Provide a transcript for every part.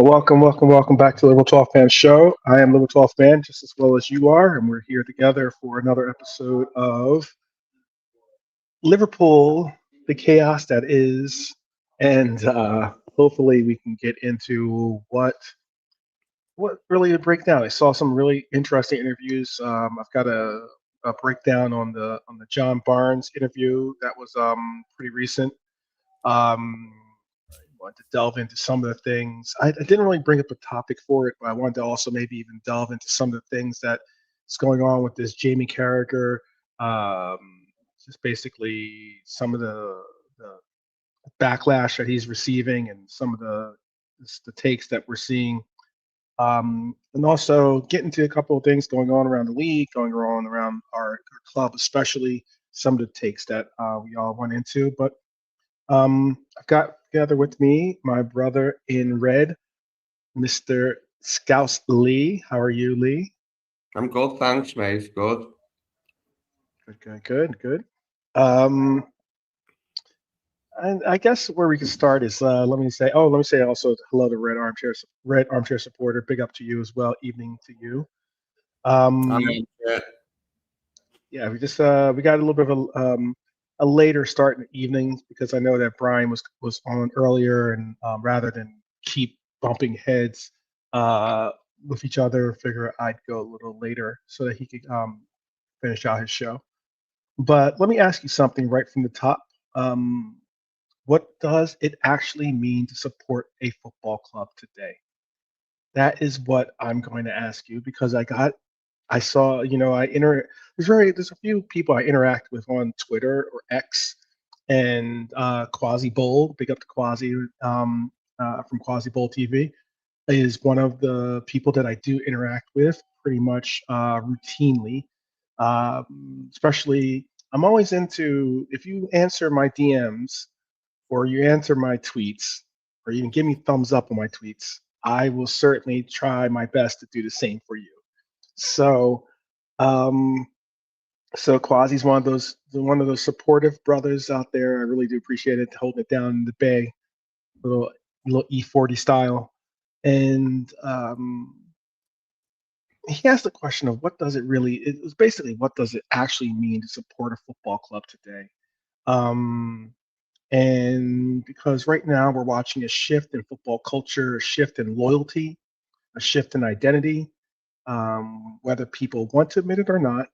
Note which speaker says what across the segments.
Speaker 1: Well, welcome back to the Liverpool 12th Fan Show. I am Liverpool 12th Fan just as well as you are, and we're here together for another episode of Liverpool, the chaos that is, and hopefully we can get into what really to break down. I saw some really interesting interviews. I've got a breakdown on the John Barnes interview that was pretty recent. Um, wanted to delve into some of the things. I didn't really bring up a topic for it, but I wanted to also maybe even delve into some of the things that is going on with this Jamie Carragher. Um, just basically some of the backlash that he's receiving and some of the takes that we're seeing. And also get into a couple of things going on around the league, going on around our club, especially some of the takes that we all went into. But I've got together with me my brother in red, Mr. Scouse Lee. How are you, Lee?
Speaker 2: I'm good, thanks, mate. Good.
Speaker 1: Good. Um, and I guess where we can start is let me say also hello to Red Armchair supporter. Big up to you as well. Evening to you.
Speaker 2: I
Speaker 1: Um,
Speaker 2: mean,
Speaker 1: yeah, we got a little bit of a later start in the evenings because I know that Brian was on earlier, and rather than keep bumping heads uh, with each other, figure I'd go a little later so that he could finish out his show. But let me ask you something right from the top. Um, what does it actually mean to support a football club today? That is what I'm going to ask you because I saw, there's a few people I interact with on Twitter or X, and Quasi Bowl, big up to Quasi from Quasi Bowl TV, is one of the people that I do interact with pretty much routinely. Especially, I'm always into if you answer my DMs or you answer my tweets or even give me thumbs up on my tweets, I will certainly try my best to do the same for you. So, um, so Quasi's one of those supportive brothers out there. I really do appreciate it, holding it down in the Bay, little little E40 style. And he asked the question of what does it really? It was basically what does it actually mean to support a football club today? Um, and because right now we're watching a shift in football culture, a shift in loyalty, a shift in identity. Whether people want to admit it or not,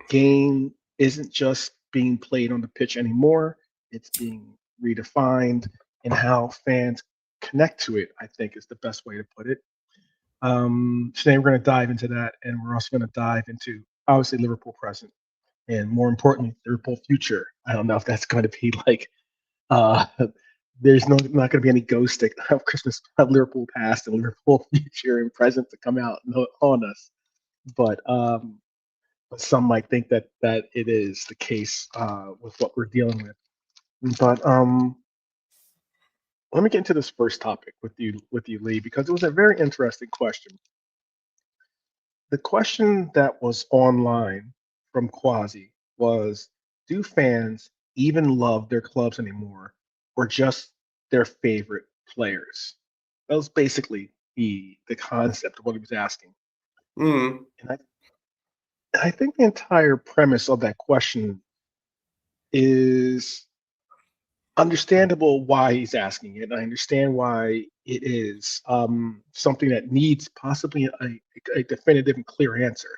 Speaker 1: game isn't just being played on the pitch anymore. It's being redefined and how fans connect to it, I think is the best way to put it. Today we're going to dive into that, and we're also going to dive into obviously Liverpool present and more importantly Liverpool future. I don't know if that's going to be like uh, there's not going to be any ghost stick of Christmas of Liverpool past and Liverpool future and present to come out and on us, but some might think that it is the case with what we're dealing with. But let me get into this first topic with you, Lee, because it was a very interesting question. The question that was online from Quasi was, "Do fans even love their clubs anymore, or just their favorite players?" That was basically the concept of what he was asking,
Speaker 2: mm,
Speaker 1: and I think the entire premise of that question is understandable why he's asking it. I understand why it is something that needs possibly a definitive and clear answer.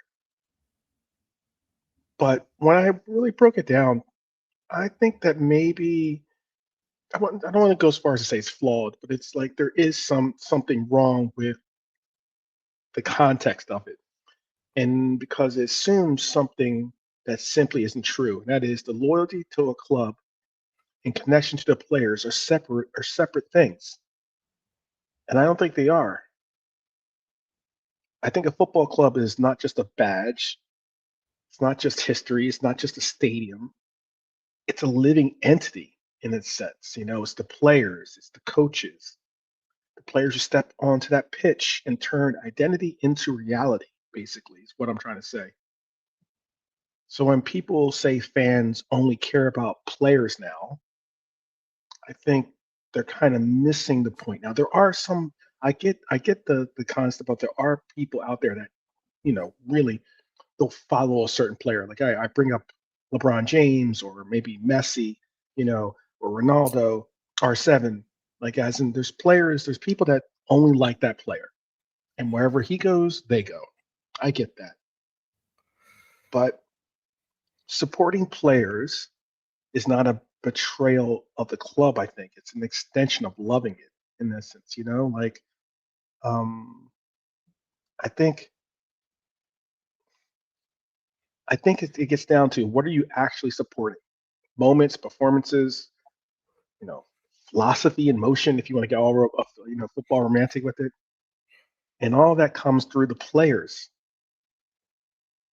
Speaker 1: But when I really broke it down, I think that maybe I don't want to go as far as to say it's flawed, but it's like there is something wrong with the context of it, and because it assumes something that simply isn't true. And that is the loyalty to a club and connection to the players are separate things, and I don't think they are. I think a football club is not just a badge. It's not just history. It's not just a stadium. It's a living entity in its sense. It's the players, it's the coaches, the players who step onto that pitch and turn identity into reality, basically, is what I'm trying to say. So when people say fans only care about players now, I think they're kind of missing the point. Now there are some. I get the concept, but there are people out there that really they'll follow a certain player. Like I bring up LeBron James or maybe Messi, or Ronaldo, R7. Like as in, there's people that only like that player, and wherever he goes, they go. I get that, but supporting players is not a betrayal of the club. I think it's an extension of loving it in this sense. Like I think it gets down to what are you actually supporting? Moments, performances, philosophy and motion. If you want to get all football romantic with it, and all that comes through the players.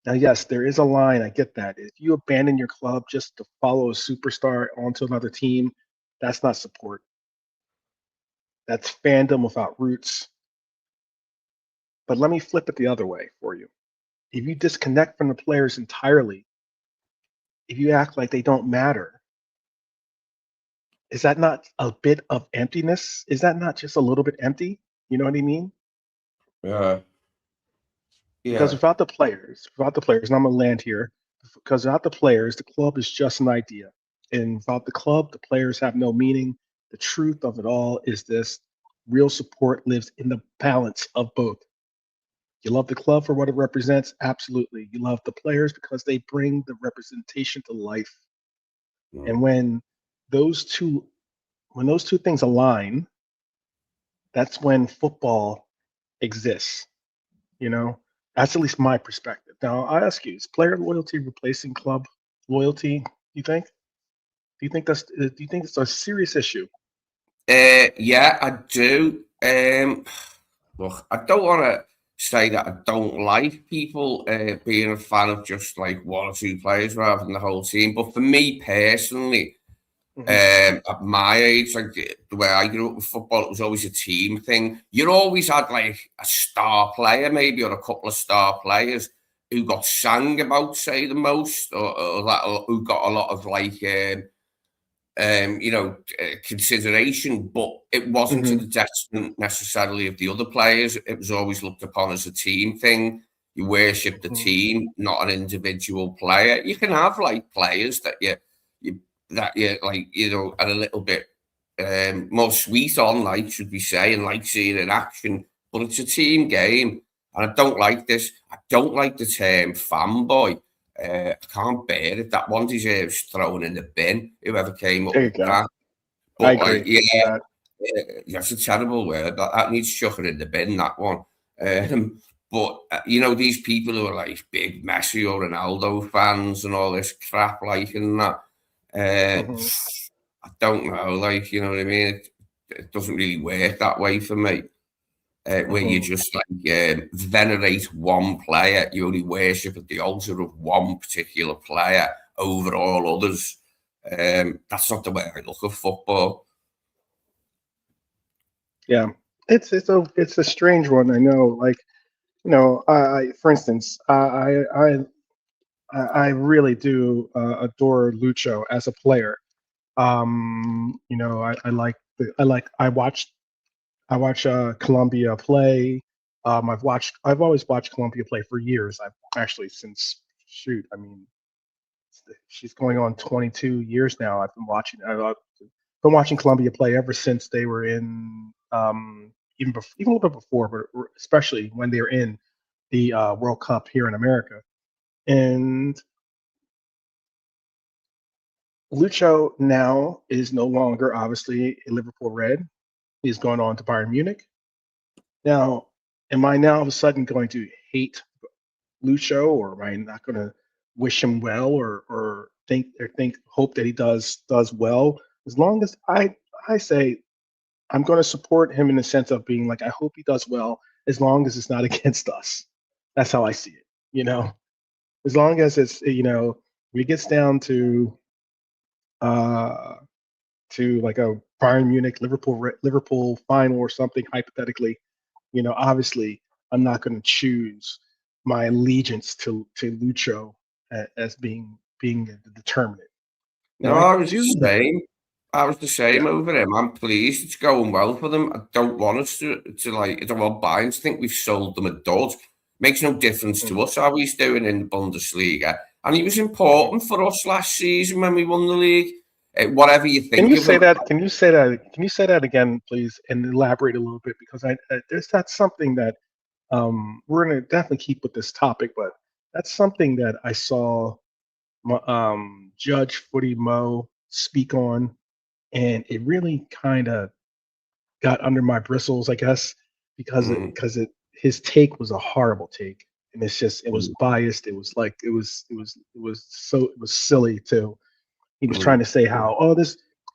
Speaker 1: Now, yes, there is a line. I get that. If you abandon your club just to follow a superstar onto another team, that's not support. That's fandom without roots. But let me flip it the other way for you. If you disconnect from the players entirely, if you act like they don't matter, is that not a bit of emptiness? Is that not just a little bit empty? You know what I mean?
Speaker 2: Yeah.
Speaker 1: Because without the players, and I'm going to land here, because without the players, the club is just an idea. And without the club, the players have no meaning. The truth of it all is this: real support lives in the balance of both. You love the club for what it represents? Absolutely. You love the players because they bring the representation to life. And when those two things align, that's when football exists. That's at least my perspective. Now I ask you, is player loyalty replacing club loyalty? Do you think? Do you think it's a serious issue?
Speaker 2: Yeah, I do. Look, I don't want to say that I don't like people being a fan of just like one or two players rather than the whole team. But for me personally, at my age, like the way I grew up with football, it was always a team thing. You always had like a star player, maybe, or a couple of star players who got sang about, say, the most, or who got a lot of like consideration, but it wasn't to the detriment necessarily of the other players. It was always looked upon as a team thing. You worship the team, not an individual player. You can have like players that you like, are a little bit more sweet on, like, should we say, and like seeing in action. But it's a team game, and I don't like this. I don't like the term fanboy. I can't bear it. That one deserves thrown in the bin. Whoever came up with that. But
Speaker 1: I agree.
Speaker 2: like, that's a terrible word. That needs chucking in the bin. That one. But these people who are like big Messi or Ronaldo fans and all this crap, like, and that. I don't know, like, you know what I mean? It doesn't really work that way for me. Where you just like venerate one player, you only worship at the altar of one particular player over all others. That's not the way I look at football.
Speaker 1: Yeah, it's a strange one. I know, like, for instance, I really do adore Lucho as a player. I watch Colombia play. I've always watched Colombia play for years. I've actually she's going on 22 years now. I've been watching Colombia play ever since they were in even a little bit before, but especially when they were in the World Cup here in America. And Lucho now is no longer obviously a Liverpool Red. He's gone on to Bayern Munich. Now, am I now all of a sudden going to hate Lucho, or am I not going to wish him well, or hope that he does well? As long as I say I'm going to support him in the sense of being like, I hope he does well, as long as it's not against us. That's how I see it. As long as it's when it gets down to like a Bayern Munich Liverpool final or something hypothetically, obviously I'm not going to choose my allegiance to Lucho as being the determinant.
Speaker 2: No,
Speaker 1: Now I
Speaker 2: I was
Speaker 1: do
Speaker 2: the
Speaker 1: know.
Speaker 2: same. I was the same over him. I'm pleased it's going well for them. I don't want us to like. I don't want Bayern to think we've sold them a dud. Makes no difference to us how he's doing in the Bundesliga, and he was important for us last season when we won the league. Whatever you think.
Speaker 1: Can you say that? Can you say that? Can you say that again, please, and elaborate a little bit? Because that's something that we're going to definitely keep with this topic, but that's something that I saw Judge Footy Mo speak on, and it really kind of got under my bristles, I guess, because his take was a horrible take, and it was biased. It was like it was silly too. He was trying to say how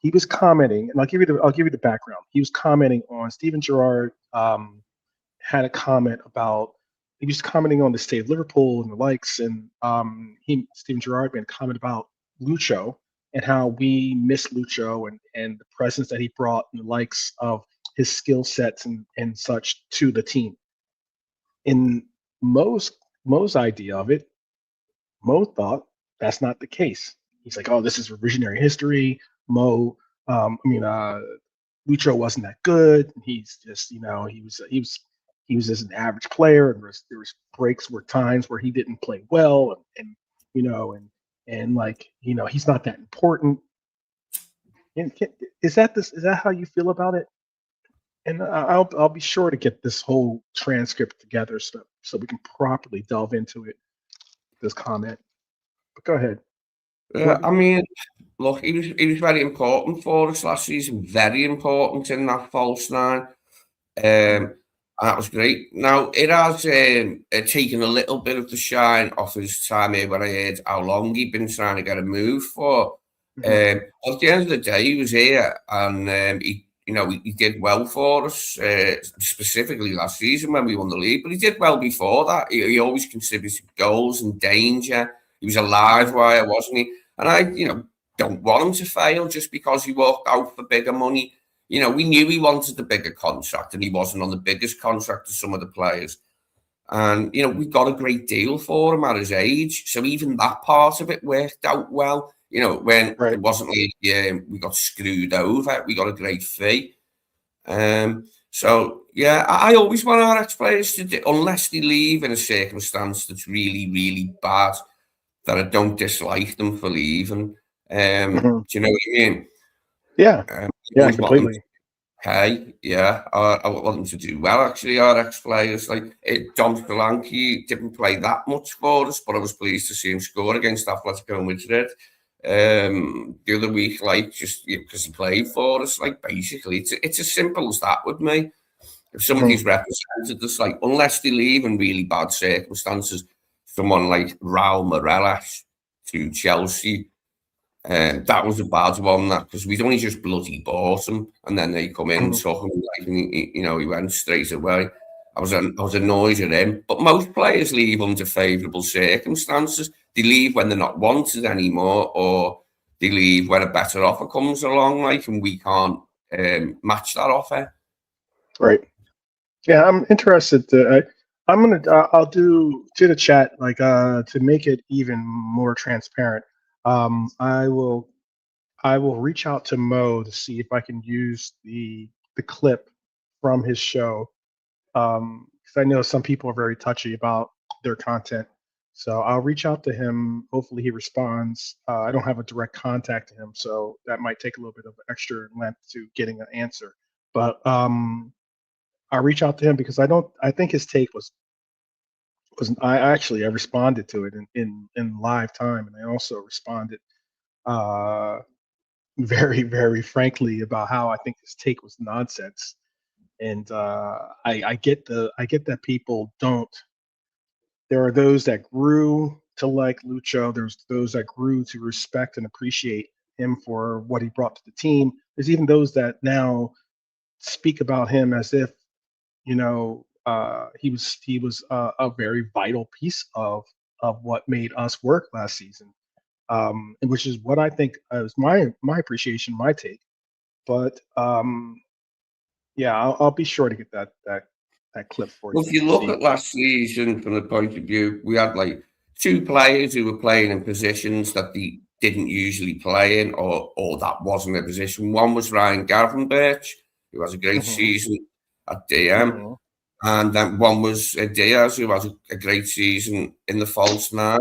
Speaker 1: he was commenting, and I'll give you the background. He was commenting on Steven Gerrard had a comment about he was commenting on the state of Liverpool and the likes, and Steven Gerrard made a comment about Lucho and how we miss Lucho and the presence that he brought and the likes of his skill sets and such to the team. In Mo's idea of it, Mo thought that's not the case. He's like, oh, this is revisionary history. Lucho wasn't that good. He's just, he was just an average player, and there was breaks were times where he didn't play well, and he's not that important. Is that how you feel about it? And I'll be sure to get this whole transcript together so we can properly delve into it. This comment, but go ahead.
Speaker 2: I mean, look, he was very important for us last season. Very important in that false nine. And that was great. Now, it has taken a little bit of the shine off his time here when I heard how long he'd been trying to get a move for. At the end of the day, he was here, and he did well for us, specifically last season when we won the league. But he did well before that. He always contributed goals and danger. He was a live wire, wasn't he? And I, don't want him to fail just because he walked out for bigger money. We knew he wanted the bigger contract, and he wasn't on the biggest contract of some of the players. And, we got a great deal for him at his age. So even that part of it worked out well. When it wasn't like we got screwed over, we got a great fee. So, yeah, I always want our ex-players to do, unless they leave in a circumstance that's really, really bad, that I don't dislike them for leaving. Do you know what I mean?
Speaker 1: Yeah, completely.
Speaker 2: I want them to do well, actually, our ex-players. Like, Dom Solanke didn't play that much for us, but I was pleased to see him score against Atletico Madrid the other week, just because he played for us. Like, basically, it's as simple as that with me. If somebody's represented us, like, unless they leave in really bad circumstances, someone like Raul Meireles to Chelsea, that was a bad one, that, because we'd only just bloody bought him, and then they come in, took him, he went straight away. I was annoyed at him. But most players leave under favourable circumstances. They leave when they're not wanted anymore, or they leave when a better offer comes along, and we can't match that offer.
Speaker 1: Right. Yeah, I'm interested. I'll do to the chat, to make it even more transparent. I will reach out to Mo to see if I can use the clip from his show, because I know some people are very touchy about their content. So I'll reach out to him. Hopefully he responds. I don't have a direct contact to him, so that might take a little bit of extra length to getting an answer. But I'll reach out to him because I think his take was I responded to it in live time, and I also responded very, very frankly about how I think his take was nonsense. And I get that people don't. There are those that grew to like Lucho. There's those that grew to respect and appreciate him for what he brought to the team. There's even those that now speak about him as if he was a very vital piece of what made us work last season, and which is what I think is my appreciation, my take. But I'll be sure to get that clip for you.
Speaker 2: Well, if you look at last season from the point of view, we had like two players who were playing in positions that they didn't usually play in, or that wasn't a position. One was Ryan Gravenberch, who has a great season at DM, and then one was Diaz, who has a great season in the false nine.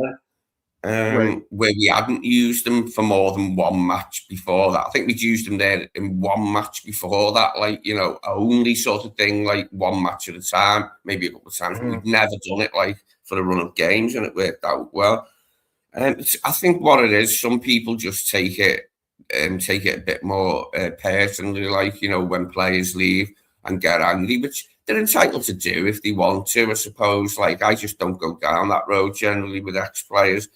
Speaker 2: Where we hadn't used them for more than one match before that. I think we'd used them there in one match before that, like, you know, only sort of thing, like one match at a time, maybe a couple of times, but we've never done it like for a run of games, and it worked out well. And I think what it is, some people just take it a bit more personally, like, you know, when players leave and get angry, which they're entitled to do if they want to, I suppose. Like, I just don't go down that road generally with ex-players.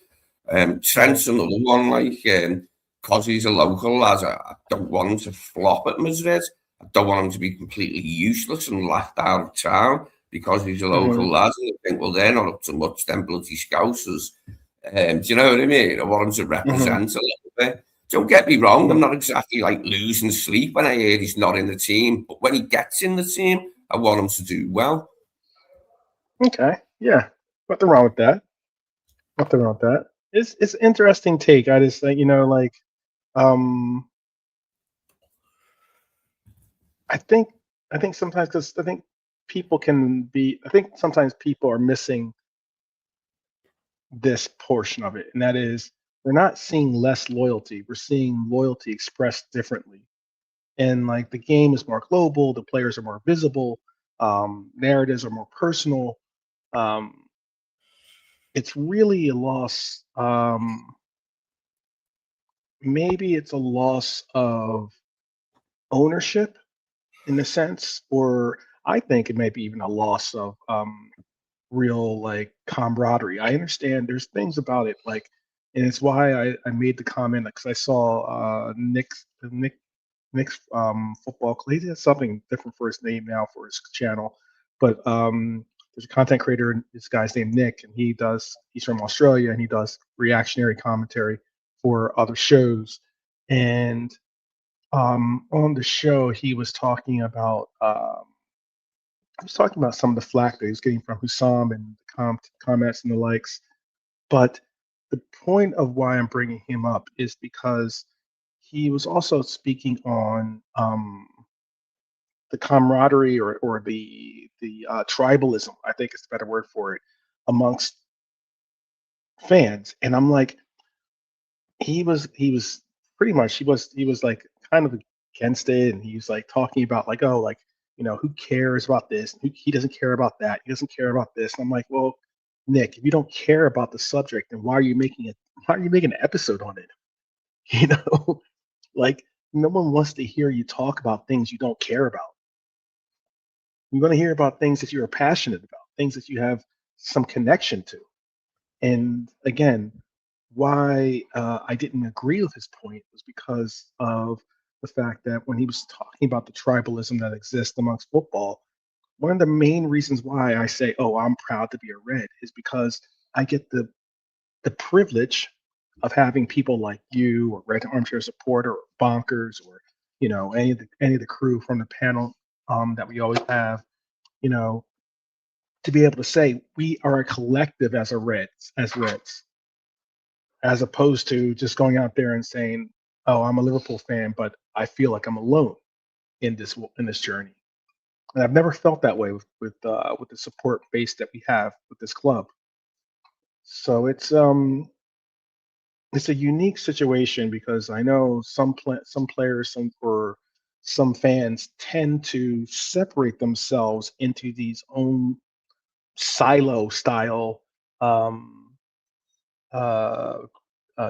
Speaker 2: Trent's another one, like, because he's a local lad, I don't want him to flop at Madrid. I don't want him to be completely useless and laughed out of town because he's a local lad. And I think, well, they're not up to much, them bloody Scousers. Do you know what I mean? I want him to represent a little bit. Don't get me wrong, I'm not exactly like losing sleep when I hear he's not in the team, but when he gets in the team, I want him to do well.
Speaker 1: Okay, yeah, nothing wrong with that. Nothing wrong with that. It's an interesting take. I just think, you know, like, I think sometimes, because I think people can be. I think sometimes people are missing this portion of it, and that is, we're not seeing less loyalty. We're seeing loyalty expressed differently, and like, the game is more global. The players are more visible. Narratives are more personal. It's really a loss. Maybe it's a loss of ownership in a sense, or I think it may be even a loss of real, like, camaraderie. I understand there's things about it, like, and it's why I made the comment, because I saw Nick's football club. He has something different for his name now for his channel, but there's a content creator. This guy's named Nick, and he's from Australia, and he does reactionary commentary for other shows. And on the show, he was talking about some of the flack that he was getting from Hussam and the comments and the likes. But the point of why I'm bringing him up is because he was also speaking on the camaraderie, or the tribalism, I think is the better word for it, amongst fans. And I'm like, he was pretty much, he was like kind of against it, and he was like talking about, like, oh, like, you know, who cares about this? He doesn't care about that. He doesn't care about this. And I'm like, well, Nick, if you don't care about the subject, then why are you making it? Why are you making an episode on it? You know, like, no one wants to hear you talk about things you don't care about. You want to hear about things that you are passionate about, things that you have some connection to. And again, why I didn't agree with his point was because of the fact that when he was talking about the tribalism that exists amongst football, one of the main reasons why I say, oh, I'm proud to be a Red, is because I get the privilege of having people like you, or Red Armchair Supporter, or Bonkers, or, you know, any of the crew from the panel that we always have, you know, to be able to say we are a collective as Reds, as opposed to just going out there and saying, oh, I'm a Liverpool fan, but I feel like I'm alone in this journey. And I've never felt that way with the support base that we have with this club. So it's a unique situation, because I know some players, some fans tend to separate themselves into these own silo style uh,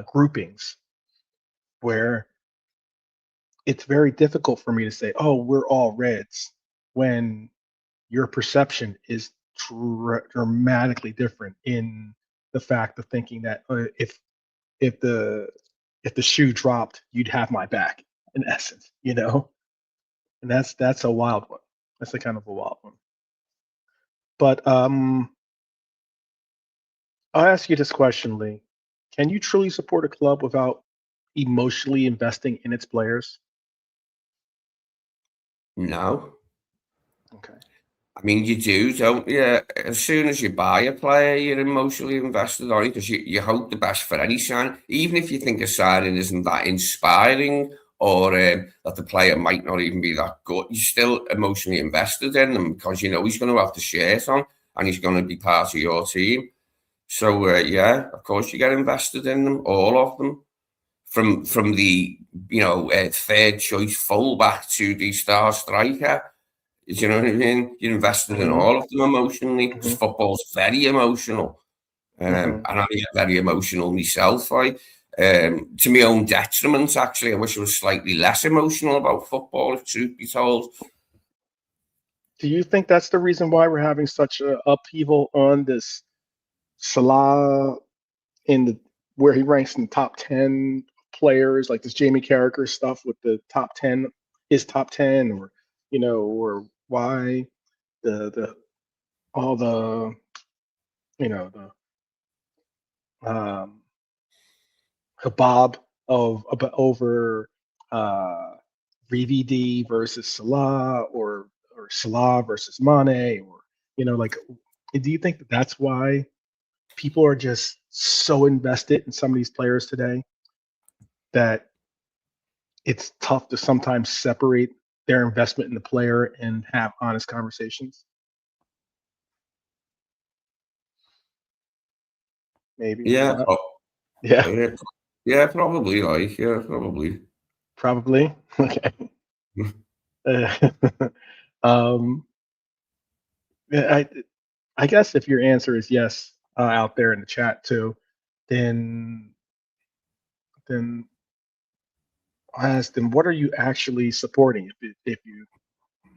Speaker 1: groupings, where it's very difficult for me to say, oh, we're all Reds, when your perception is dramatically different, in the fact of thinking that if the shoe dropped, you'd have my back, in essence, you know. And that's a wild one. That's a kind of a wild one. But I'll ask you this question, Lee. Can you truly support a club without emotionally investing in its players?
Speaker 2: No.
Speaker 1: Okay.
Speaker 2: I mean, you do, don't you? As soon as you buy a player, you're emotionally invested on it because you hope the best for any sign. Even if you think a signing isn't that inspiring or that the player might not even be that good, you're still emotionally invested in them because you know he's going to have the shirt on and he's going to be part of your team. So, yeah, of course you get invested in them, all of them. From the, third choice fullback to the star striker. Do you know what I mean? You're invested in all of them emotionally because football's very emotional. And I get very emotional myself. To my own detriment, actually. I wish I was slightly less emotional about football, if truth be told.
Speaker 1: Do you think that's the reason why we're having such an upheaval on this Salah where he ranks in the top 10 players, like this Jamie Carragher stuff with the top 10, his top 10, or why the all the the habab over VVD versus Salah or Salah versus Mane, or like, do you think that that's why people are just so invested in some of these players today that it's tough to sometimes separate their investment in the player and have honest conversations? Maybe, maybe
Speaker 2: Yeah.
Speaker 1: not. Yeah,
Speaker 2: Yeah, probably. Probably.
Speaker 1: probably. Okay. um, yeah, I guess if your answer is yes, out there in the chat too, then then I ask them, what are you actually supporting?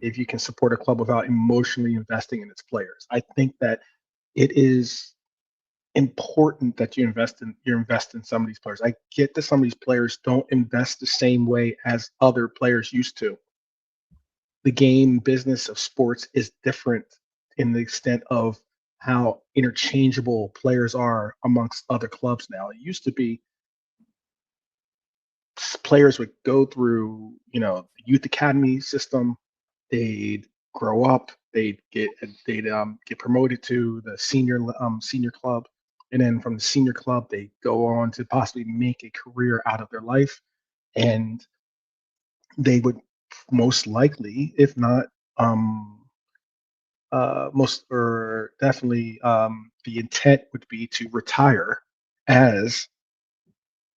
Speaker 1: If you can support a club without emotionally investing in its players, I think that it is important that you invest in some of these players. I get that some of these players don't invest the same way as other players used to. The game business of sports is different in the extent of how interchangeable players are amongst other clubs now. It used to be players would go through, the youth academy system. They'd grow up. They'd get promoted to the senior club, and then from the senior club they go on to possibly make a career out of their life, and they would most likely, if not most or definitely, the intent would be to retire as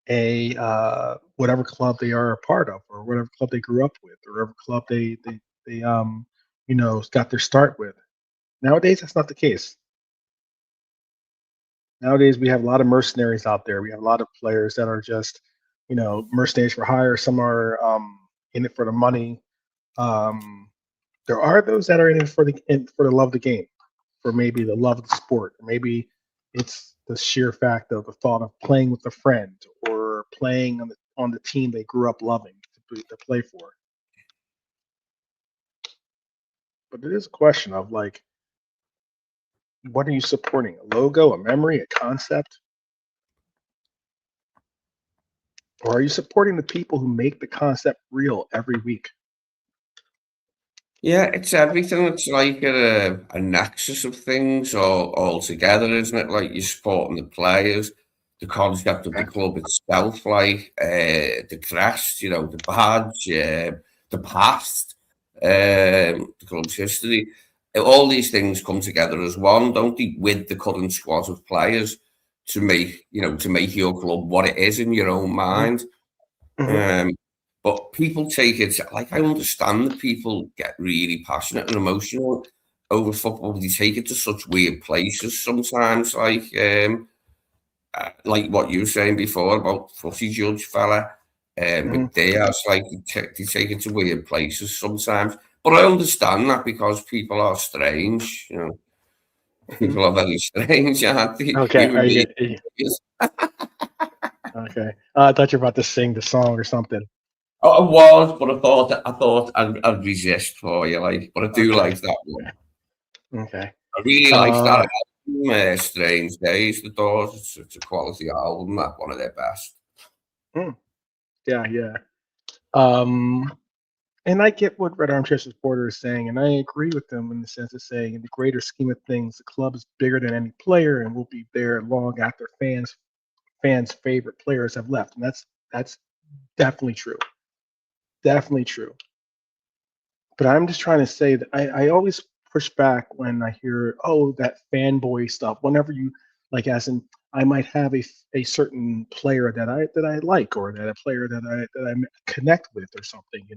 Speaker 1: a whatever club they are a part of, or whatever club they grew up with, or whatever club they got their start with. Nowadays, that's not the case. Nowadays, we have a lot of mercenaries out there. We have a lot of players that are just, mercenaries for hire. Some are in it for the money. There are those that are in for the love of the game, for maybe the love of the sport, or maybe it's the sheer fact of the thought of playing with a friend or playing on the team they grew up loving to play for. But it is a question of, like, what are you supporting? A logo, a memory, a concept? Or are you supporting the people who make the concept real every week?
Speaker 2: Yeah, it's everything. It's like a nexus of things all together, isn't it? Like you're supporting the players, the concept of the club itself, like the crest, the badge, the past, the club's history. All these things come together as one, don't they? With the current squad of players to make your club what it is in your own mind.
Speaker 1: Mm-hmm.
Speaker 2: Um, but people take it, like, I understand that people get really passionate and emotional over football. They take it to such weird places sometimes, like what you were saying before about footy judge fella.
Speaker 1: Mm-hmm.
Speaker 2: With Diaz, like they take it to weird places sometimes. But I understand that because people are strange.
Speaker 1: Mm-hmm.
Speaker 2: People are very strange, aren't they?
Speaker 1: Okay,
Speaker 2: Human beings.
Speaker 1: okay. I thought you were about to sing the song or something.
Speaker 2: I was, but I thought I'd resist for you, but I do
Speaker 1: Okay.
Speaker 2: like that one.
Speaker 1: Okay.
Speaker 2: I really like
Speaker 1: Uh,
Speaker 2: that album, Strange Days, The Doors. It's a quality album, one of their best.
Speaker 1: yeah, yeah. Um, And I get what Red Armchair supporter is saying, and I agree with them in the sense of saying, in the greater scheme of things, the club is bigger than any player and will be there long after fans' favorite players have left, and that's definitely true, definitely true. But I'm just trying to say that I always push back when I hear, oh, that fanboy stuff. Whenever you like, as in, I might have a certain player that I like, or that a player that I connect with, or something.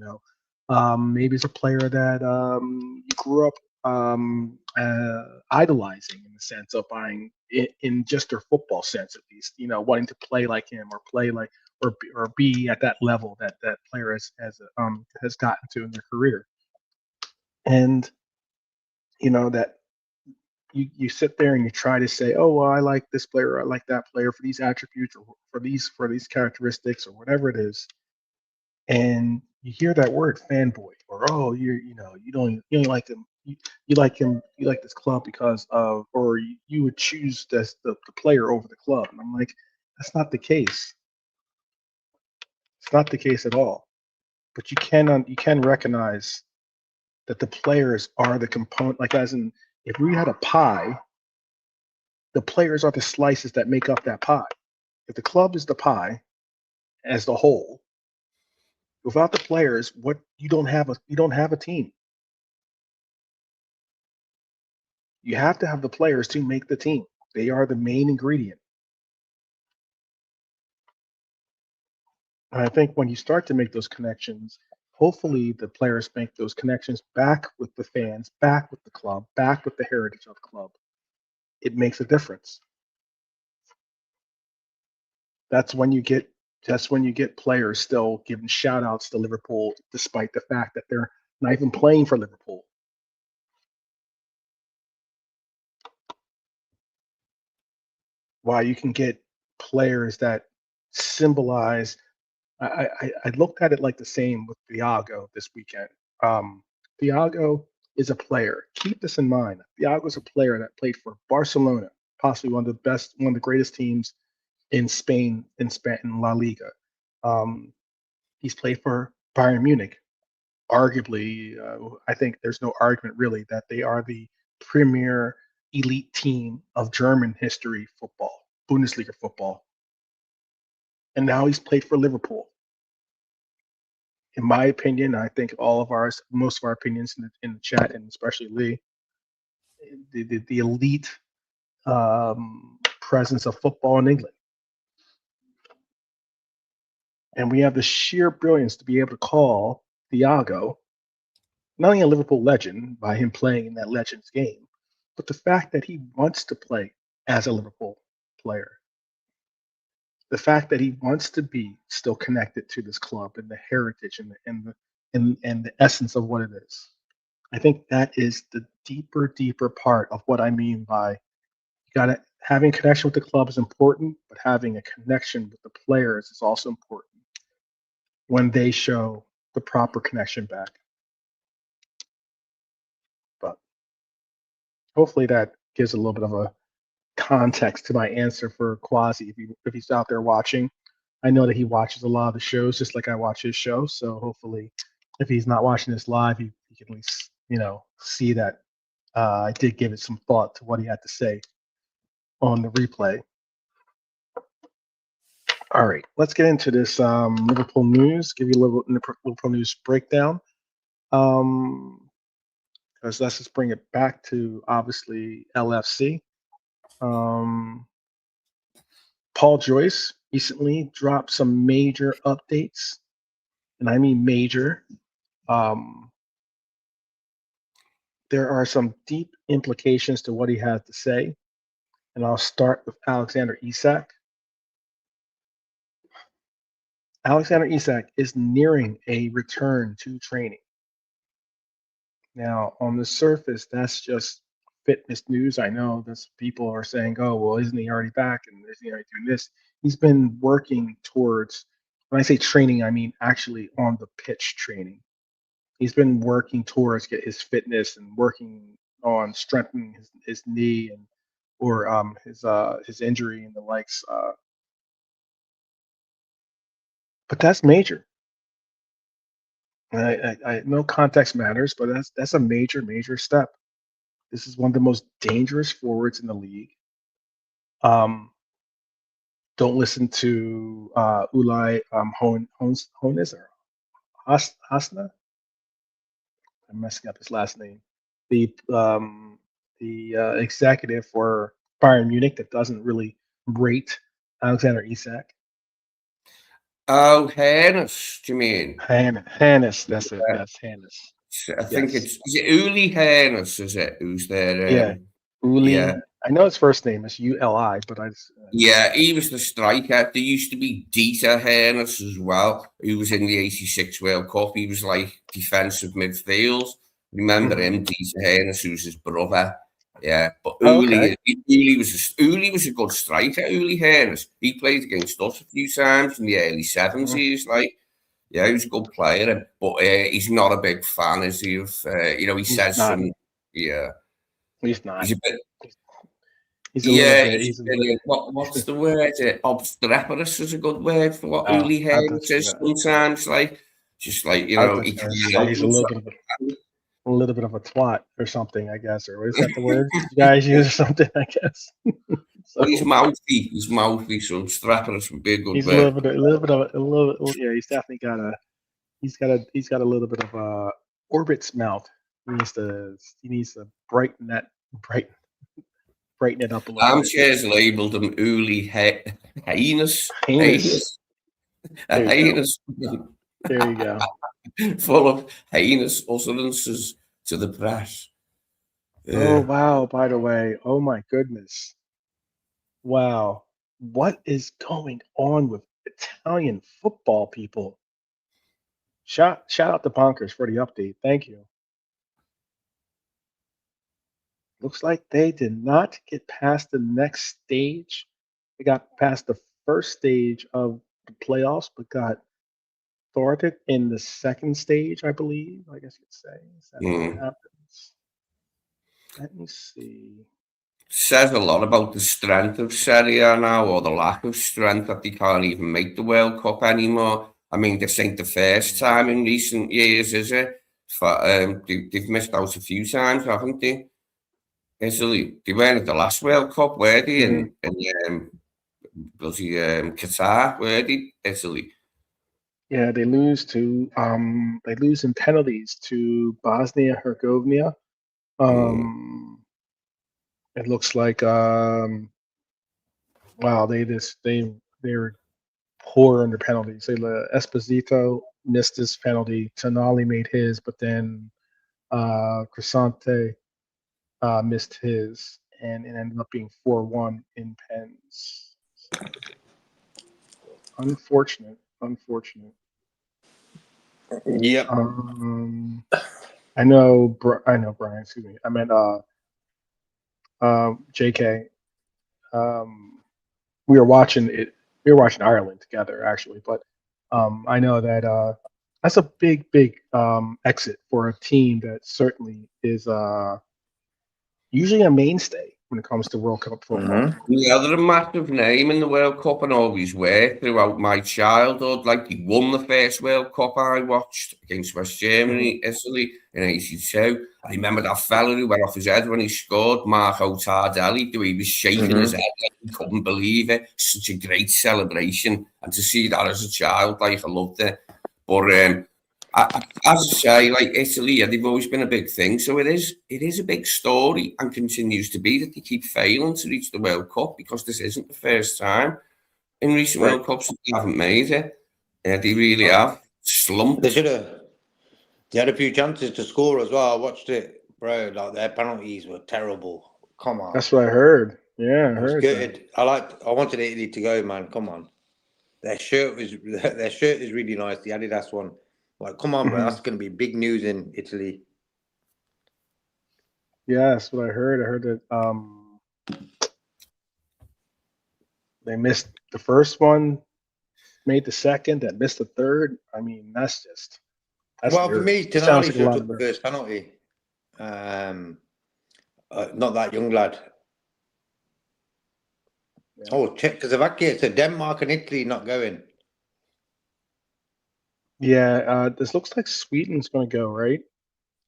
Speaker 1: Maybe it's a player that you grew up idolizing, in the sense of buying in just their football sense, at least. Wanting to play like him, or play like, or be at that level that player has gotten to in their career. And that you sit there and you try to say, oh, well, I like this player, or I like that player for these attributes, or for these characteristics, or whatever it is. And you hear that word fanboy, or, oh, you don't like him, you like this club because of, or you would choose the player over the club. And I'm like, that's not the case. It's not the case at all. But you can recognize that the players are the component. Like, as in, if we had a pie, the players are the slices that make up that pie. If the club is the pie as the whole, without the players, what you don't have a team. You have to have the players to make the team. They are the main ingredient. And I think when you start to make those connections, hopefully the players make those connections back with the fans, back with the club, back with the heritage of the club. It makes a difference. That's when you get that's when you get players still giving shout outs to Liverpool, despite the fact that they're not even playing for Liverpool. Why you can get players that symbolize. I looked at it like the same with Thiago this weekend. Um, Thiago is a player. Keep this in mind. Thiago is a player that played for Barcelona, possibly one of the greatest teams in Spain, in La Liga. Um, he's played for Bayern Munich. Arguably, I think there's no argument really that they are the premier elite team of German history football, Bundesliga football. And now he's played for Liverpool. In my opinion, I think most of our opinions in the chat, and especially Lee, the elite presence of football in England. And we have the sheer brilliance to be able to call Thiago not only a Liverpool legend by him playing in that Legends game, but the fact that he wants to play as a Liverpool player. The fact that he wants to be still connected to this club and the heritage and the essence of what it is. I think that is the deeper part of what I mean by, having connection with the club is important, but having a connection with the players is also important when they show the proper connection back. But hopefully that gives a little bit of a context to my answer for Quasi, if he's out there watching. I know that he watches a lot of the shows just like I watch his show. So hopefully, if he's not watching this live, he can at least see that I did give it some thought to what he had to say on the replay. All right, let's get into this Liverpool news. Give you a little Liverpool news breakdown. Because let's just bring it back to, obviously, LFC. Paul Joyce recently dropped some major updates, and I mean major. There are some deep implications to what he had to say, and I'll start with Alexander Isak. Alexander Isak is nearing a return to training. Now, on the surface, that's just fitness news. I know that people are saying, oh, well, isn't he already back? And isn't he already doing this? He's been working towards, when I say training, I mean actually on the pitch training. He's been working towards get his fitness and working on strengthening his knee or his injury and the likes. But that's major. No context matters, but that's a major step. This is one of the most dangerous forwards in the league. Don't listen to Ulai Hones or Hasna. I'm messing up his last name. The executive for Bayern Munich that doesn't really rate Alexander Isak.
Speaker 2: Oh, Hannes, do you mean?
Speaker 1: Hannes, that's it. Yes, Hannes.
Speaker 2: I think is it Uli Hannes, is it? Who's there?
Speaker 1: Yeah, Uli.
Speaker 2: Yeah.
Speaker 1: I know his first name is Uli, but
Speaker 2: yeah, he was the striker. There used to be Dieter Hannes as well, who was in the '86 World Cup. He was like defensive midfield. Remember him, Dieter Hannes, who was his brother. Yeah, but Uli was a good striker. Uli Hannes. He played against us a few times in the early '70s. Like, yeah, he was a good player, but he's not a big fan, is he? Of he says some. Yeah,
Speaker 1: he's not.
Speaker 2: He's a bit.
Speaker 1: He's a little bit. He's a
Speaker 2: bit, what's the word? Obstreperous is a good word for what Uli Haynes is sometimes. Like, just like
Speaker 1: he's a little bit of a twat or something, I guess. Or is that the word you guys use or something? I guess.
Speaker 2: So, but he's mouthy. He's mouthy. So obstreperous would be a good
Speaker 1: word. A little bit of a. Yeah, he's definitely got a. He's got a little bit of a Orbit's mouth. He needs to brighten it up a little bit.
Speaker 2: Armchairs labelled him Uli Heinous. Heinous.
Speaker 1: There you go.
Speaker 2: Full of heinous utterances to the press.
Speaker 1: Oh, wow. By the way, oh my goodness. Wow. What is going on with Italian football, people? Shout out to Bonkers for the update. Thank you. Looks like they did not get past the next stage. They got past the first stage of the playoffs, but got thwarted in the second stage, I believe. I guess you'd say. Is that what happens? Let me see.
Speaker 2: Says a lot about the strength of Serie A now, or the lack of strength, that they can't even make the World Cup anymore. I mean, this ain't the first time in recent years, is it? They've missed out a few times, haven't they? Italy, they weren't at the last World Cup, were they? In Qatar, were they? Italy.
Speaker 1: Yeah, they lose in penalties to Bosnia Herzegovina. It looks like wow, they're poor under penalties. Esposito missed his penalty, Tonali made his, but then Crescente missed his, and it ended up being 4-1 in pens. So, unfortunate.
Speaker 3: Yep.
Speaker 1: I know, Brian. Excuse me. I meant JK. We were watching it. We were watching Ireland together, actually. But I know that that's a big exit for a team that certainly is usually a mainstay when it comes to World Cup football.
Speaker 2: Yeah, they're a massive name in the World Cup and always were throughout my childhood. Like, he won the first World Cup I watched against West Germany, Italy in '82. I remember that fella who went off his head when he scored, Marco Tardelli. He was shaking his head. He couldn't believe it. Such a great celebration. And to see that as a child, like, I loved it. But as I say, like, Italy, they've always been a big thing. So it is a big story, and continues to be, that they keep failing to reach the World Cup, because this isn't the first time in recent World Cups that they haven't made it. They really have slumped.
Speaker 3: They had a few chances to score as well. I watched it, bro. Like, their penalties were terrible. Come on.
Speaker 1: That's what I heard. Yeah, I heard
Speaker 3: that. I wanted Italy to go, man. Come on. Their shirt is really nice. The Adidas one. Like, come on, bro. That's going to be big news in Italy.
Speaker 1: Yeah, that's what I heard. I heard that they missed the first one, made the second, and missed the third. I mean, that's
Speaker 3: well, for me, Tonali should have took the first penalty. Not that young lad. Yeah. Oh, Czechoslovakia. So Denmark and Italy not going.
Speaker 1: Yeah, this looks like Sweden's going to go, right?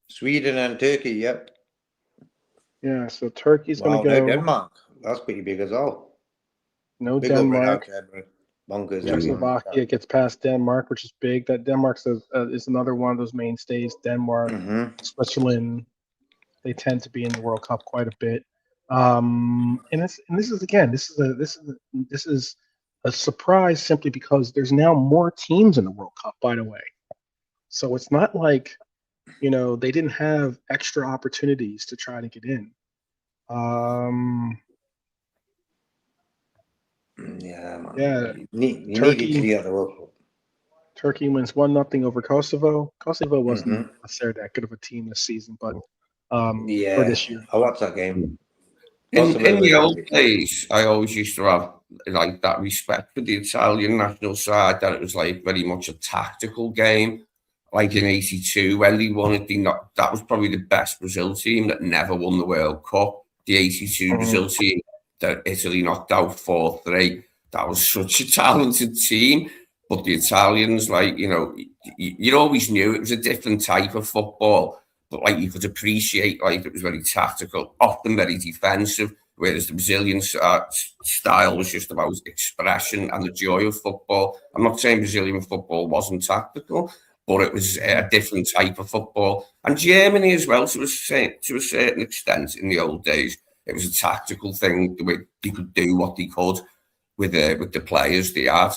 Speaker 3: Sweden and Turkey, yep.
Speaker 1: Yeah, so Turkey's going
Speaker 3: Wow,
Speaker 1: to
Speaker 3: no
Speaker 1: go.
Speaker 3: Denmark. That's pretty big as well.
Speaker 1: No
Speaker 3: Big up Red
Speaker 1: Denmark.
Speaker 3: out there, bro. Bonkers.
Speaker 1: Czechoslovakia gets past Denmark, which is big. That Denmark is another one of those mainstays. Denmark, Switzerland, they tend to be in the World Cup quite a bit. And this is a surprise simply because there's now more teams in the World Cup. By the way, so it's not like they didn't have extra opportunities to try to get in.
Speaker 3: Yeah, man.
Speaker 1: Yeah,
Speaker 3: You need
Speaker 1: Turkey.
Speaker 3: Italy at the World Cup.
Speaker 1: Turkey wins 1-0 over Kosovo. Kosovo wasn't necessarily that good of a team this season, but or this year.
Speaker 3: I watched that game.
Speaker 2: In the old days, I always used to have like that respect for the Italian national side, that it was like very much a tactical game. Like in '82, when they won it, that was probably the best Brazil team that never won the World Cup. The '82 Brazil team that Italy knocked out 4-3. That was such a talented team. But the Italians, like, you always knew it was a different type of football. But like you could appreciate, like it was very tactical, often very defensive, whereas the Brazilian style was just about expression and the joy of football. I'm not saying Brazilian football wasn't tactical, but it was a different type of football. And Germany as well, to a certain extent, in the old days, it was a tactical thing, the way they could do what they could with the players they had.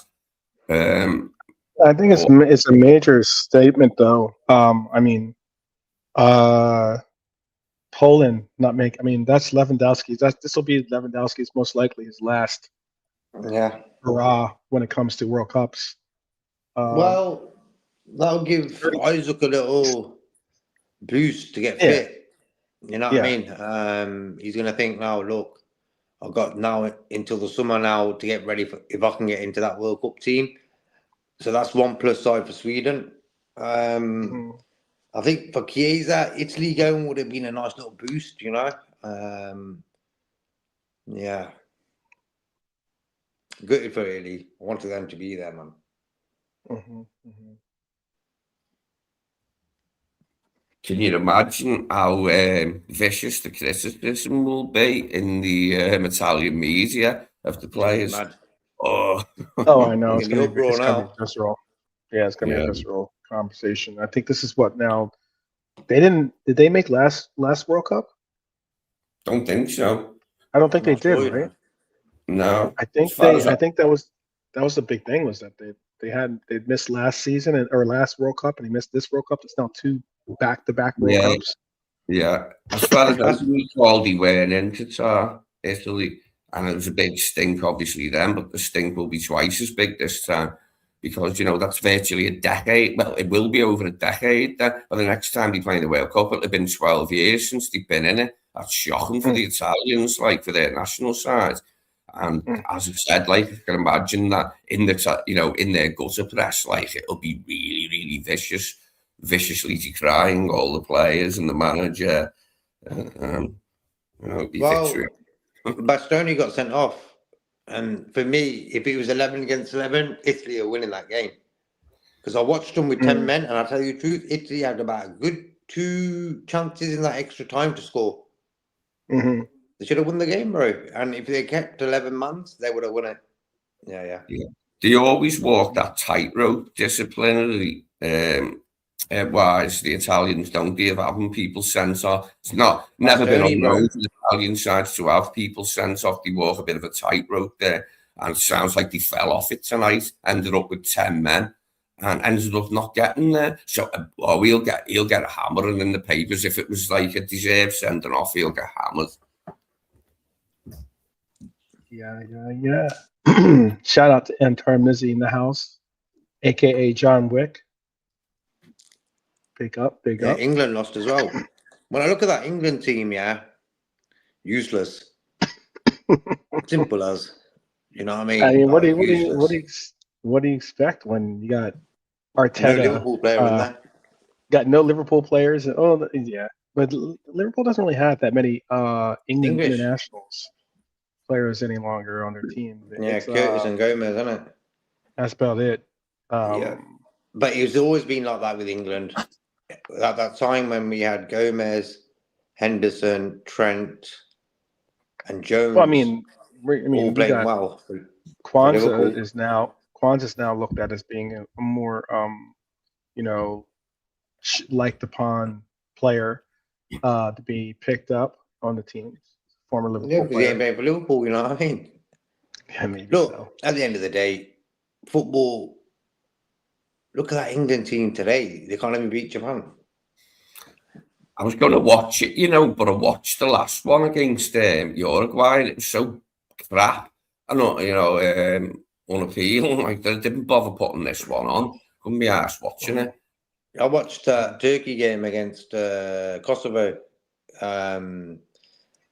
Speaker 1: I think it's a major statement, though. Poland not make. I mean, that's Lewandowski's. This will be Lewandowski's most likely his last. Hurrah when it comes to World Cups.
Speaker 3: Well, that'll give Isaac a little boost to get fit. You know what I mean? He's gonna think now. Look, I've got now until the summer now to get ready for if I can get into that World Cup team. So that's one plus side for Sweden. I think for Chiesa, Italy going would have been a nice little boost, Yeah. Good for Italy. I wanted them to be there, man.
Speaker 2: Can you imagine how vicious the criticism will be in the Italian media of the players?
Speaker 1: I know. It's going to be a visceral. Yeah, it's going to be a visceral conversation. I think this is what now. Did they make last World Cup?
Speaker 2: Don't think so.
Speaker 1: I don't think they did, right?
Speaker 2: No.
Speaker 1: I think that was the big thing, was that they'd missed last season or last World Cup, and they missed this World Cup. It's now 2 back-to-back World Cups.
Speaker 2: Yeah. As far as I recall, they weren't into Italy, and it was a big stink, obviously, then, but the stink will be twice as big this time. Because, that's virtually a decade. Well, it will be over a decade. But the next time they play the World Cup, it'll have been 12 years since they've been in it. That's shocking for the Italians, like, for their national side. And as I said, like, I can imagine that in their gutter press, like, it'll be really, really vicious, viciously decrying all the players and the manager.
Speaker 3: Bastoni got sent off. And for me, if it was 11 against 11, Italy are winning that game. Because I watched them with 10 men, and I'll tell you the truth, Italy had about a good 2 chances in that extra time to score. They should have won the game, bro. And if they kept 11 man, they would have won it. Yeah.
Speaker 2: They always walk that tightrope disciplinary wise. The Italians don't give having people sent off. It's never been unknown for the Italian side to have people sent off. They walk a bit of a tightrope there, and it sounds like they fell off it tonight. Ended up with 10 men, and ended up not getting there. So, he'll get a hammering in the papers if it was like a deserved sending off. He'll get hammered.
Speaker 1: Yeah. Shout out to Antar Mizzi in the house, aka John Wick. Big up.
Speaker 3: England lost as well. When I look at that England team, useless. Simple as, you know what I mean?
Speaker 1: I mean, what do you expect when you got Arteta?
Speaker 3: No Liverpool player in there.
Speaker 1: Got no Liverpool players. But Liverpool doesn't really have that many England internationals players any longer on their team.
Speaker 3: Curtis and Gomez, isn't it?
Speaker 1: That's about it.
Speaker 3: But it's always been like that with England. At that time when we had Gomez, Henderson, Trent, and Jones,
Speaker 1: Well, I mean,
Speaker 3: all
Speaker 1: we
Speaker 3: playing
Speaker 1: got
Speaker 3: well for
Speaker 1: Kwanzaa
Speaker 3: Liverpool.
Speaker 1: is now looked at as being a more you know, liked upon player to be picked up on the teams. Former
Speaker 3: Yeah,
Speaker 1: Liverpool
Speaker 3: because he ain't
Speaker 1: player.
Speaker 3: playing for Liverpool, you know what I mean?
Speaker 1: Yeah, maybe
Speaker 3: Look,
Speaker 1: so.
Speaker 3: at the end of the day, football, look at that England team today. They can't even beat Japan.
Speaker 2: I was going to watch it, you know, but I watched the last one against Uruguay, and it was so crap. I know, you know, unappealing. Like, they didn't bother putting this one on. Couldn't be arsed watching it.
Speaker 3: I watched Turkey game against Kosovo.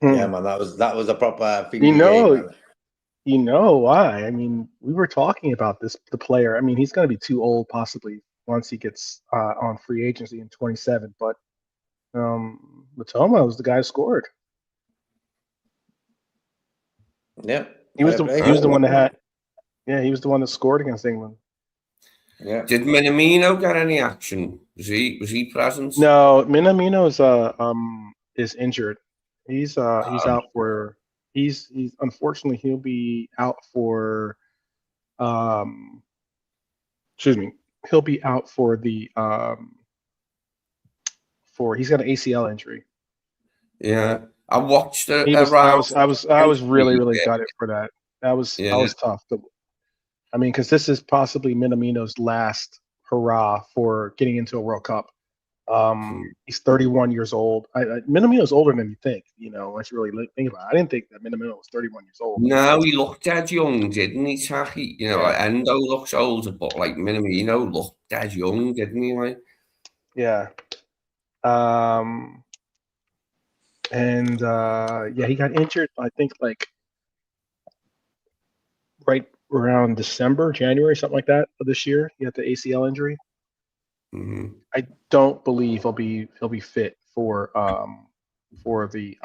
Speaker 3: Yeah, man, that was a proper thingy game, man.
Speaker 1: You know why? I mean, we were talking about the player. I mean, he's going to be too old possibly once he gets on free agency in 27. But Matoma was the guy who scored.
Speaker 3: Yeah,
Speaker 1: He was the one that had. Yeah, he was the one that scored against England.
Speaker 3: Yeah.
Speaker 2: Did Minamino get any action? Was he present?
Speaker 1: No, Minamino is injured. He's out for he's unfortunately he'll be out for excuse me, he'll be out for the for he's got an ACL injury.
Speaker 2: Yeah, I watched it.
Speaker 1: I was really gutted for that. That was tough. I mean, because this is possibly Minamino's last hurrah for getting into a World Cup. He's 31 years old. Minamino's older than you think. You know, once you really think about it. I didn't think that Minamino was 31 years old.
Speaker 2: No, he looked dead young, didn't he, Taki? You know, like Endo looks older, but like Minamino looked dead young, didn't he? Like,
Speaker 1: yeah. He got injured. I think like right around December, January, something like that of this year. He had the ACL injury.
Speaker 2: mm-hmm.
Speaker 1: I don't believe he'll be fit for the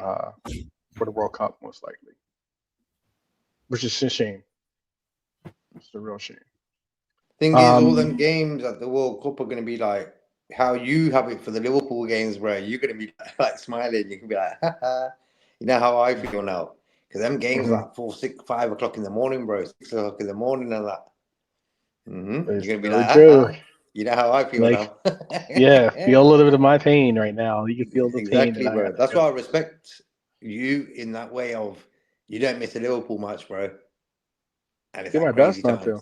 Speaker 1: World Cup most likely, which is a shame. It's a real shame.
Speaker 3: Thing is, all them games at the World Cup are going to be like how you have it for the Liverpool games, bro. You're going to be like smiling. You can be like, haha. You know how I feel now. Because them games like 4, 6, 5 o'clock in the morning, bro. 6 o'clock in the morning and that. You're going to be like,
Speaker 1: true.
Speaker 3: You know how I feel
Speaker 1: like,
Speaker 3: now.
Speaker 1: Yeah, feel a little bit of my pain right now. You can feel the
Speaker 3: exactly,
Speaker 1: pain.
Speaker 3: Bro. That's why I respect you in that way of you don't miss a Liverpool match, bro. And it's
Speaker 1: do my best not to.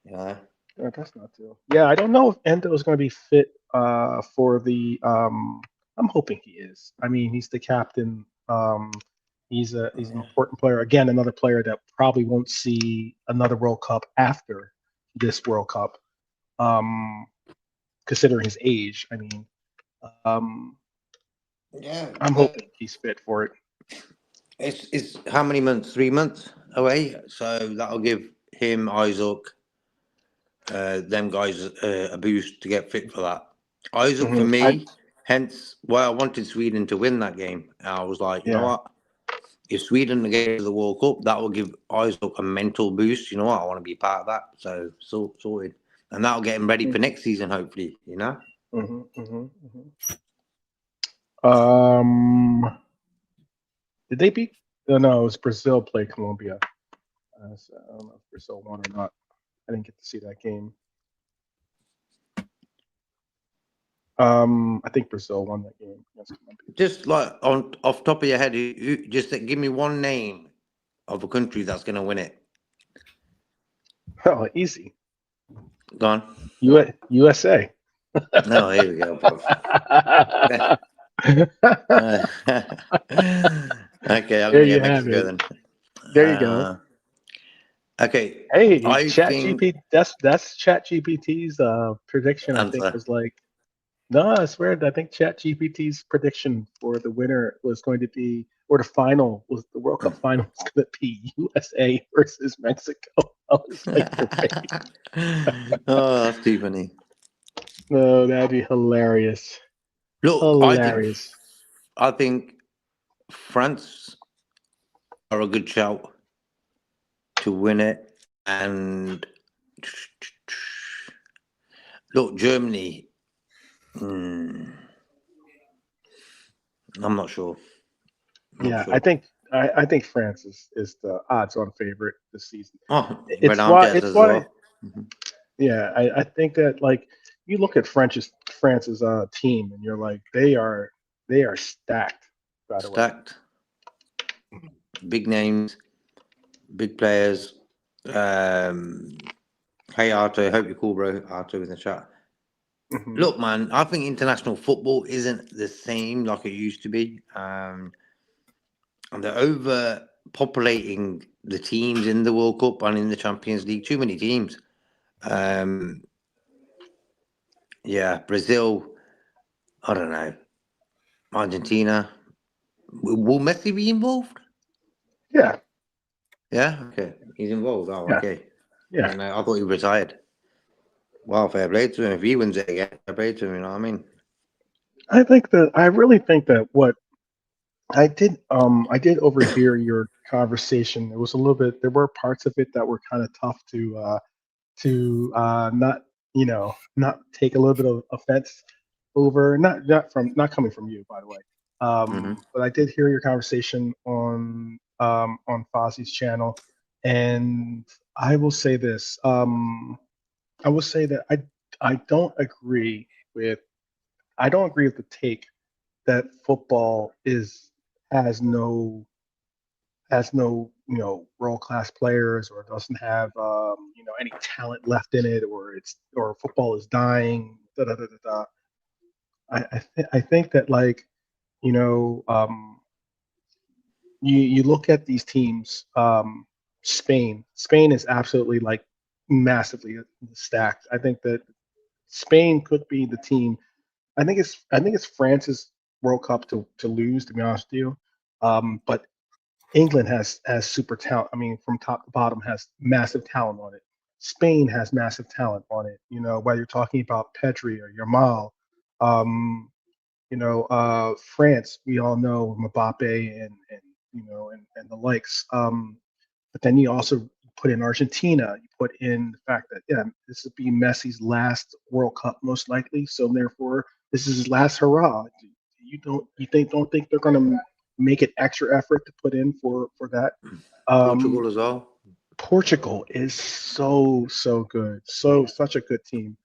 Speaker 3: Yeah.
Speaker 1: Yeah, that's not too. Yeah, I don't know if Endo is going to be fit for the. I'm hoping he is. I mean, he's the captain. He's an important player. Again, another player that probably won't see another World Cup after this World Cup. Considering his age, I mean,
Speaker 3: yeah,
Speaker 1: I'm hoping he's fit for it.
Speaker 3: It's how many months? 3 months away. So that'll give him, Isak, them guys a boost to get fit for that. Isak for me, hence why I wanted Sweden to win that game. I was like, you know what? If Sweden get to the World Cup, that will give Isak a mental boost. You know what? I want to be part of that. So sorted, and that'll get him ready for next season, hopefully. You know.
Speaker 1: Did they beat? No, it was Brazil played Colombia. So I don't know if Brazil won or not. I didn't get to see that game. I think Brazil won that game against Colombia.
Speaker 3: Just like off top of your head, just give me one name of a country that's going to win it.
Speaker 1: Oh, easy.
Speaker 3: Gone.
Speaker 1: USA.
Speaker 3: No, here we go, bro. Okay, I'm going to get Mexico then.
Speaker 1: There you go.
Speaker 3: Okay.
Speaker 1: Hey, ChatGPT. That's ChatGPT's prediction.
Speaker 3: Answer.
Speaker 1: I think was like. No, I swear. I think ChatGPT's prediction for the winner was going to be, or the World Cup final was going to be USA versus Mexico. I was like,
Speaker 3: oh, that's too funny.
Speaker 1: No, that'd be hilarious.
Speaker 3: Look,
Speaker 1: hilarious.
Speaker 3: I think France are a good shout to win it, and Look, Germany. I'm not sure.
Speaker 1: I think France is the odds-on favorite this season.
Speaker 3: Oh, Red
Speaker 1: It's
Speaker 3: Arm
Speaker 1: why
Speaker 3: Jazz
Speaker 1: it's
Speaker 3: as
Speaker 1: why
Speaker 3: well.
Speaker 1: yeah, I think that like you look at France's team and you're like they are stacked, by the way.
Speaker 3: Stacked. Big names, big players. Hey Arto, hope you're cool, bro. Arto in the chat.
Speaker 1: Mhm.
Speaker 3: Look, man, I think international football isn't the same like it used to be. And they're overpopulating the teams in the World Cup and in the Champions League. Too many teams. Yeah, Brazil. I don't know. Argentina. Will Messi be involved?
Speaker 1: Yeah,
Speaker 3: Yeah. Okay, he's involved. Oh,
Speaker 1: yeah,
Speaker 3: okay.
Speaker 1: yeah.
Speaker 3: And I thought he retired. Wow, fair play to him. If he wins it again, fair play to him. You know what I mean?
Speaker 1: I really think that what I did overhear your conversation. It was a little bit. There were parts of it that were kind of tough to not not take a little bit of offense over. Not coming from you, by the way.
Speaker 3: Mm-hmm.
Speaker 1: But I did hear your conversation on Fozzie's channel, and I will say this. I will say that I don't agree with the take that football is has no world class players or doesn't have any talent left in it or football is dying. Da, da, da, da, da. I think that like you know you look at these teams. Spain is absolutely like massively stacked. I think that Spain could be the team. I think it's France's World Cup to lose. To be honest with you, but England has super talent. I mean, from top to bottom, has massive talent on it. Spain has massive talent on it. Whether you're talking about Pedri or Yamal, um, France, we all know Mbappe and the likes. But then you also put in Argentina. You put in the fact that this would be Messi's last World Cup most likely. So therefore, this is his last hurrah. Don't think they're going to make an extra effort to put in for that?
Speaker 3: Portugal as well.
Speaker 1: Portugal is so good, such a good team.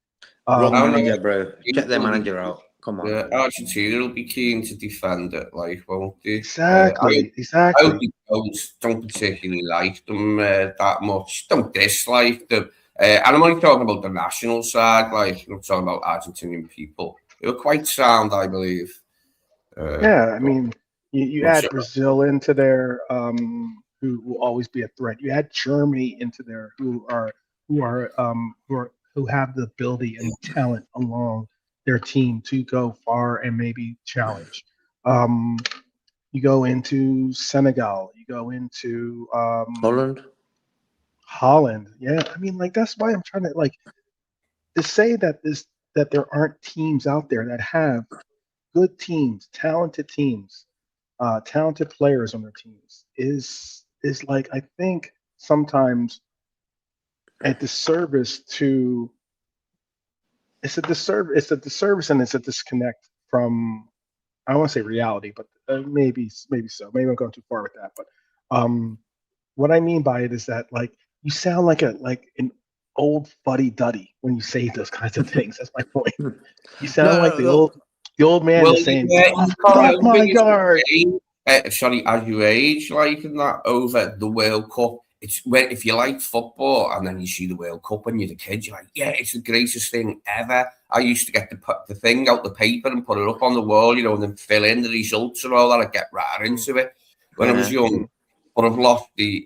Speaker 3: Wrong
Speaker 2: Um,
Speaker 3: manager, bro. Check their manager out. Come on.
Speaker 2: Argentina will be keen to defend it, like, won't they?
Speaker 1: Exactly.
Speaker 2: I hope the coach don't particularly like them that much. Don't dislike them. And I'm only talking about the national side, like, I'm talking about Argentinian people. They were quite sound, I believe.
Speaker 1: Yeah, I mean, you
Speaker 2: I'm
Speaker 1: add
Speaker 2: sure.
Speaker 1: Brazil into there, who will always be a threat. You add Germany into there, who have the ability and talent along their team to go far and maybe challenge. Um, you go into Senegal. You go into Holland. Yeah, I mean, like that's why I'm trying to like to say that there aren't teams out there that have good teams, talented players on their teams is like I think sometimes a disservice to it's a disservice and it's a disconnect from I don't want to say reality, but maybe so. Maybe I'm going too far with that. But what I mean by it is that like you sound like an old fuddy duddy when you say those kinds of things. That's my point. You sound like the old man
Speaker 2: Well,
Speaker 1: is saying,
Speaker 2: you've
Speaker 1: "Get
Speaker 2: got
Speaker 1: off
Speaker 2: to
Speaker 1: my
Speaker 2: think it's
Speaker 1: yard."
Speaker 2: sorry, as you age, like in that over the World Cup, it's when if you like football and then you see the World Cup when you're a kid, you're like, yeah, it's the greatest thing ever. I used to get the thing out the paper and put it up on the wall, and then fill in the results and all that. I'd get right into it when I was young, but I've lost the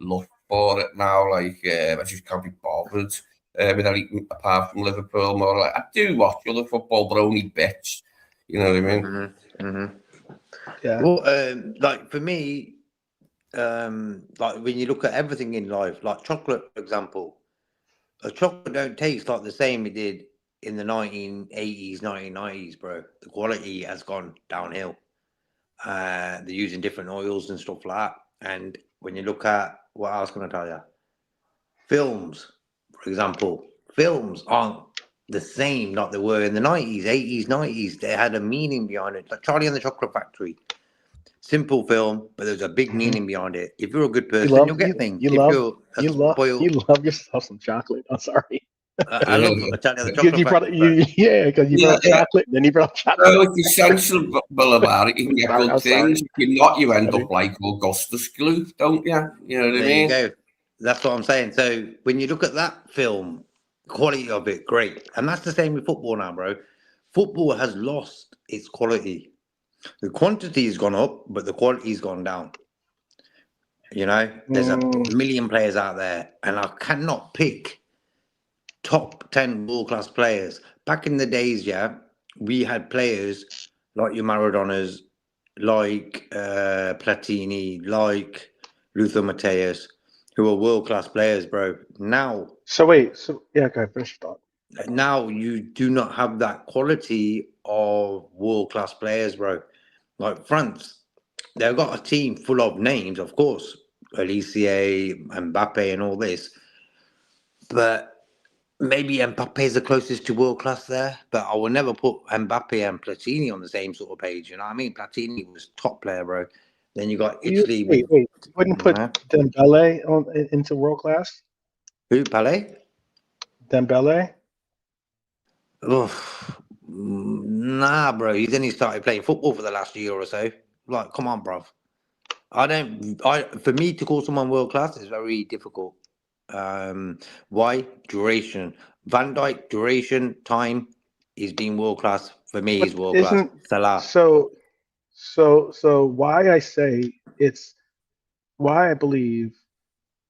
Speaker 2: love for it now. Like I just can't be bothered with anything apart from Liverpool. More like I do watch other football, but only bits. You know what I mean?
Speaker 1: Yeah.
Speaker 3: Well, like for me, like when you look at everything in life, like chocolate, for example, a chocolate don't taste like the same it did in the 1980s, 1990s, bro. The quality has gone downhill. They're using different oils and stuff like that. And when you look at what else can I tell you? Films, for example, films aren't the same like they were in the 90s, 80s, 90s. They had a meaning behind it. Like Charlie and the Chocolate Factory. Simple film, but there's a big meaning behind it. If you're a good person, you'll get things. If you're a spoiled,
Speaker 1: you love yourself some chocolate. I'm sorry.
Speaker 3: I love Charlie and the
Speaker 1: Because
Speaker 3: Chocolate
Speaker 1: you brought
Speaker 3: Factory.
Speaker 1: because you brought up chocolate, and then you brought up chocolate.
Speaker 2: So if you're sensible about it, you can get
Speaker 1: Sorry,
Speaker 2: good
Speaker 1: I'm
Speaker 2: things.
Speaker 1: sorry.
Speaker 2: If you're not, you end
Speaker 1: Sorry.
Speaker 2: up like Augustus Gloop, don't you? You know what I
Speaker 3: There
Speaker 2: mean?
Speaker 3: you go. That's what I'm saying. So when you look at that film, quality of it, great. And that's the same with football now, bro. Football has lost its quality. The quantity has gone up, but the quality's gone down. You know, there's a million players out there, and I cannot pick top 10 world-class players. Back in the days, yeah, we had players like your Maradonas, like Platini, like Luther Matthäus, who are world-class players, bro. Now,
Speaker 1: Okay, finish your thought.
Speaker 3: now you do not have that quality of world-class players, bro. Like France, they've got a team full of names, of course, Alisson, Mbappe, and all this. But maybe Mbappe is the closest to world class there. But I will never put Mbappe and Platini on the same sort of page. You know what I mean? Platini was top player, bro. Then you got Italy.
Speaker 1: Wait. You wouldn't put Dembele into world class?
Speaker 3: Who? Palais?
Speaker 1: Dembele?
Speaker 3: Oof. Nah, bro. He's only started playing football for the last year or so. Like, come on, bro. For me to call someone world class is very difficult. Why? Duration. Van Dijk, duration, time, he's been world class. For me, he's world class. Salah.
Speaker 1: So why I say why I believe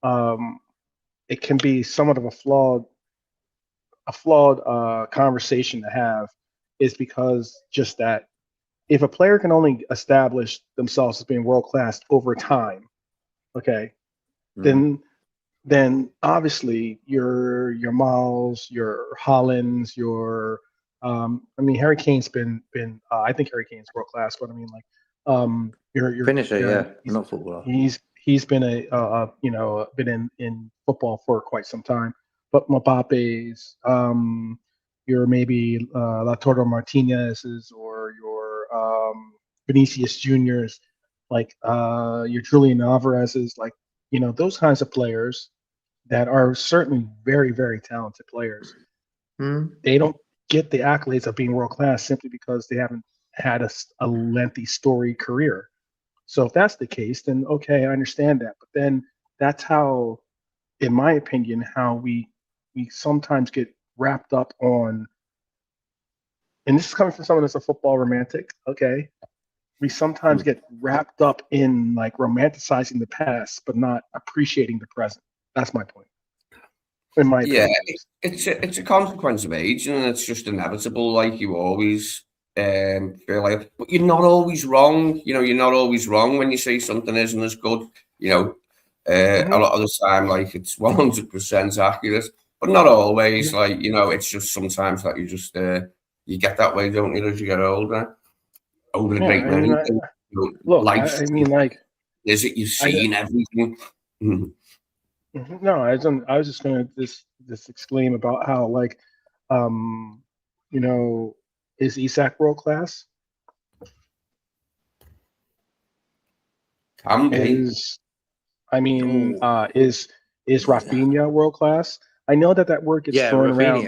Speaker 1: it can be somewhat of a flawed conversation to have is because just that if a player can only establish themselves as being world class over time, okay, then obviously your Miles, your Hollands, your Harry Kane's been I think Harry Kane's world class, but I mean like your
Speaker 3: finisher, not footballer.
Speaker 1: He's been been in football for quite some time. But Mbappe's, your maybe Lautaro Martinez's or your Vinicius Juniors, like your Julian Alvarez's, like those kinds of players that are certainly very, very talented players. They don't get the accolades of being world class simply because they haven't had a lengthy storied career. So if that's the case, then okay, I understand that. But then that's how, in my opinion, how we sometimes get wrapped up on, and this is coming from someone that's a football romantic, okay? We sometimes get wrapped up in like romanticizing the past, but not appreciating the present. That's my point. In my opinion.
Speaker 2: It's a consequence of age, and it's just inevitable. Like you always feel like, but you're not always wrong. You're not always wrong when you say something isn't as good. A lot of the time, like it's 100% accurate, but not always. Like it's just sometimes that you just you get that way, don't you, as you get older. Over the great many things.
Speaker 1: Look, I mean, like,
Speaker 2: is it you've seen everything?
Speaker 1: No, I was just going to just exclaim about how like, is Isak world class?
Speaker 2: Can be.
Speaker 1: Is Rafinha world class? I know that word gets thrown around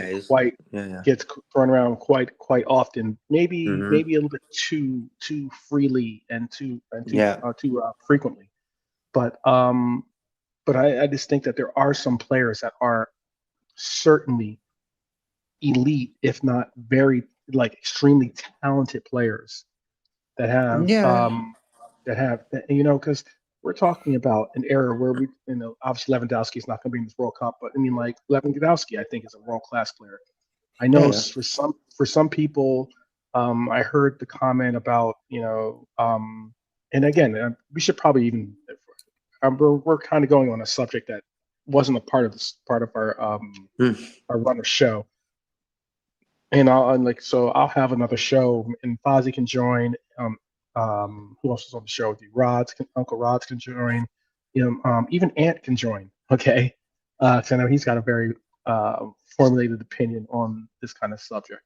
Speaker 1: gets thrown around quite often. Maybe a little bit too freely and too frequently. But I just think that there are some players that are certainly elite, if not very like extremely talented players that have because we're talking about an era where we, obviously Lewandowski is not going to be in this World Cup, but I mean, like Lewandowski, I think is a world-class player. I know for some people, I heard the comment about, and again, we should probably even, we're kind of going on a subject that wasn't a part of our run of show. And I'll have another show, and Fozzie can join. Who else is on the show with you? Uncle Rods can join. Even Ant can join. Okay, because I know he's got a very formulated opinion on this kind of subject.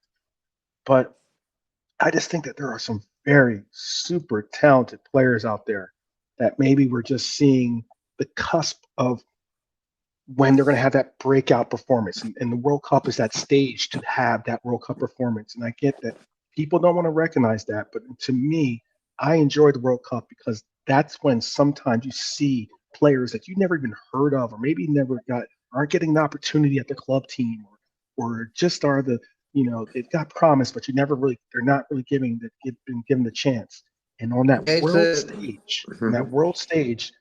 Speaker 1: But I just think that there are some very super talented players out there that maybe we're just seeing the cusp of when they're going to have that breakout performance. And the World Cup is that stage to have that World Cup performance. And I get that people don't want to recognize that. But to me, I enjoy the World Cup because that's when sometimes you see players that you never even heard of, or maybe aren't getting an opportunity at the club team, or just are they've got promise, but they're not really been given the chance. And on that world stage,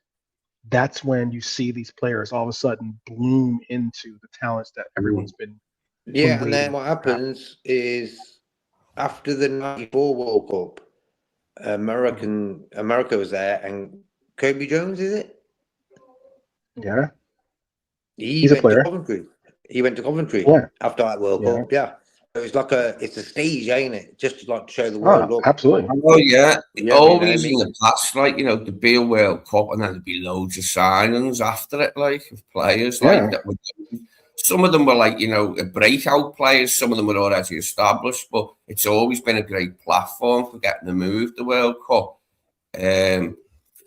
Speaker 1: that's when you see these players all of a sudden bloom into the talents that everyone's been.
Speaker 3: Yeah, and then what happens is after the '94 World Cup, America was there, and Kobe Jones, is it?
Speaker 1: Yeah,
Speaker 3: He went to Coventry. He went to Coventry after that World Cup. Yeah. So it's a stage, ain't it? Just to like show the world. Look.
Speaker 1: Absolutely.
Speaker 2: Oh yeah. Always in the past, like there'd be a World Cup and then there'd be loads of signings after it, like of players like that. Some of them were like breakout players. Some of them were already established, but it's always been a great platform for getting to move the World Cup.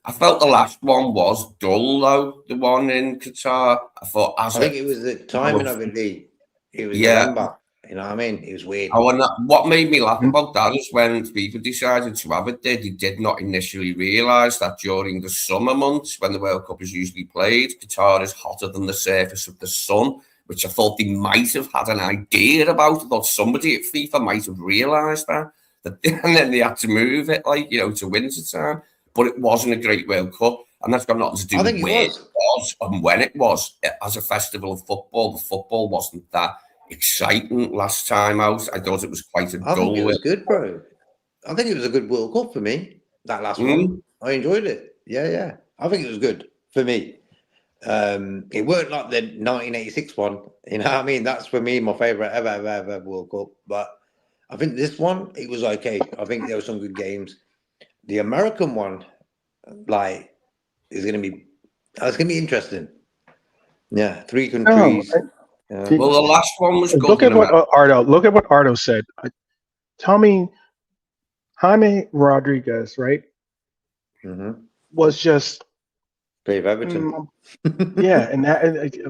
Speaker 2: I felt the last one was dull though. The one in Qatar. I think
Speaker 3: it was the timing of it, Lee. It was November. You know what I mean? It was weird.
Speaker 2: What made me laugh about that is when FIFA decided to have it there, they did not initially realise that during the summer months, when the World Cup is usually played, Qatar is hotter than the surface of the sun, which I thought they might have had an idea about. I thought somebody at FIFA might have realised that. And then they had to move it, to winter time. But it wasn't a great World Cup. And that's got nothing to do with where it was and when it was. As a festival of football, the football wasn't that exciting last time out. I thought it was quite a dull.
Speaker 3: I think it was good, bro. I think it was a good World Cup for me, that last one. I enjoyed it. Yeah. I think it was good for me. It weren't like the 1986 one. You know what I mean? That's for me my favourite ever World Cup. But I think this one, it was okay. I think there were some good games. The American one, is going to be interesting. Yeah, 3 countries.
Speaker 2: Well, the last one was good.
Speaker 1: Look at what Ardo said. Tell me, Jaime Rodriguez, right? Was just
Speaker 3: Dave Everton.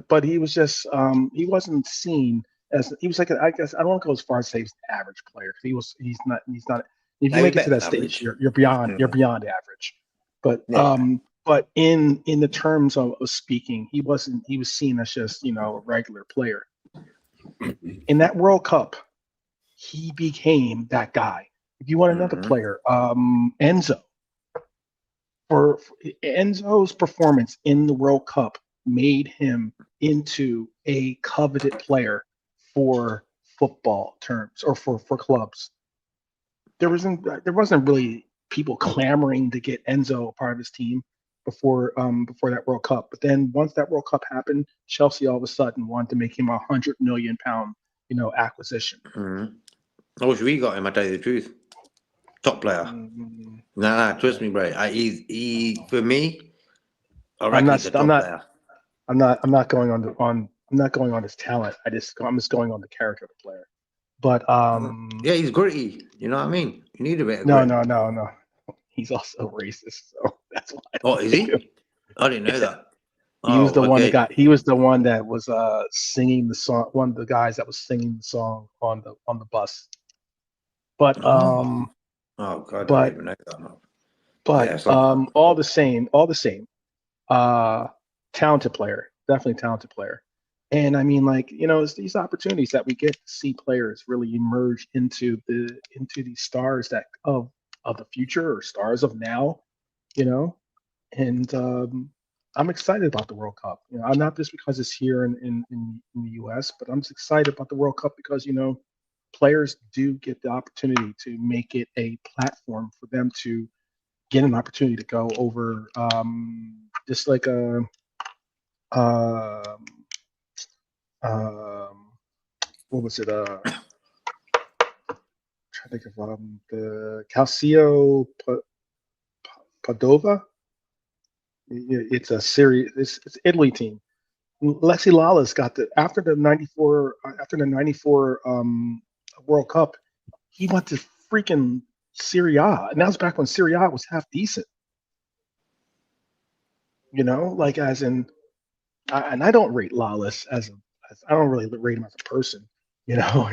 Speaker 1: But he was just he wasn't seen as he was like I guess I don't want to go as far as say he's an average player because he's not. If you make it to that stage, you're beyond average. But but in the terms of speaking, he was seen as just a regular player. In that World Cup, he became that guy. If you want another player, Enzo. For Enzo's performance in the World Cup made him into a coveted player for football terms or for clubs. There wasn't really people clamoring to get Enzo a part of his team before that World Cup. But then once that World Cup happened, Chelsea all of a sudden wanted to make him £100 million acquisition.
Speaker 3: I wish we got him. I tell you the truth, top player. Nah, trust me, bro. He for me, I reckon he's a top player.
Speaker 1: I'm not going on his talent. I'm just going on the character of the player. But
Speaker 3: he's gritty. You know what I mean? You need a bit of
Speaker 1: grit. No. He's also racist, so that's why.
Speaker 3: Oh, is he? I didn't know that.
Speaker 1: He was the one that he was the one that was singing the song. One of the guys that was singing the song on the bus. But
Speaker 3: oh God, I didn't even know that.
Speaker 1: But all the same, talented player, definitely talented player. And I mean, it's these opportunities that we get to see players really emerge into these stars that of the future or stars of now, and I'm excited about the World Cup. I'm not just because it's here in the US, but I'm just excited about the World Cup because players do get the opportunity to make it a platform for them to get an opportunity to go over just like a what was it? I'm trying to think of the Calcio Padova. It's a series. It's Italy team. Lexi Lawless got after the '94 World Cup. He went to freaking Serie A, and that was back when Serie A was half decent. You know, like as in, and I don't rate Lawless as I don't really rate him as a person. You know,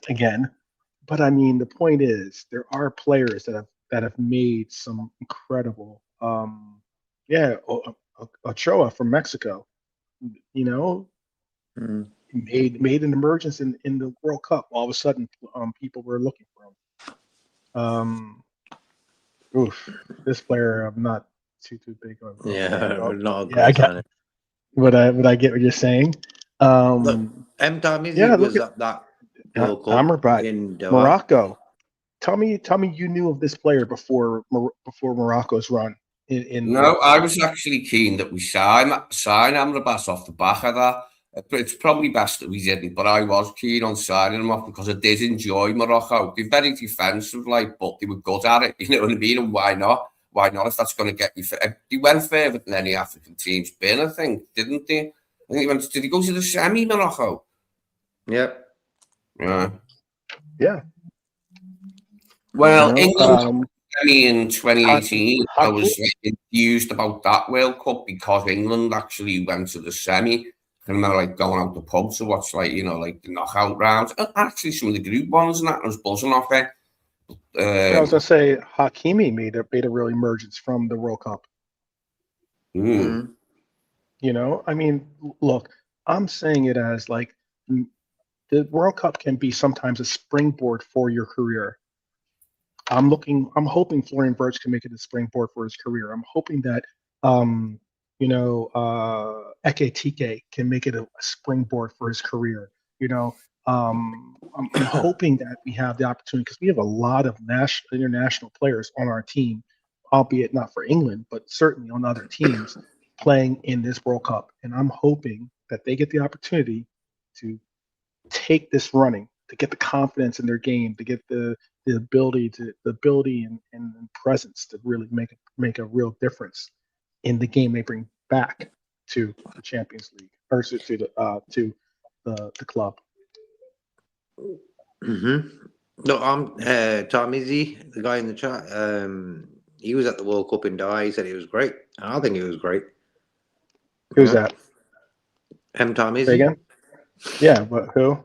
Speaker 1: again, but I mean the point is there are players that have made some incredible. Yeah, Ochoa from Mexico. You know,
Speaker 3: Mm.
Speaker 1: made an emergence in the World Cup. All of a sudden, people were looking for him. This player I'm not too big of a fan of.
Speaker 3: not a
Speaker 1: Yeah,
Speaker 3: great signing.
Speaker 1: but I get what you're saying.
Speaker 3: Look, Tamizi
Speaker 1: Yeah,
Speaker 3: was
Speaker 1: look
Speaker 3: at that
Speaker 1: at
Speaker 3: World Cup
Speaker 1: Amrabat,
Speaker 3: in Doha.
Speaker 1: Morocco. Tell me you knew of this player before Morocco's run in the
Speaker 2: No,
Speaker 1: World Cup.
Speaker 2: I was actually keen that we sign Amrabat off the back of that. It's probably best that we didn't, but I was keen on signing him off because I did enjoy Morocco. They're very defensive, but they were good at it. You know what I mean? And why not? Why not? If that's going to get you, they went further than any African team's been. I think, didn't they? I think did he go to the semi, Morocco?
Speaker 3: Yep.
Speaker 1: Yeah.
Speaker 2: Well, England. In 2018, I
Speaker 1: hockey?
Speaker 2: was enthused about that World Cup because England actually went to the semi. I remember going out the pub to watch the knockout rounds. Actually, some of the group ones and that, I was buzzing off it.
Speaker 1: I was gonna say Hakimi made a real emergence from the World Cup. You know, I mean, look, I'm saying it as the World Cup can be sometimes a springboard for your career. I'm hoping Florian Wirtz can make it a springboard for his career. I'm hoping that Ekitike can make it a springboard for his career. You know, I'm hoping that we have the opportunity because we have a lot of international players on our team, albeit not for England, but certainly on other teams playing in this World Cup. And I'm hoping that they get the opportunity to take this running, to get the confidence in their game, to get the ability and presence to really make a real difference in the game they bring back to the Champions League or to the club.
Speaker 3: No, Tamizi, the guy in the chat. He was at the World Cup in Doha. He said it was great. I think it was great.
Speaker 1: Who's that?
Speaker 3: Tamizi.
Speaker 1: Say again? Yeah, but who?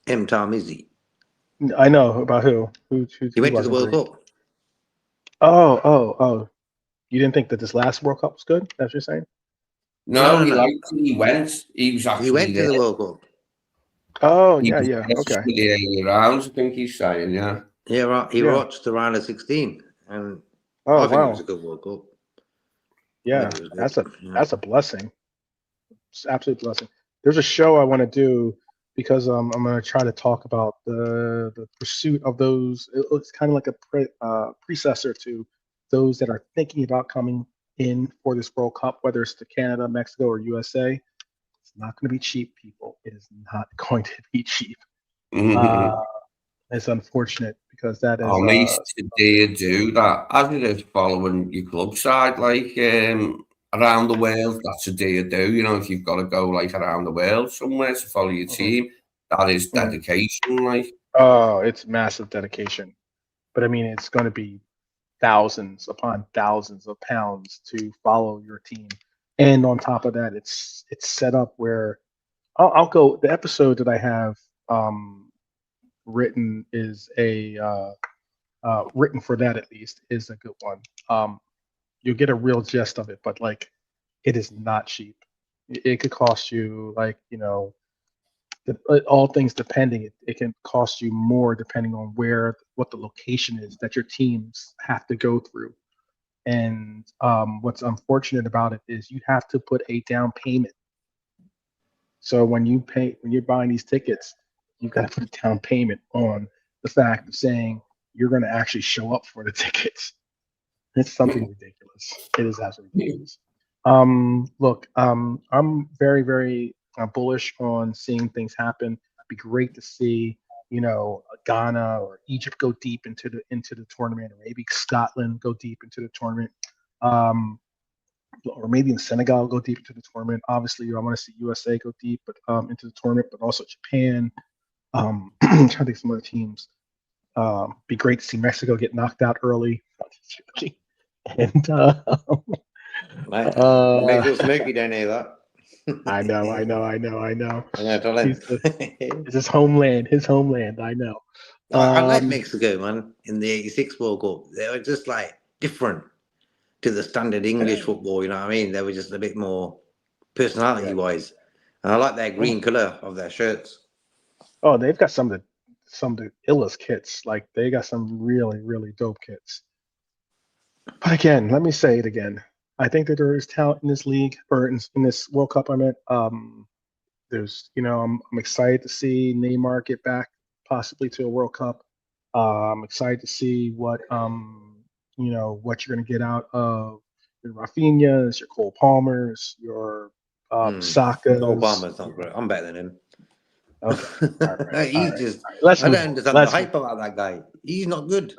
Speaker 3: Tamizi.
Speaker 1: I know about who.
Speaker 3: He went to the World Cup.
Speaker 1: Oh. You didn't think that this last World Cup was good? That's what you're saying?
Speaker 2: No, he liked it. He went. He was actually
Speaker 3: He went
Speaker 2: there.
Speaker 3: to the World Cup.
Speaker 1: Oh, yeah. Okay.
Speaker 2: The rounds, I think he's saying, yeah.
Speaker 3: Yeah, he watched the round of 16, and
Speaker 1: I
Speaker 3: think it was a good World Cup.
Speaker 1: Yeah, that's a blessing. It's an absolute blessing. There's a show I want to do because I'm going to try to talk about the pursuit of those. It's kind of like a predecessor to those that are thinking about coming in for this World Cup, whether it's to Canada, Mexico, or USA. It's not going to be cheap, people. It is not going to be cheap. It's unfortunate because that is.
Speaker 2: Oh, mate, today do that. As it is following your club side, around the world, that's a day you do. You know, if you've got to go around the world somewhere to follow your team, that is dedication.
Speaker 1: Oh, it's massive dedication. But I mean, it's going to be thousands upon thousands of pounds to follow your team, and on top of that, it's set up where I'll go. The episode that I have written is written for that at least is a good one. You'll get a real gist of it, but it is not cheap. It could cost you all things depending. It can cost you more depending on what the location is that your teams have to go through. And what's unfortunate about it is you have to put a down payment. So when you're buying these tickets, you've got to put a down payment on the fact of saying you're going to actually show up for the tickets. It's something ridiculous. It is absolutely ridiculous. Look, I'm very, very bullish on seeing things happen. It'd be great to see, Ghana or Egypt go deep into the tournament, or maybe Scotland go deep into the tournament. or maybe in Senegal go deep into the tournament. Obviously, I want to see USA go deep, but into the tournament, but also Japan. I'm trying to think of some other teams. Be great to see Mexico get knocked out early, and
Speaker 3: Make sure Smokey don't hear that.
Speaker 1: I know.
Speaker 3: I'm gonna tell him.
Speaker 1: It's his homeland. His homeland. I know.
Speaker 3: I like Mexico, man. In the '86 World Cup, they were just like different to the standard English football. You know what I mean? They were just a bit more personality-wise, and I like their green color of their shirts.
Speaker 1: Oh, they've got some of the illest kits. Like they got some really, really dope kits. But again, let me say it again. I think that there is talent in this league or in this World Cup. I meant there's, I'm excited to see Neymar get back possibly to a World Cup. I'm excited to see what what you're going to get out of your Rafinhas, your Cole Palmers, your Sakas.
Speaker 3: Cole Palmer's not great. I'm better than him.
Speaker 1: Okay, all right.
Speaker 3: He's just. I don't understand the hype about that guy. He's not good.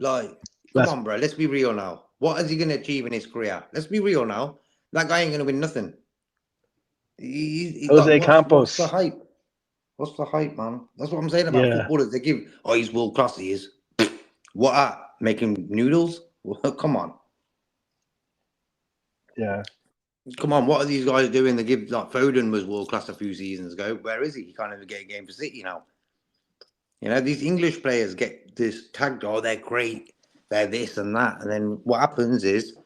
Speaker 3: Come on, bro. Let's be real now. What is he going to achieve in his career? Let's be real now. That guy ain't going to win nothing.
Speaker 1: Jose Campos.
Speaker 3: What's the hype? What's the hype, man? That's what I'm saying about footballers. They give, he's world class. He is. What at? Making noodles? Come on.
Speaker 1: Yeah.
Speaker 3: Come on, what are these guys doing? They give, like, Foden was world class a few seasons ago. Where is he? He can't even get a game for City now. These English players get this tagged, they're great, they're this and that. And then what happens is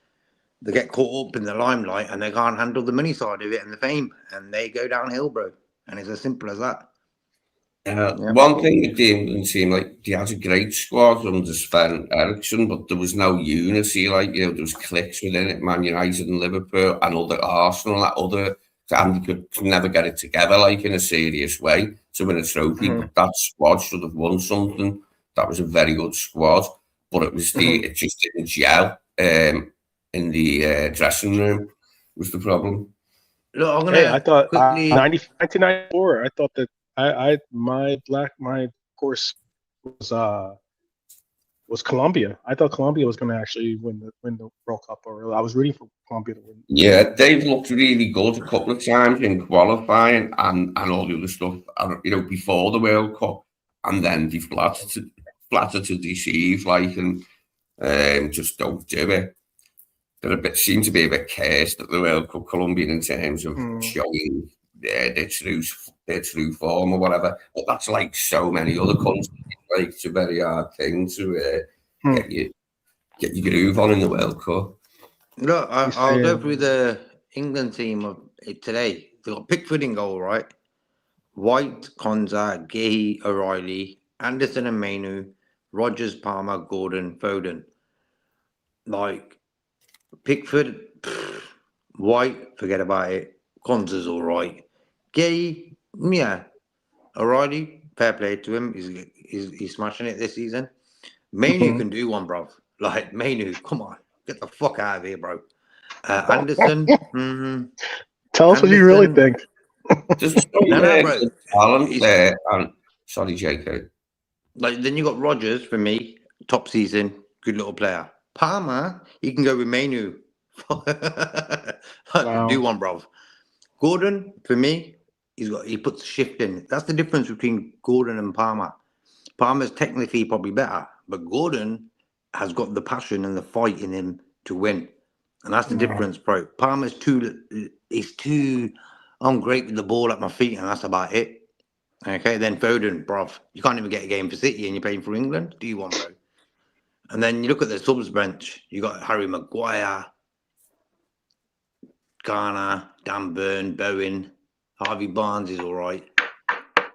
Speaker 3: they get caught up in the limelight and they can't handle the money side of it and the fame. And they go downhill, bro. And it's as simple as that.
Speaker 2: One thing with the England team, like, they had a great squad under Trent Alexander-Arnold, but there was no unity. Like, there was cliques within it, Man United and Liverpool and other Arsenal, and they could never get it together, like, in a serious way to win a trophy. But that squad should have won something. That was a very good squad, but it was it just didn't gel in the dressing room was the problem.
Speaker 3: Look,
Speaker 1: I thought 1994. I thought that my course was Colombia. I thought Colombia was going to actually win the World Cup, or I was rooting for Colombia to win.
Speaker 2: Yeah, they've looked really good a couple of times in qualifying and all the other stuff, before the World Cup, and then they've flattered to deceive, like, and just don't do it. They're seem to be a bit cursed at the World Cup, Colombian, in terms of showing their true form or whatever. But that's like so many other countries. Like, it's a very hard thing to get your groove on in the World Cup.
Speaker 3: Look, I'll go through the England team of today. They've got Pickford in goal, right? White, Konza, Gay, O'Reilly, Anderson and Mainu, Rodgers, Palmer, Gordon, Foden. Like, Pickford, White, forget about it. Konza's all right. Gay, yeah. O'Reilly, fair play to him. He's smashing it this season. Mainu can do one, bro. Like, Mainu, come on. Get the fuck out of here, bro. Anderson.
Speaker 1: Tell us what you really think.
Speaker 2: Just
Speaker 3: bro.
Speaker 2: Talent there. Sorry, Jacob.
Speaker 3: Like, then you got Rodgers for me, top season, good little player. Palmer, you can go with Mainu. Do one, bro. Gordon, for me, he puts the shift in. That's the difference between Gordon and Palmer. Palmer's technically probably better, but Gordon has got the passion and the fight in him to win. And that's the difference, bro. Palmer's too, I'm great with the ball at my feet, and that's about it. Okay, then Foden, bruv. You can't even get a game for City and you're playing for England. Do you want, bro? And then you look at the subs bench. You got Harry Maguire, Garner, Dan Burn, Bowen, Harvey Barnes is all right.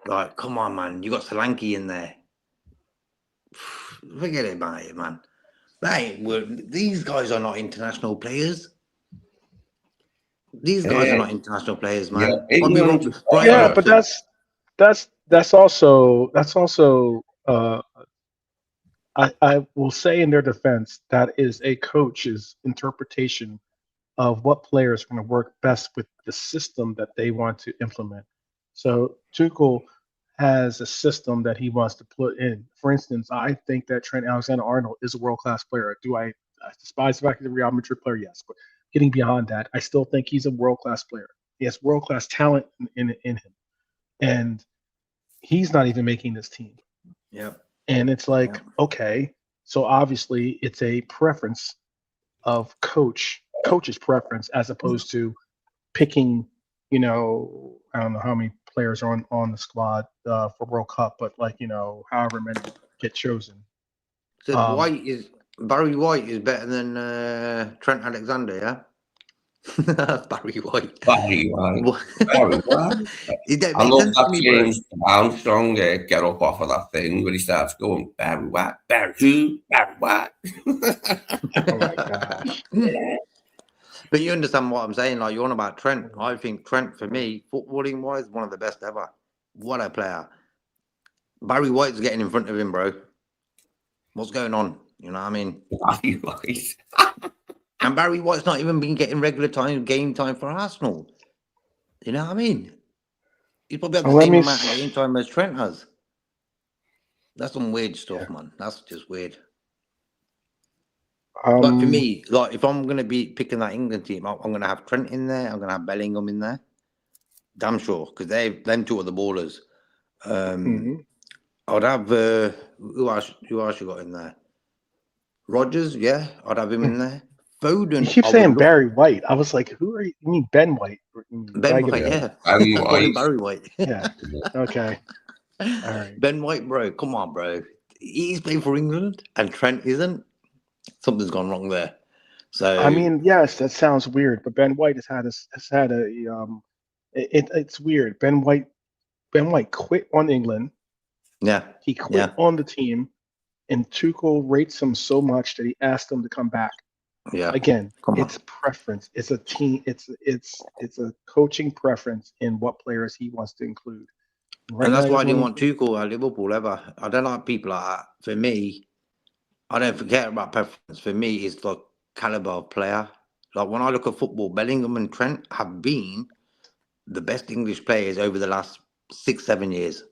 Speaker 3: Like, come on, man. You got Solanke in there. Forget about it, man. These guys are not international players. These guys are not international players, man.
Speaker 1: Yeah, but that's also I will say in their defense, that is a coach's interpretation of what players are going to work best with the system that they want to implement. So Tuchel has a system that he wants to put in. For instance, I think that Trent Alexander-Arnold is a world-class player. Do I despise the fact he's a Real Madrid player? Yes. getting beyond that, I still think he's a world-class player. He has world-class talent in him, and he's not even making this team.
Speaker 3: Yeah.
Speaker 1: And it's like, okay, so obviously it's a preference of coach's preference as opposed to picking, I don't know how many players are on the squad for World Cup, but however many get chosen.
Speaker 3: So Barry White is better than Trent Alexander, yeah? Barry White.
Speaker 2: Barry White. Barry White. I love that James Armstrong get up off of that thing when he starts going, Barry White, Barry who? Barry White.
Speaker 1: Oh my gosh.
Speaker 3: But you understand what I'm saying? Like, you're on about Trent. I think Trent, for me, footballing wise, one of the best ever. What a player. Barry White's getting in front of him, bro. What's going on? You know what I mean?
Speaker 2: Barry White.
Speaker 3: And Barry White's not even been getting regular game time for Arsenal. You know what I mean? He's probably had the same amount of game time as Trent has. That's some weird stuff, man. That's just weird. But for me, like, if I'm going to be picking that England team, I'm going to have Trent in there. I'm going to have Bellingham in there. Damn sure, because them two are the ballers. I'd have who else you got in there? Rodgers, yeah, I'd have him in there. Foden.
Speaker 1: You keep saying Barry White. I was like, who are you? You mean Ben White?
Speaker 3: Ben White, yeah.
Speaker 2: Barry White.
Speaker 3: Barry White.
Speaker 1: Yeah. Okay. All right.
Speaker 3: Ben White, bro. Come on, bro. He's playing for England and Trent isn't. Something's gone wrong there. So
Speaker 1: I mean, yes, that sounds weird, but Ben White has had it's weird. Ben White quit on England.
Speaker 3: Yeah.
Speaker 1: He quit on the team, and Tuchel rates him so much that he asked him to come back.
Speaker 3: Yeah.
Speaker 1: Again, it's preference. It's a team. It's a coaching preference in what players he wants to include.
Speaker 3: Right, and that's why I didn't want Tuchel at Liverpool ever. I don't like people like that. For me, I don't forget about preference. For me, it's the caliber of player. Like, when I look at football, Bellingham and Trent have been the best English players over the last 6-7 years.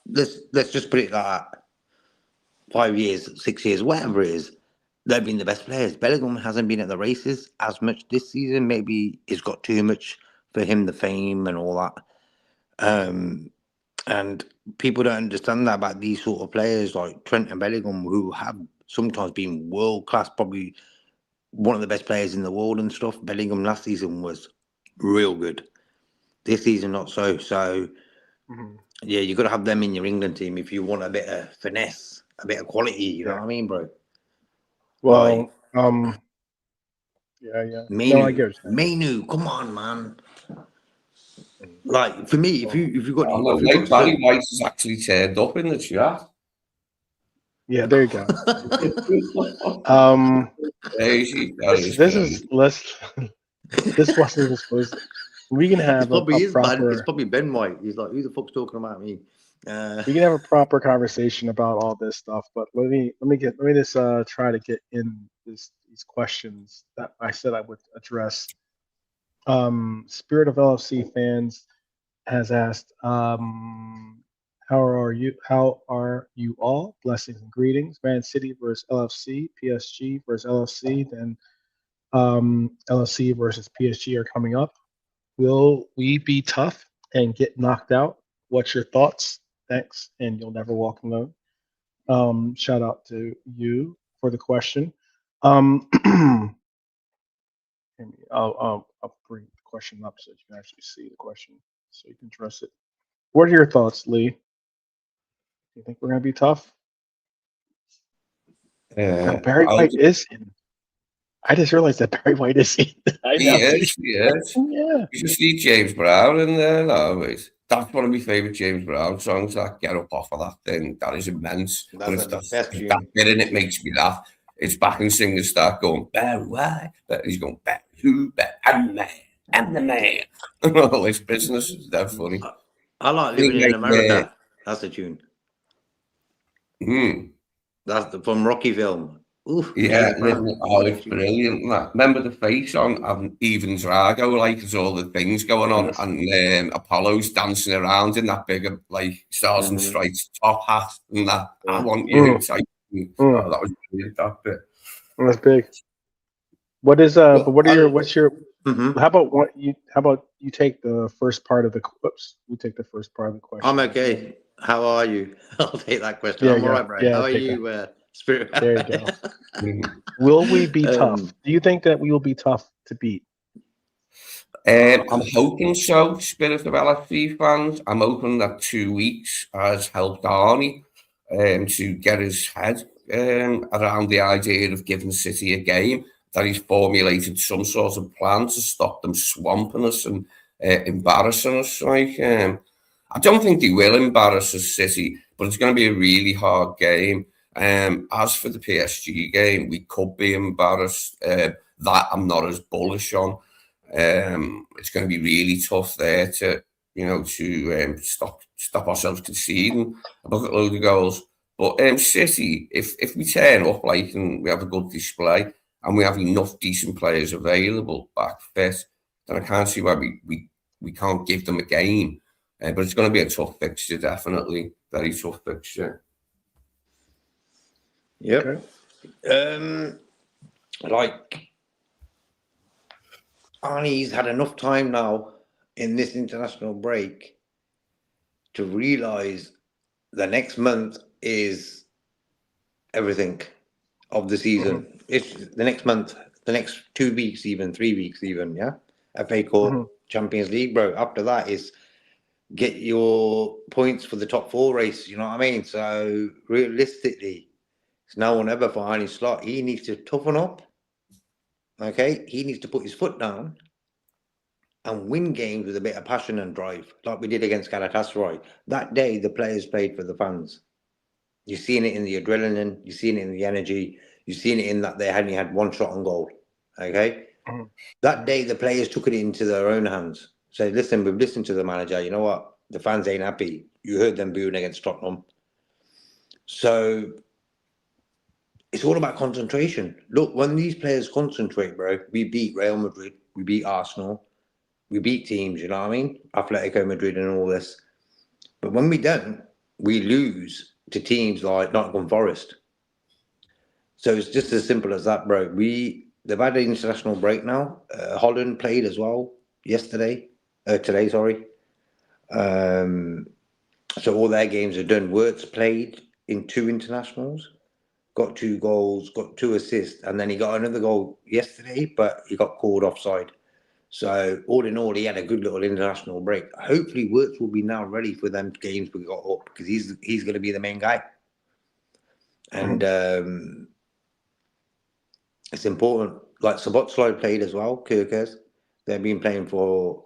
Speaker 3: Let's just put it like that. 5 years, 6 years, whatever it is. They've been the best players. Bellingham hasn't been at the races as much this season. Maybe it's got too much for him, the fame and all that. And people don't understand that about these sort of players like Trent and Bellingham, who have sometimes been world-class, probably one of the best players in the world and stuff. Bellingham last season was real good. This season, not so. So, yeah, you've got to have them in your England team if you want a bit of finesse, a bit of quality. You know what I mean, bro?
Speaker 1: Well, yeah.
Speaker 3: Menu, come on, man. Like, for me, if you got
Speaker 2: Barry White is actually turned up in the chat.
Speaker 1: Yeah, there you go. This wasn't even supposed to. We can have
Speaker 3: it's probably Ben White. He's like, who the fuck's talking about me?
Speaker 1: We can have a proper conversation about all this stuff, but let me just try to get in these questions that I said I would address. Spirit of LFC fans has asked, how are you all? Blessings and greetings. Man City versus LFC, PSG versus LFC, then LFC versus PSG are coming up. Will we be tough and get knocked out? What's your thoughts? Thanks, and you'll never walk alone. Shout out to you for the question. I'll bring the question up so you can actually see the question, so you can address it. What are your thoughts, Lee? Do you think we're gonna be tough? Barry White is in. I just realized that Barry White is in.
Speaker 2: He is. Yeah. You just see James Brown in there now. That's one of my favourite James Brown songs. That Get Up Off of That Thing. That is immense.
Speaker 3: That's the best tune.
Speaker 2: That bit in it makes me laugh. It's back and singers start going, Barry White. But he's going, Barry who? I'm the man. All this business. That's funny.
Speaker 3: I like Living in America. That's the tune. That's from Rocky film. Oof,
Speaker 2: yeah, it's brilliant. Remember the face on Even Drago, like there's all the things going on, and Apollo's dancing around in that big, like, Stars and Stripes top hat and that. I want you. That was brilliant, that bit.
Speaker 1: That's big. What is
Speaker 3: Well,
Speaker 1: but what are your what's your
Speaker 3: Mhm.
Speaker 1: how about you take the first part of the whoops, you take the first part of the question.
Speaker 3: I'm okay. How are you? I'll take that question.
Speaker 1: There
Speaker 3: I'm
Speaker 1: you
Speaker 3: all
Speaker 1: go.
Speaker 3: right, bro.
Speaker 1: Yeah,
Speaker 3: How are
Speaker 1: take that.
Speaker 3: you, Spirit?
Speaker 1: There you go.
Speaker 2: Mhm.
Speaker 1: Will we be tough?
Speaker 3: Um,
Speaker 1: Do you think that we will be tough to beat?
Speaker 2: I'm hoping so, Spirit of LFC fans. I'm hoping that 2 weeks has helped Arnie to get his head around the idea of giving City a game, that he's formulated some sort of plan to stop them swamping us and embarrassing us. I don't think they will embarrass us, City, but it's going to be a really hard game. As for the PSG game, we could be embarrassed. That I'm not as bullish on. It's going to be really tough there to, stop ourselves conceding a bucket load of goals. But City, if we turn up and we have a good display and we have enough decent players available back fit, then I can't see why we can't give them a game. But it's going to be a tough fixture, definitely. Very tough fixture.
Speaker 3: Yep.
Speaker 1: Okay.
Speaker 3: Like, Arnie's had enough time now in this international break to realise the next month is everything of the season. It's the next month, the next 2 weeks, even 3 weeks, even, yeah? FA Cup, Champions League, bro. After that is get your points for the top 4 race, you know what I mean? So realistically, it's now or never for Arnie Slot. He needs to toughen up. Okay, he needs to put his foot down and win games with a bit of passion and drive, like we did against Galatasaray. That day, the players played for the fans. You're seeing it in the adrenaline, you're seeing it in the energy, you're seeing it in that they only had one shot on goal. Okay, that day the players took it into their own hands. Said, listen, we've listened to the manager. You know what? The fans ain't happy. You heard them booing against Tottenham. So it's all about concentration. Look, when these players concentrate, bro, we beat Real Madrid, we beat Arsenal, we beat teams, you know what I mean? Atletico Madrid and all this. But when we don't, we lose to teams like Nottingham Forest. So it's just as simple as that, bro. They've had an international break now. Holland played as well today, sorry. So all their games are done. Wirtz played in 2 internationals, got 2 goals, got 2 assists, and then he got another goal yesterday, but he got called offside. So all in all, he had a good little international break. Hopefully, Wirtz will be now ready for them games we got up, because he's going to be the main guy. And it's important. Like Szoboszlai played as well, Kirkes. They've been playing for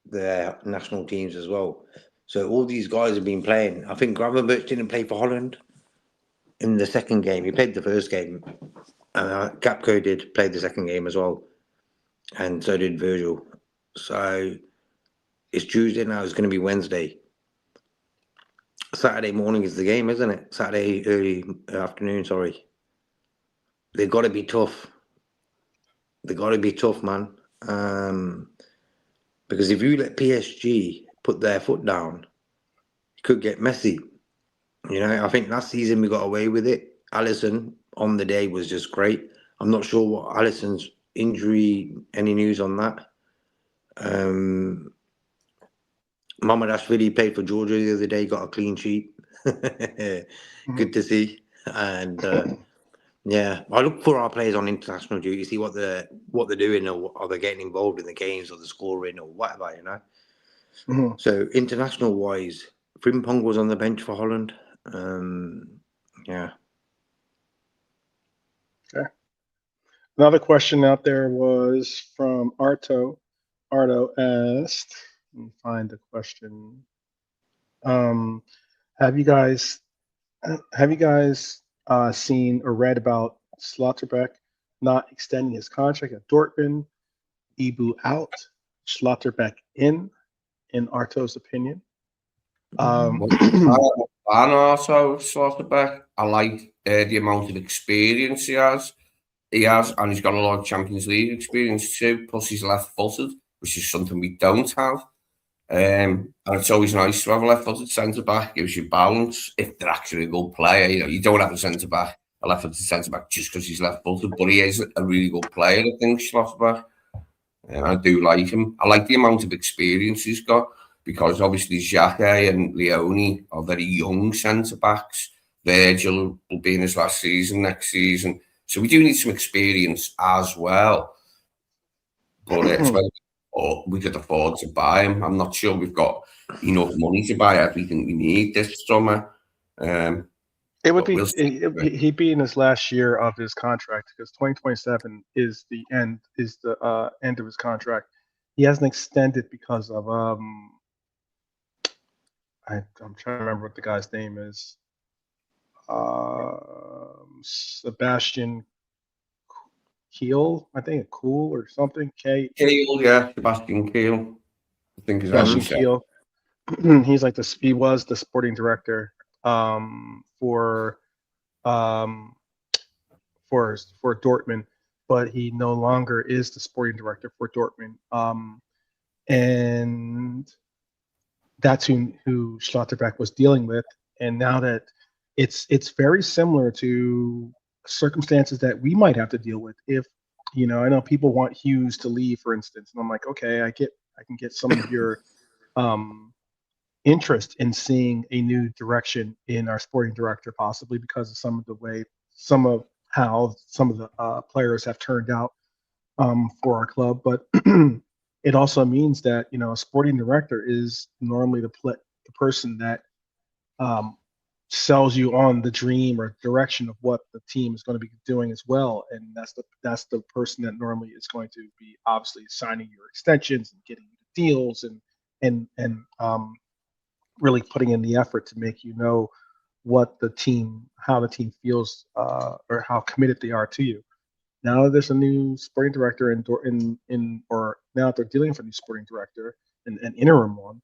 Speaker 3: their national teams as well. So all these guys have been playing. I think Gravenberch didn't play for Holland in the second game. He played the first game. Gapco play the second game as well. And so did Virgil. So it's Tuesday now. It's going to be Wednesday. Saturday morning is the game, isn't it? Saturday early afternoon, sorry. They've got to be tough. They've got to be tough, man. Because if you let PSG put their foot down, it could get messy. You know, I think last season we got away with it. Alisson on the day was just great. I'm not sure what Alisson's injury, any news on that. Mamardashvili played for Georgia the other day, got a clean sheet. Good to see. And yeah, I look for our players on international duty, see what they're doing, or are they getting involved in the games or the scoring or whatever, you know. So international wise, Frimpong was on the bench for Holland. Yeah.
Speaker 1: Okay. Another question out there was from Arto. Arto asked, let me find the question. Have you guys seen or read about Schlotterbeck not extending his contract at Dortmund? Ibu out, Schlotterbeck in Arto's opinion.
Speaker 2: I'm also sort of back. I like the amount of experience he has. And he's got a lot of Champions League experience too. Plus, he's left-footed, which is something we don't have. And it's always nice to have a left-footed centre back. Gives you balance if they're actually a good player. You know, you don't have a centre back a left-footed centre-back just because he's left-footed, but he is a really good player, I think, Schlotterbeck. I do like him. I like the amount of experience he's got, because obviously Xhaka and Leone are very young centre-backs. Virgil will be in his last season next season. So we do need some experience as well. But it's we could afford to buy him. I'm not sure we've got enough money to buy everything we need this summer.
Speaker 1: It would be he'd be in his last year of his contract, because 2027 is the end of his contract. He hasn't extended because of I'm trying to remember what the guy's name is. Sebastian Kiel, I think, Cool or something. Keel,
Speaker 2: yeah, Sebastian Keel. I think is
Speaker 1: Sebastian Keel. He was the sporting director for Dortmund, but he no longer is the sporting director for Dortmund. And that's who Schlotterbeck was dealing with. And now that it's very similar to circumstances that we might have to deal with. If I know people want Hughes to leave, for instance, and I'm like, okay, I can get some of your interest in seeing a new direction in our sporting director, possibly because of some of how some of the players have turned out for our club. But it also means that a sporting director is normally the person that sells you on the dream or direction of what the team is going to be doing as well, and that's the person that normally is going to be obviously signing your extensions and getting you deals and really putting in the effort to make how the team feels or how committed they are to you. Now that there's a new sporting director or now that they're dealing for a new sporting director, an interim one,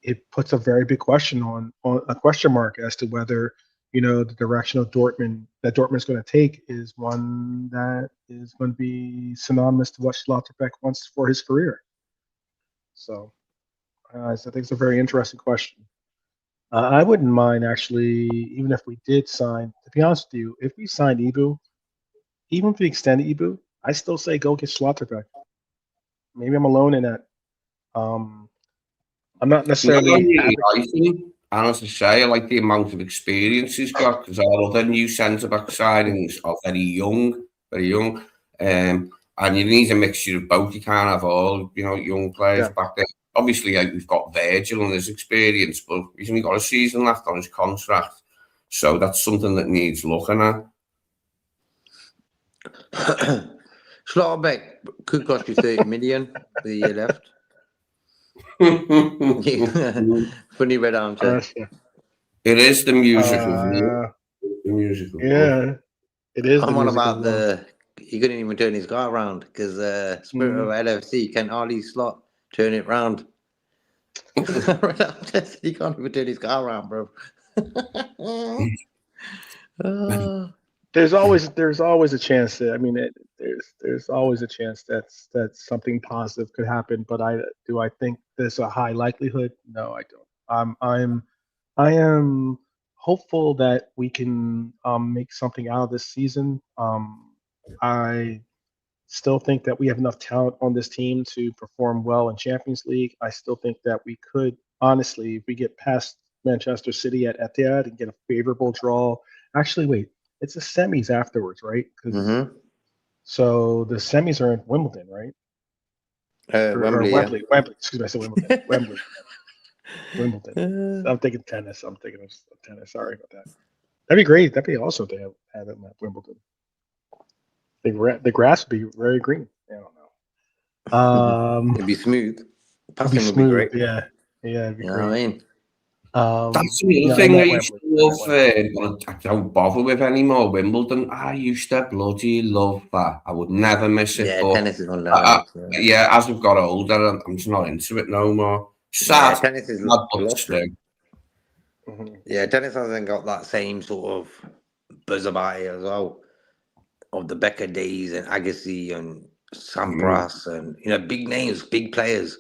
Speaker 1: it puts a very big question on a question mark as to whether the direction of Dortmund's going to take is one that is going to be synonymous to what Schlotterbeck wants for his career. So I think it's a very interesting question. I wouldn't mind, actually, even if we did sign, to be honest with you, if we signed Ibu, even if we extended Ibu, I still say go get Schlotterbeck. Maybe I'm alone in that. I'm not necessarily.
Speaker 2: I like the amount of experience he's got, because our other new centre-back signings are very young. And you need a mixture of both. You can't have all, young players back there. Obviously, we've got Virgil and his experience, but he's only got a season left on his contract. So that's something that needs looking at.
Speaker 3: Schlotterbeck could cost you 30 million the year left. Funny red armchair.
Speaker 2: It is the musical. The musical.
Speaker 1: Yeah, it is.
Speaker 3: I'm on about he couldn't even turn his car around because Spirit of LFC can hardly turn it round. He can't even turn his car around, bro.
Speaker 1: There's always a chance that there's always a chance that something positive could happen. But I think there's a high likelihood? No, I don't. I am hopeful that we can make something out of this season. I still think that we have enough talent on this team to perform well in Champions League. I still think that we could, honestly, if we get past Manchester City at Etihad and get a favorable draw. Actually, wait, it's the semis afterwards, right? So the semis are in Wimbledon, right?
Speaker 3: Wembley.
Speaker 1: Wembley. Excuse me, I said Wimbledon. Wembley. Wimbledon. I'm thinking tennis. Sorry about that. That'd be great. That'd be awesome to have it at Wimbledon. The grass would be very green. I don't know.
Speaker 3: It'd be smooth.
Speaker 1: Passing would be great. Yeah, it'd be great.
Speaker 3: I mean,
Speaker 2: that's the other thing I used to love. I don't bother with anymore. Wimbledon. I used to bloody love that. I would never miss it.
Speaker 3: Yeah, tennis is on
Speaker 2: that. As I've got older, I'm just not into it no more.
Speaker 3: Sad. Yeah, tennis is
Speaker 1: Mm-hmm.
Speaker 3: Yeah, tennis hasn't got that same sort of buzz about it as well. Of the Becker days and Agassi and Sampras and big names, big players.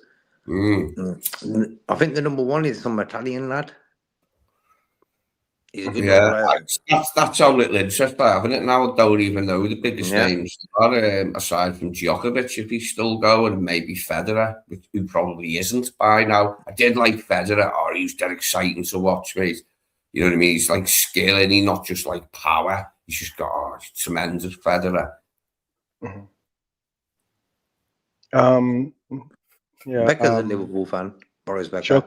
Speaker 3: I think the number one is some Italian lad. He's a good
Speaker 2: Yeah,
Speaker 3: player.
Speaker 2: that's our little interest by having it now. I don't even know the biggest
Speaker 3: Yeah.
Speaker 2: names are, aside from Djokovic, if he's still going, and maybe Federer, who probably isn't by now. I did like Federer, or he was dead exciting to watch, mate. You know what I mean? He's like skill, and he's not just like power. He's just got tremendous Federer.
Speaker 1: Mhm. Yeah.
Speaker 3: Becker's a Liverpool fan. Boris Becker.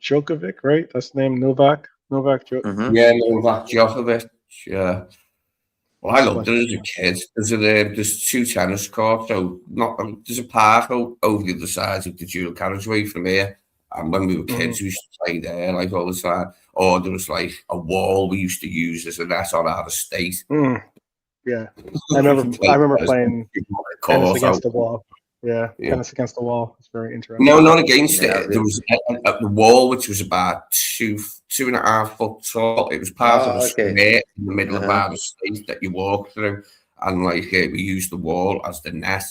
Speaker 1: Djokovic, right? That's the name. Novak
Speaker 3: Mhm.
Speaker 2: Yeah, Novak Djokovic. Yeah. Well, I
Speaker 1: That's
Speaker 2: loved it as a kid. There's two tennis courts, so there's a park over the other side of the dual carriageway from here. And when we were kids, we used to play there like all the time. Or there was like a wall we used to use as a net on our estate.
Speaker 1: Yeah, I remember playing tennis against the
Speaker 2: the
Speaker 1: wall. Yeah, tennis against the wall. It's very interesting.
Speaker 2: No, not against
Speaker 3: Yeah,
Speaker 2: it. There was the wall, which was about 2.5 foot tall. It was part of a square in the middle of our estate that you walk through, and like we used the wall as the net.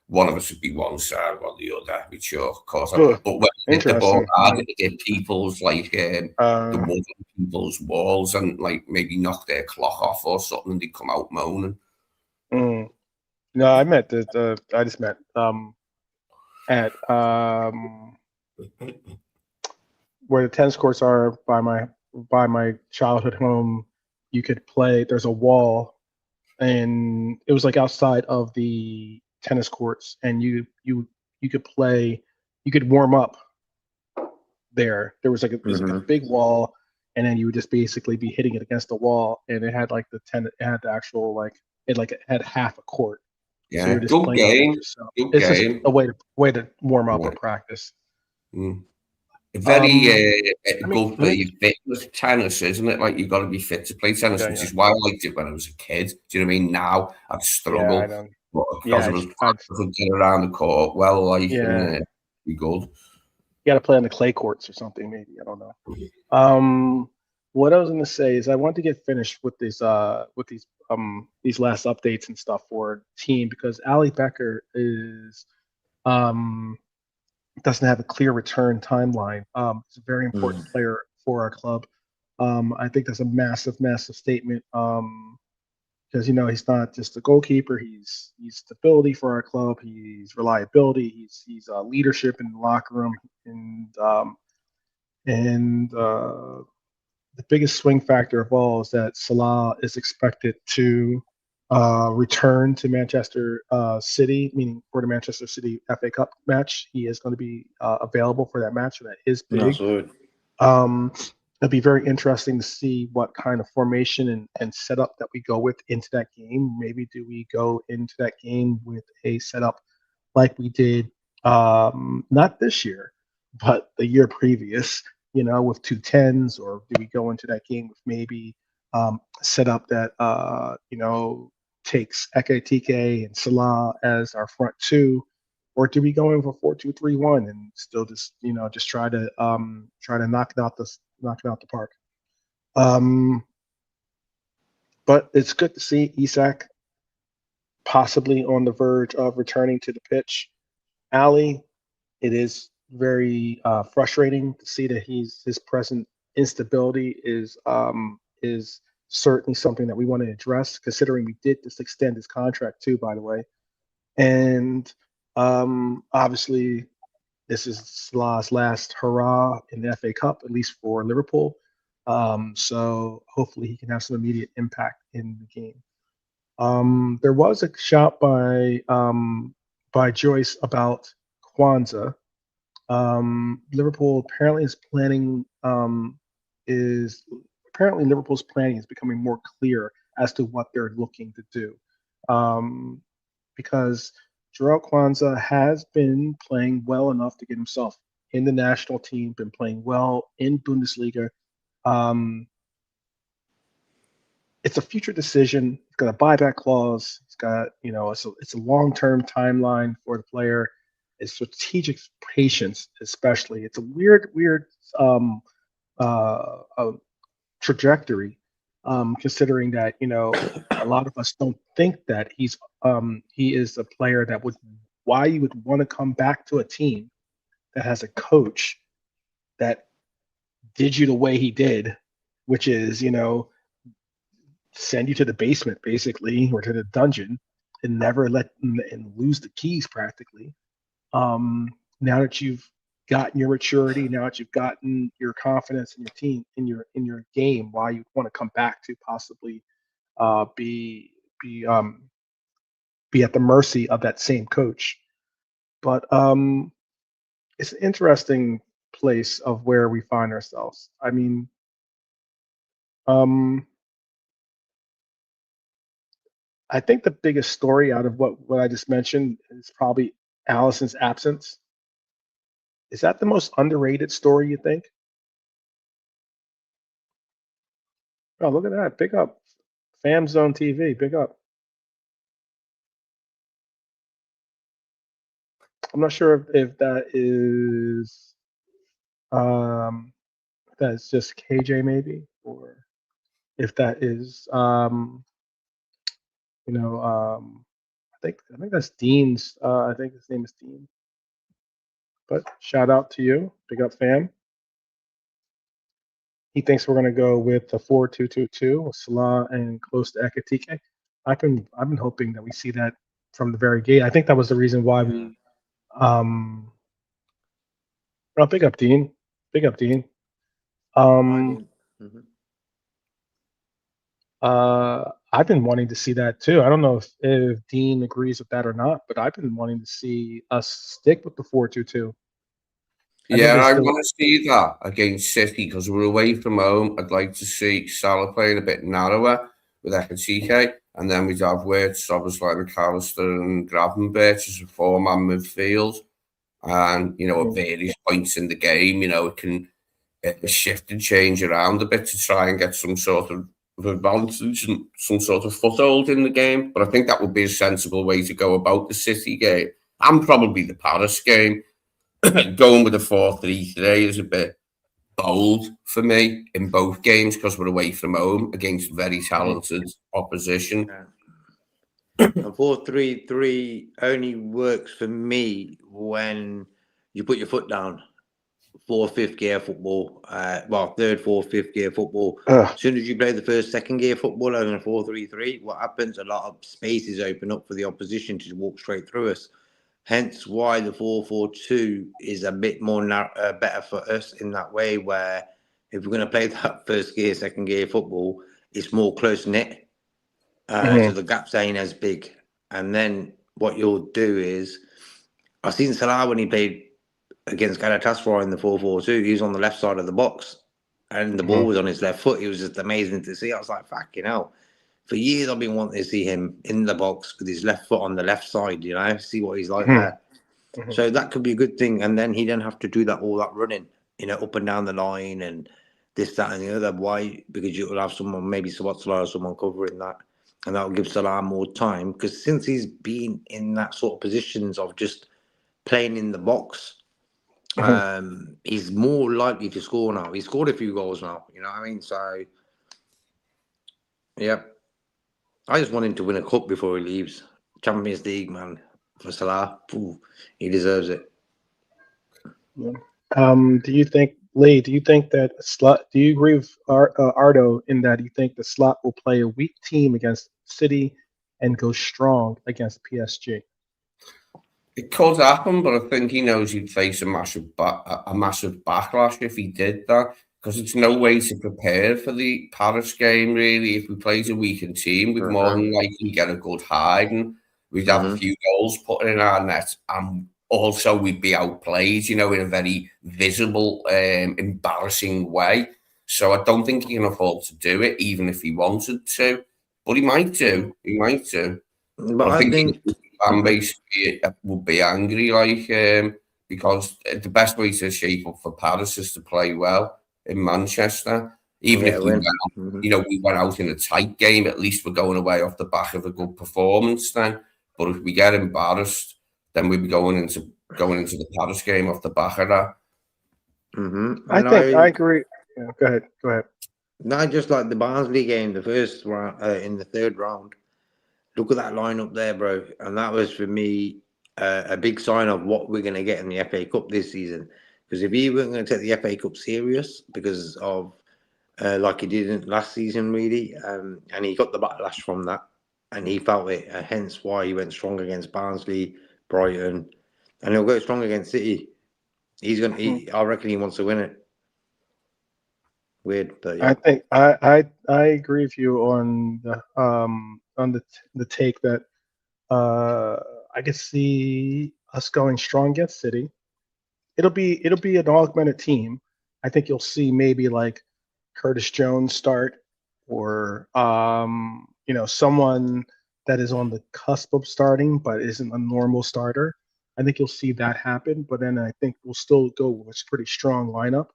Speaker 2: One of us would be one side, one the other. We'd sure, of course. But when you hit the ball hard, it hit people's the wood on people's walls, and like maybe knock their clock off or something, and they'd come out moaning.
Speaker 1: No, I just met at where the tennis courts are by my childhood home. You could play. There's a wall, and it was like outside of the tennis courts, and you could play. You could warm up there. There was like a big wall, and then you would just basically be hitting it against the wall, and it had like it had the actual it had half a court.
Speaker 2: Yeah,
Speaker 1: so you're just
Speaker 2: good game.
Speaker 1: It's just a way to warm up or practice.
Speaker 2: Very good for your fitness, tennis, isn't it? Like you've got to be fit to play tennis, which is why I liked it when I was a kid. Do you know what I mean? Now I'd struggle, but because I was get around the court well, and be good.
Speaker 1: You got to play on the clay courts or something, maybe. I don't know. What I was going to say is I want to get finished with these last updates and stuff for team, because Ali Becker is doesn't have a clear return timeline. He's a very important player for our club. I think that's a massive statement. Because he's not just a goalkeeper. He's stability for our club. He's reliability. He's leadership in the locker room. And the biggest swing factor of all is that Salah is expected to return to Manchester City, meaning for the Manchester City FA Cup match. He is going to be available for that match, so that is big.
Speaker 3: Absolutely.
Speaker 1: It'll be very interesting to see what kind of formation and setup that we go with into that game. Maybe do we go into that game with a setup like we did not this year, but the year previous, with 2 10s, or do we go into that game with maybe setup that takes Ekitike and Salah as our front two, or do we go in for 4-2-3-1 and still just try to knock it out the park? But it's good to see Isak possibly on the verge of returning to the pitch. Ali, it is very frustrating to see that his present instability is certainly something that we want to address, considering we did just extend his contract too, by the way. And obviously, this is Salah's last hurrah in the FA Cup, at least for Liverpool. So hopefully he can have some immediate impact in the game. There was a shout by Joyce about Kwanzaa. Liverpool apparently Liverpool's planning is becoming more clear as to what they're looking to do. Because Jarrell Kwanzaa has been playing well enough to get himself in the national team, been playing well in Bundesliga. It's a future decision. It's got a buyback clause. It's got, it's a long-term timeline for the player. It's strategic patience, especially. It's a weird trajectory, considering that a lot of us don't think that he is a player that why you would want to come back to a team that has a coach that did you the way he did, which is, send you to the basement basically, or to the dungeon, and never and lose the keys practically. Now that you've gotten your maturity, now that you've gotten your confidence in your team, in your game, why you want to come back to possibly be be at the mercy of that same coach. But it's an interesting place of where we find ourselves. I mean, um, I think the biggest story out of what I just mentioned is probably Allison's absence. Is that the most underrated story, you think? Oh, look at that. Big up. Fam Zone TV. Big up. I'm not sure if that is that's just KJ maybe, or if that is I think that's Dean's. I think his name is Dean. But shout out to you, big up fam. He thinks we're going to go with the 4-2-2-2 with Salah and close to Ekatike. I've been hoping that we see that from the very gate. I think that was the reason why we. Well, big up Dean. Big up Dean. I've been wanting to see that too. I don't know if Dean agrees with that or not, but I've been wanting to see us stick with the 4-2-2.
Speaker 2: Yeah, I want to see that against City because we're away from home. I'd like to see Salah playing a bit narrower with Ekatike, and then we'd have Wirtz, obviously like McAllister and Gravenberch as a four-man midfield. And, at various points in the game, it can shift and change around a bit to try and get some sort of advantage and some sort of foothold in the game. But I think that would be a sensible way to go about the City game and probably the Palace game. Going with a 4-3-3 is a bit bold for me in both games because we're away from home against very talented opposition.
Speaker 3: A 4-3-3 only works for me when you put your foot down. 4th, 5th gear football. 3rd, 4th, 5th gear football. As soon as you play the 1st, 2nd gear football in a 4-3-3, what happens? A lot of spaces open up for the opposition to walk straight through us. Hence why the 4-4-2 is a bit more better for us in that way, where if we're going to play that 1st gear, 2nd gear football, it's more close-knit. So the gaps ain't as big. And then what you'll do is, I've seen Salah when he played against Galatasaray in the 4-4-2, he was on the left side of the box and the ball was on his left foot. It was just amazing to see. I was like, fucking hell. For years, I've been wanting to see him in the box with his left foot on the left side, see what he's like there. So that could be a good thing. And then he didn't have to do all that running, up and down the line and this, that, and the other. Why? Because you'll have someone, maybe Salah or someone covering that. And that will give Salah more time. Because since he's been in that sort of positions of just playing in the box, he's more likely to score now. He scored a few goals now, you know what I mean? So, yeah. I just want him to win a cup before he leaves. Champions League, man, for Salah. Ooh, he deserves it.
Speaker 1: Do you think, Lee, that do you agree with Ardo in that you think the Slot will play a weak team against City and go strong against PSG?
Speaker 2: It could happen, but I think he knows he'd face a massive backlash if he did that, because it's no way to prepare for the Paris game, really. If we played a weakened team, we'd more than likely get a good hide, and we'd have a few goals put in our net, and also we'd be outplayed, in a very visible, embarrassing way. So I don't think he can afford to do it, even if he wanted to. But he might do. But I think the fan base would be angry, because the best way to shape up for Paris is to play well in Manchester. Even if we went out in a tight game, at least we're going away off the back of a good performance then. But if we get embarrassed, then we'd be going into the Paris game off the back of that.
Speaker 1: I agree. Yeah, go ahead.
Speaker 3: Not just like the Barnsley game, the first round, in the 3rd round. Look at that lineup there, bro. And that was, for me, a big sign of what we're going to get in the FA Cup this season. Because if he weren't going to take the FA Cup serious because of like he didn't last season, really, and he got the backlash from that, and he felt it, hence why he went strong against Barnsley, Brighton, and he'll go strong against City. He's going to. I reckon he wants to win it. Weird, but yeah.
Speaker 1: I think I agree with you on the take that I could see us going strong against City. It'll be an augmented team. I think you'll see maybe like Curtis Jones start, or someone that is on the cusp of starting but isn't a normal starter. I think you'll see that happen. But then I think we'll still go with a pretty strong lineup,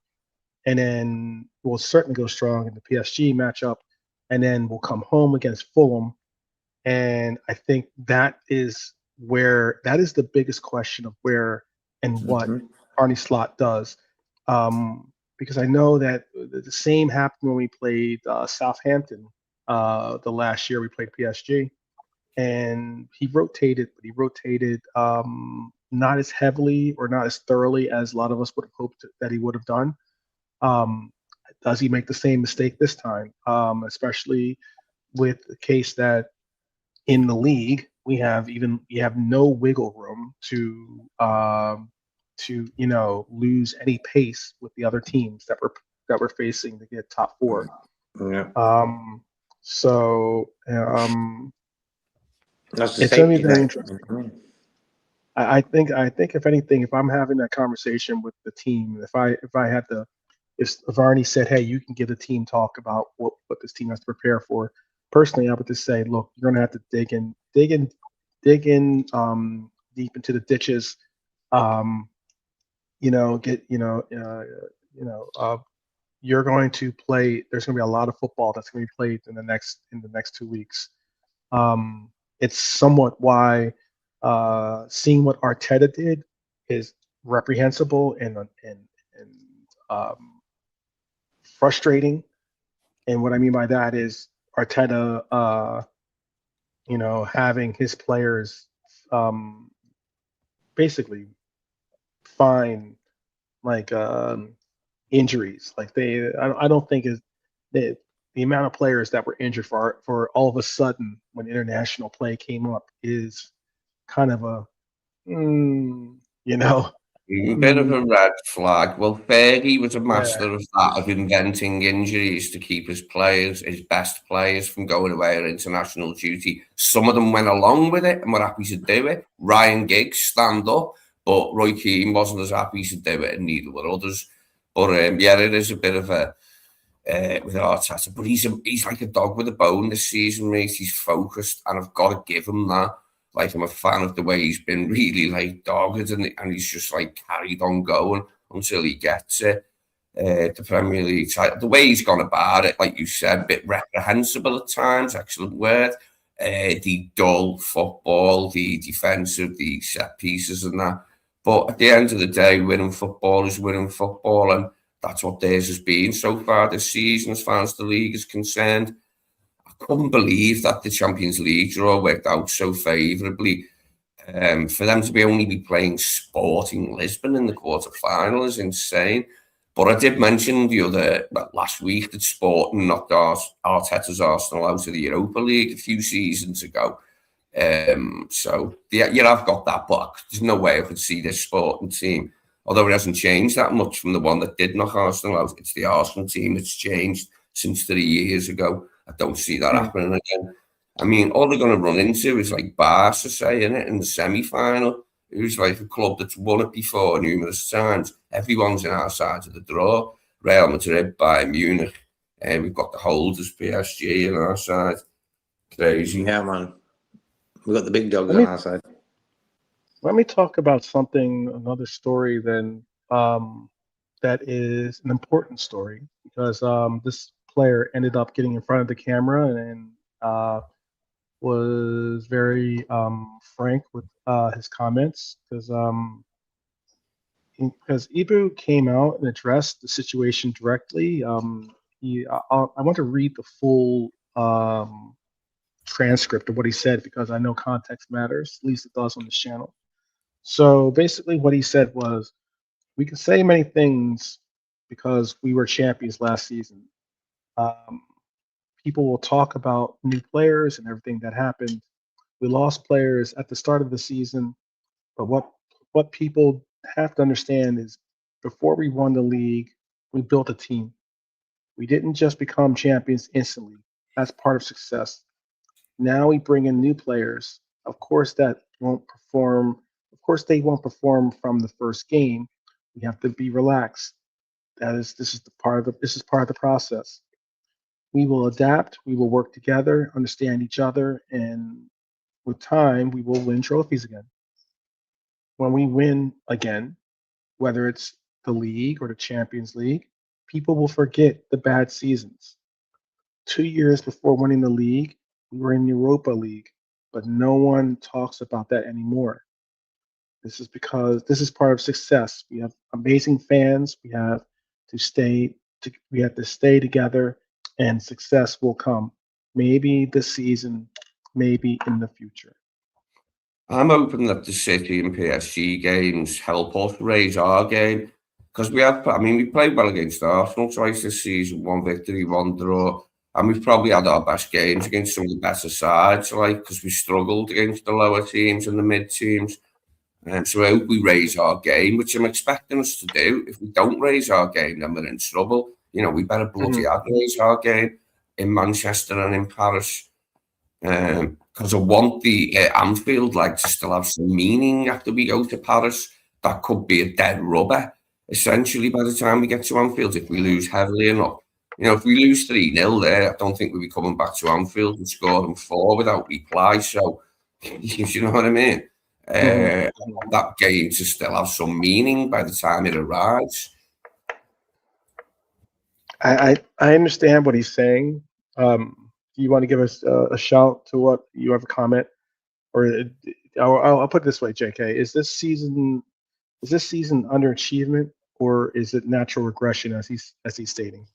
Speaker 1: and then we'll certainly go strong in the PSG matchup, and then we'll come home against Fulham. And I think that is the biggest question of where and what Arne Slot does. Because I know that the same happened when we played Southampton the last year we played PSG, and he rotated, but he rotated not as heavily or not as thoroughly as a lot of us would have hoped that he would have done. Does he make the same mistake this time? Especially with the case that in the league we have no wiggle room to lose any pace with the other teams that we're facing to get top four.
Speaker 3: Yeah.
Speaker 1: It's going to be very interesting. I think if anything, if I'm having that conversation with the team, if Arnie said, hey, you can give the team talk about what this team has to prepare for. Personally, I would just say, look, you're going to have to dig in deep into the ditches. You're going to play. There's going to be a lot of football that's going to be played in the next 2 weeks. It's somewhat why seeing what Arteta did is reprehensible and frustrating. And what I mean by that is Arteta, having his players basically find like injuries. Like I don't think is the amount of players that were injured for all of a sudden when international play came up is kind of a
Speaker 2: a bit of a red flag. Well, Fergie was a master of that, of inventing injuries to keep his best players, from going away on international duty. Some of them went along with it and were happy to do it. Ryan Giggs, stand up, but Roy Keane wasn't as happy to do it, and neither were others. But it is a bit of a with Arteta. But he's like a dog with a bone this season, mate. He's focused, and I've got to give him that. Like, I'm a fan of the way he's been really like dogged, and he's just like carried on going until he gets it. The Premier League title, the way he's gone about it, like you said, a bit reprehensible at times. Excellent word. The dull football, the defensive, the set pieces, and that. But at the end of the day, winning football is winning football, and that's what theirs has been so far this season, as far as the league is concerned. I couldn't believe that the Champions League draw worked out so favourably. For them to only be playing Sporting Lisbon in the quarter-final is insane. But I did mention last week that Sporting knocked Arteta's Arsenal out of the Europa League a few seasons ago. I've got that, but there's no way I could see this Sporting team, although it hasn't changed that much from the one that did knock Arsenal out. It's the Arsenal team that's changed since 3 years ago. I don't see that happening again. I mean, all they're going to run into is like Barca, say, in the semi-final, who's like a club that's won it before numerous times. Everyone's in our side of the draw. Real Madrid, Bayern Munich, and we've got the holders, PSG, on our side. Crazy.
Speaker 3: Yeah, man. We've got the big dogs on our side.
Speaker 1: Let me talk about another story then, that is an important story, because this player ended up getting in front of the camera and was very frank with his comments, because Ibu came out and addressed the situation directly. I want to read the full transcript of what he said, because I know context matters, at least it does on this channel. So basically what he said was, we can say many things because we were champions last season. Um, People will talk about new players and everything that happened. We lost players at the start of the season, but what people have to understand is before we won the league, we built a team. We didn't just become champions instantly. That's part of success. Now we bring in new players. Of course, that won't perform. Of course, they won't perform from the first game. We have to be relaxed. This is part of the process. We will adapt. We will work together, understand each other, and with time, we will win trophies again. When we win again, whether it's the league or the Champions League, people will forget the bad seasons. 2 years before winning the league, we were in Europa League, but no one talks about that anymore. This is because this is part of success. We have amazing fans. We have to stay together, and success will come. Maybe this season, maybe in the future.
Speaker 2: I'm hoping that the City and PSG games help us raise our game because we played well against Arsenal twice this season, one victory, one draw, and we've probably had our best games against some of the better sides, like because we struggled against the lower teams and the mid teams. And so I hope we raise our game, which I'm expecting us to do. If we don't raise our game, then we're in trouble. We better bloody hard raise our game in Manchester and in Paris. Because I want the Anfield to still have some meaning after we go to Paris. That could be a dead rubber, essentially, by the time we get to Anfield, if we lose heavily enough. If we lose 3-0 there, I don't think we'll be coming back to Anfield and scoring 4 without reply. So, you know what I mean? I want that game to still have some meaning by the time it arrives.
Speaker 1: I understand what he's saying. Do you want to give us a shout to what you have a comment, or I'll put it this way, JK: is this season underachievement, or is it natural regression as he's stating?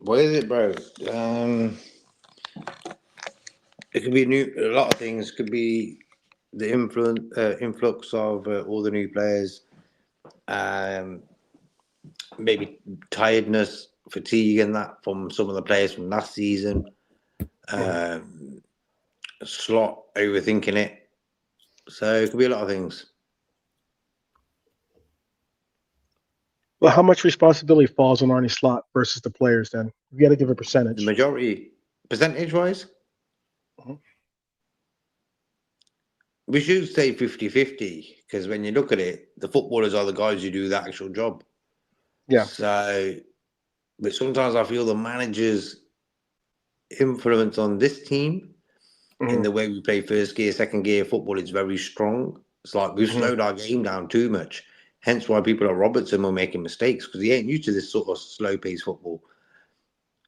Speaker 3: What is it, bro? It could be a lot of things. Could be the influx of all the new players. Maybe tiredness, fatigue, and that from some of the players from last season. Slot overthinking it. So it could be a lot of things.
Speaker 1: Well, how much responsibility falls on Arne Slot versus the players then? We got to give a percentage.
Speaker 3: The majority, percentage-wise? We should say 50-50, because when you look at it, the footballers are the guys who do the actual job.
Speaker 1: Yeah.
Speaker 3: So, but sometimes I feel the manager's influence on this team in the way we play first gear, second gear football is very strong. It's like we've slowed our game down too much. Hence why people like Robertson were making mistakes, because he ain't used to this sort of slow-paced football.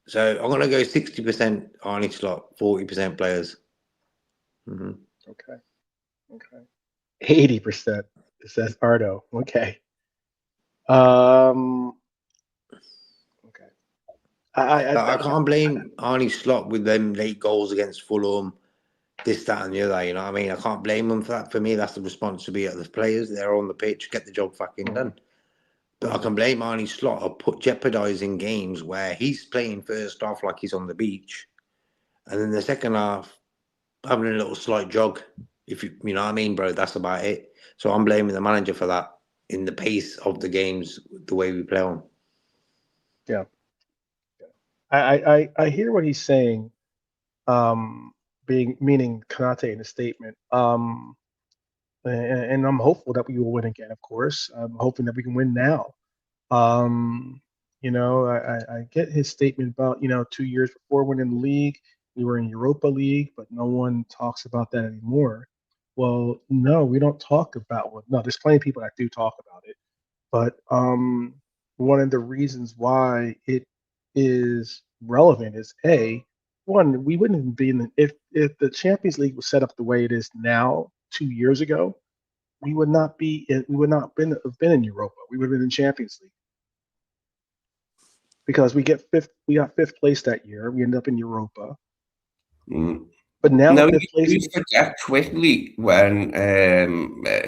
Speaker 3: So I'm going to go 60% Arne Slot, 40% players.
Speaker 1: Okay. 80%, says Ardo. Okay. Okay.
Speaker 3: I can't blame Arne Slot with them late goals against Fulham, this, that, and the other. You know what I mean? I can't blame them for that. For me, that's the responsibility of the players. They're on the pitch, get the job fucking done. But I can blame Arne Slot of jeopardising games where he's playing first half like he's on the beach, and then the second half having a little slight jog. If you know what I mean, bro, that's about it. So I'm blaming the manager for that in the pace of the games, the way we play on.
Speaker 1: Yeah. I hear what he's saying, meaning Konaté in the statement. And I'm hopeful that we will win again, of course. I'm hoping that we can win now. I get his statement about, 2 years before winning the league, we were in Europa League, but no one talks about that anymore. Well, no, we don't talk about it. No, there's plenty of people that do talk about it. But one of the reasons why it is relevant is one, we wouldn't have been if the Champions League was set up the way it is now 2 years ago, we would not have been in Europa. We would have been in Champions League. Because we got fifth place that year. We ended up in Europa. But now
Speaker 2: No,
Speaker 1: fifth place.
Speaker 2: you forget quickly when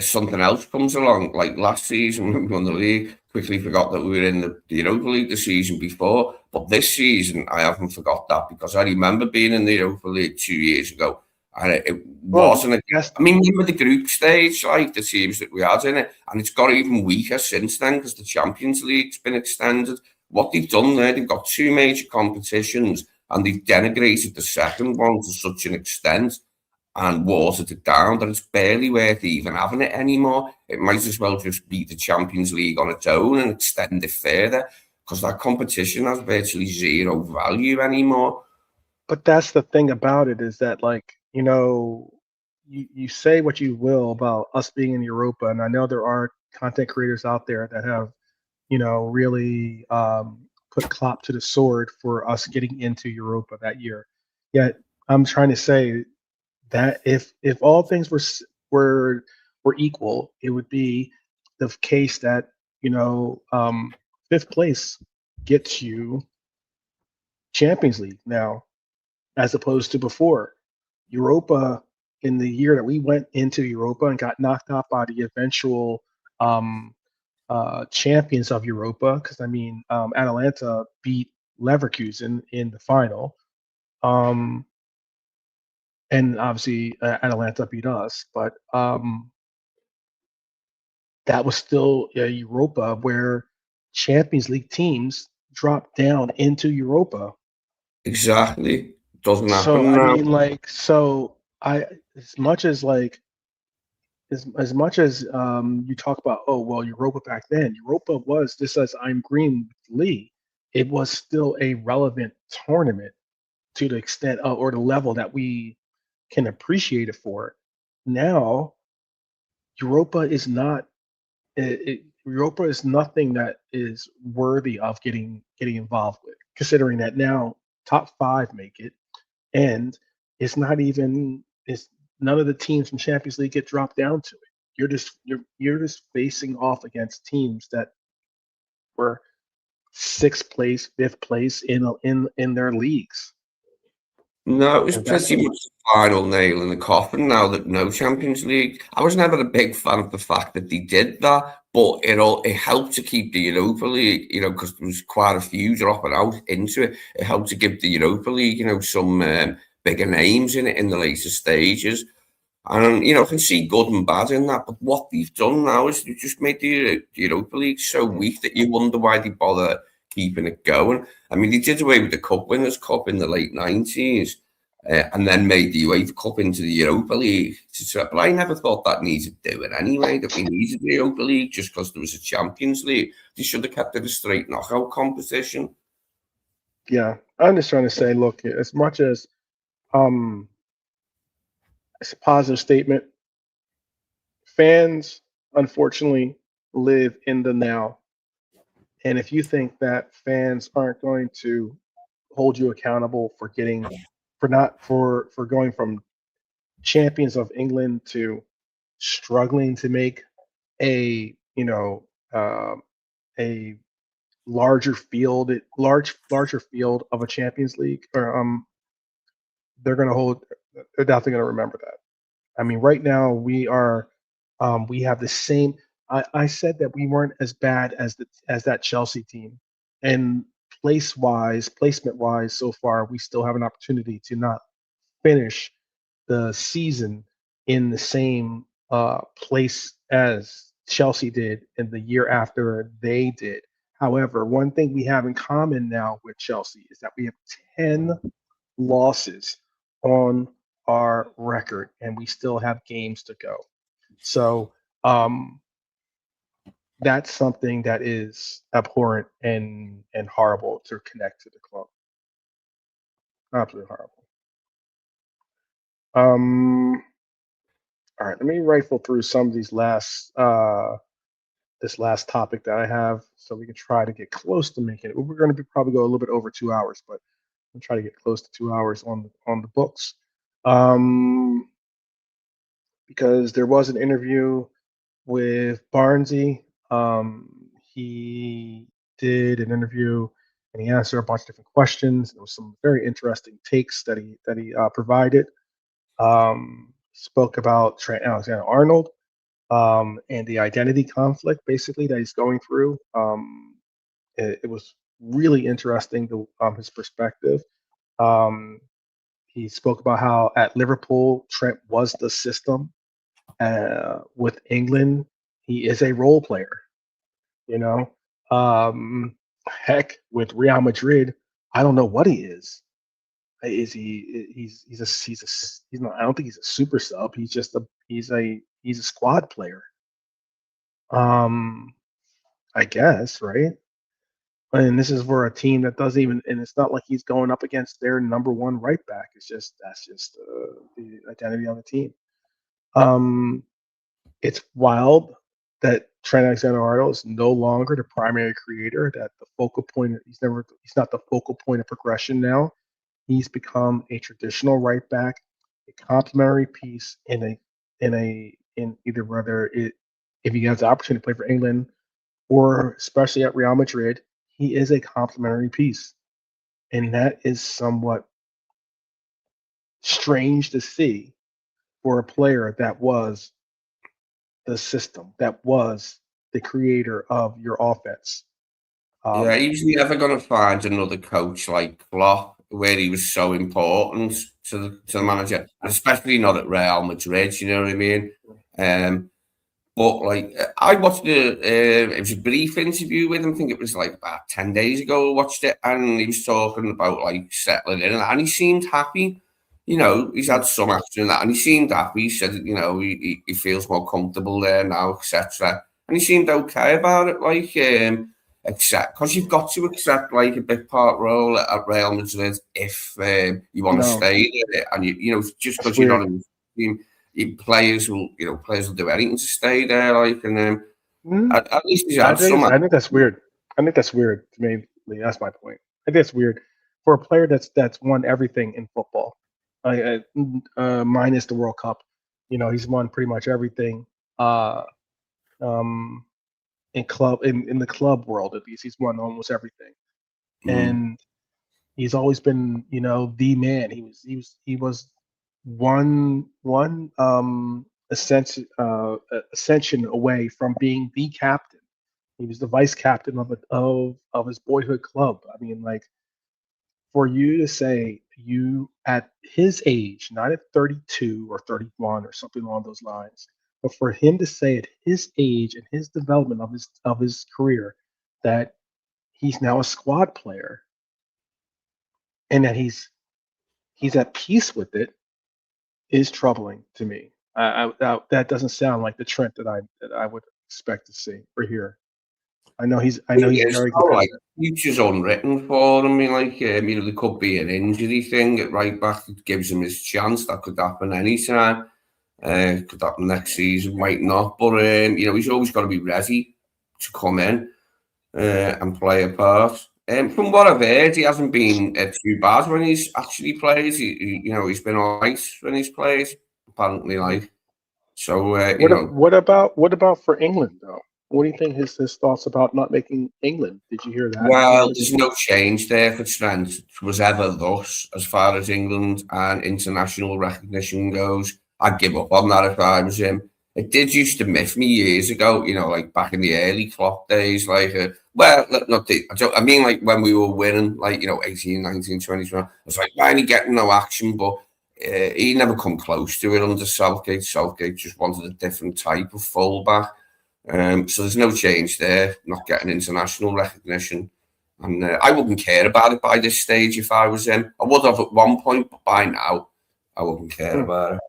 Speaker 2: something else comes along. Like last season when we won the league, quickly forgot that we were in the Europa League the season before. But this season, I haven't forgot that because I remember being in the Europa League 2 years ago, and it wasn't. I mean, remember the group stage, like the teams that we had in it, and it's got even weaker since then because the Champions League's been extended. What they've done there, they've got two major competitions and they've denigrated the second one to such an extent and watered it down that it's barely worth even having it anymore. It might as well just be the Champions League on its own and extend it further because that competition has virtually zero value anymore.
Speaker 1: But that's the thing about it is that, like, you say what you will about us being in Europa, and I know there are content creators out there that have, really put Klopp to the sword for us getting into Europa that year. Yet I'm trying to say that if all things were equal, it would be the case that fifth place gets you Champions League now, as opposed to before. Europa, in the year that we went into Europa and got knocked out by the eventual champions of Europa, because Atalanta beat Leverkusen in the final, and obviously Atalanta beat us, but that was still Europa where Champions League teams dropped down into Europa.
Speaker 2: Exactly. Doesn't
Speaker 1: So
Speaker 2: happen now.
Speaker 1: as much as you talk about, oh well, Europa back then, Europa was, just as I'm green with Lee, it was still a relevant tournament to the extent of, or the level that we can appreciate it for. Now Europa is not. Europa is nothing that is worthy of getting involved with, considering that now top five make it, and it's not even, it's none of the teams from Champions League get dropped down to it. You're just facing off against teams that were sixth place, fifth place in their leagues.
Speaker 2: No, it was pretty much the final nail in the coffin now that no Champions League. I was never a big fan of the fact that they did that, but it helped to keep the Europa League, because there was quite a few dropping out into it. It helped to give the Europa League, some bigger names in it in the later stages. And, I can see good and bad in that, but what they've done now is they've just made the Europa League so weak that you wonder why they bother keeping it going. I mean, they did away with the Cup Winners' Cup in the late 90s and then made the UEFA Cup into the Europa League. But I never thought that needed doing anyway, that we needed the Europa League just because there was a Champions League. They should have kept it a straight knockout competition.
Speaker 1: Yeah, I'm just trying to say, look, as much as it's a positive statement, fans unfortunately live in the now. And if you think that fans aren't going to hold you accountable for going from champions of England to struggling to make a a larger field of a Champions League, or they're definitely going to remember that. I mean, right now we have the same. I said that we weren't as bad as that Chelsea team, and placement wise, so far we still have an opportunity to not finish the season in the same place as Chelsea did in the year after they did. However, one thing we have in common now with Chelsea is that we have 10 losses on our record, and we still have games to go. So that's something that is abhorrent and horrible to connect to the club. Absolutely horrible. All right, let me rifle through some of these this last topic that I have, so we can try to get close to making it. We're going to probably go a little bit over 2 hours, but we'll try to get close to 2 hours on the books. Because there was an interview with Barnesy. He did an interview and he answered a bunch of different questions. There was some very interesting takes that he provided. Spoke about Trent Alexander-Arnold, and the identity conflict basically that he's going through. It was really interesting to his perspective. Um, he spoke about how at Liverpool, Trent was the system. With England, he is a role player. You know, heck, with Real Madrid, I don't know what he is. Is he? He's not. I don't think he's a super sub. He's a squad player. Um, I guess, right? And this is for a team that doesn't even, and it's not like he's going up against their number one right back. That's just the identity on the team. Um, it's wild that Trent Alexander-Arnold is no longer the primary creator. That the focal point. He's not the focal point of progression now. He's become a traditional right back, a complementary piece in either whether it if he has the opportunity to play for England or especially at Real Madrid, he is a complementary piece. And that is somewhat strange to see for a player that was the system, that was the creator of your offense.
Speaker 2: Yeah, he's never going to find another coach like Klopp, where he was so important to the manager, especially not at Real Madrid. You know what I mean? But like, I watched it was a brief interview with him. I think it was like about 10 days ago. I watched it, and he was talking about like settling in, and he seemed happy. You know, he's had some action in that, and he seemed happy. He said, you know, he feels more comfortable there now, etc. And he seemed okay about it. Like, accept because you've got to accept like a big part role at Real Madrid if you want to
Speaker 1: No,
Speaker 2: stay there, and you know just
Speaker 1: that's
Speaker 2: because you're not
Speaker 1: weird.
Speaker 2: in the team players will do anything to stay there. Like, and
Speaker 1: Mm,
Speaker 2: at least he's had some.
Speaker 1: I think that's weird. I think that's weird to me. That's my point. I think it's weird for a player that's won everything in football, minus the World Cup. You know, he's won pretty much everything. Uh, um, in the club world, at least he's won almost everything,
Speaker 2: Mm,
Speaker 1: and he's always been, you know, the man. He was one ascension away from being the captain. He was the vice captain of his boyhood club. I mean, like, for you to say you at his age, not at 32 or 31 or something along those lines, but for him to say at his age and his development of his career that he's now a squad player and that he's at peace with it is troubling to me. That doesn't sound like the Trent that I would expect to see or hear. I know he's
Speaker 2: it is
Speaker 1: very
Speaker 2: though, like
Speaker 1: competitive.
Speaker 2: future's unwritten for him. I mean, like, you know, there could be an injury thing at right back that gives him his chance. That could happen anytime. Could happen next season, might not. But you know, he's always got to be ready to come in and play a part. From what I've heard, he hasn't been too bad when he's actually played. You know, he's been alright when he's played. Apparently, like so. You know,
Speaker 1: What about for England though? What do you think his thoughts about not making England? Did you hear that?
Speaker 2: well, there's no change there for Trent. It was ever thus as far as England and international recognition goes. I'd give up on that if I was him. It did used to miff me years ago, you know, like back in the early Klopp days, like, I mean, like when we were winning, like, you know, 18, 19, 20, 20. I was like, why ain't he getting no action? But he never come close to it under Southgate. Southgate just wanted a different type of fullback. So there's no change there, not getting international recognition. And I wouldn't care about it by this stage if I was him. I would have at one point, but by now, I wouldn't care
Speaker 1: Hmm,
Speaker 2: about it.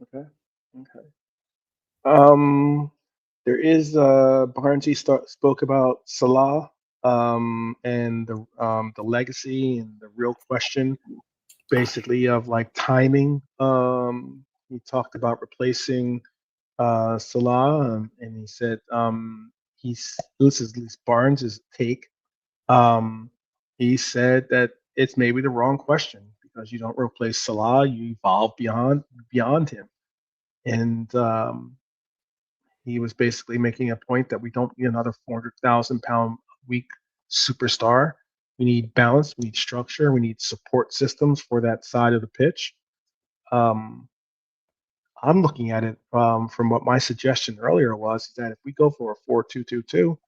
Speaker 1: okay. Okay. There is Barnesy spoke about Salah and the legacy and the real question basically of like timing. He talked about replacing Salah, and he said this is at least Barnes' take. Um, he said that it's maybe the wrong question because you don't replace Salah, you evolve beyond him, and he was basically making a point that we don't need another 400,000 pound a week superstar. We need balance, we need structure, we need support systems for that side of the pitch. I'm looking at it from what my suggestion earlier was, is that if we go for a 4-2-2-2,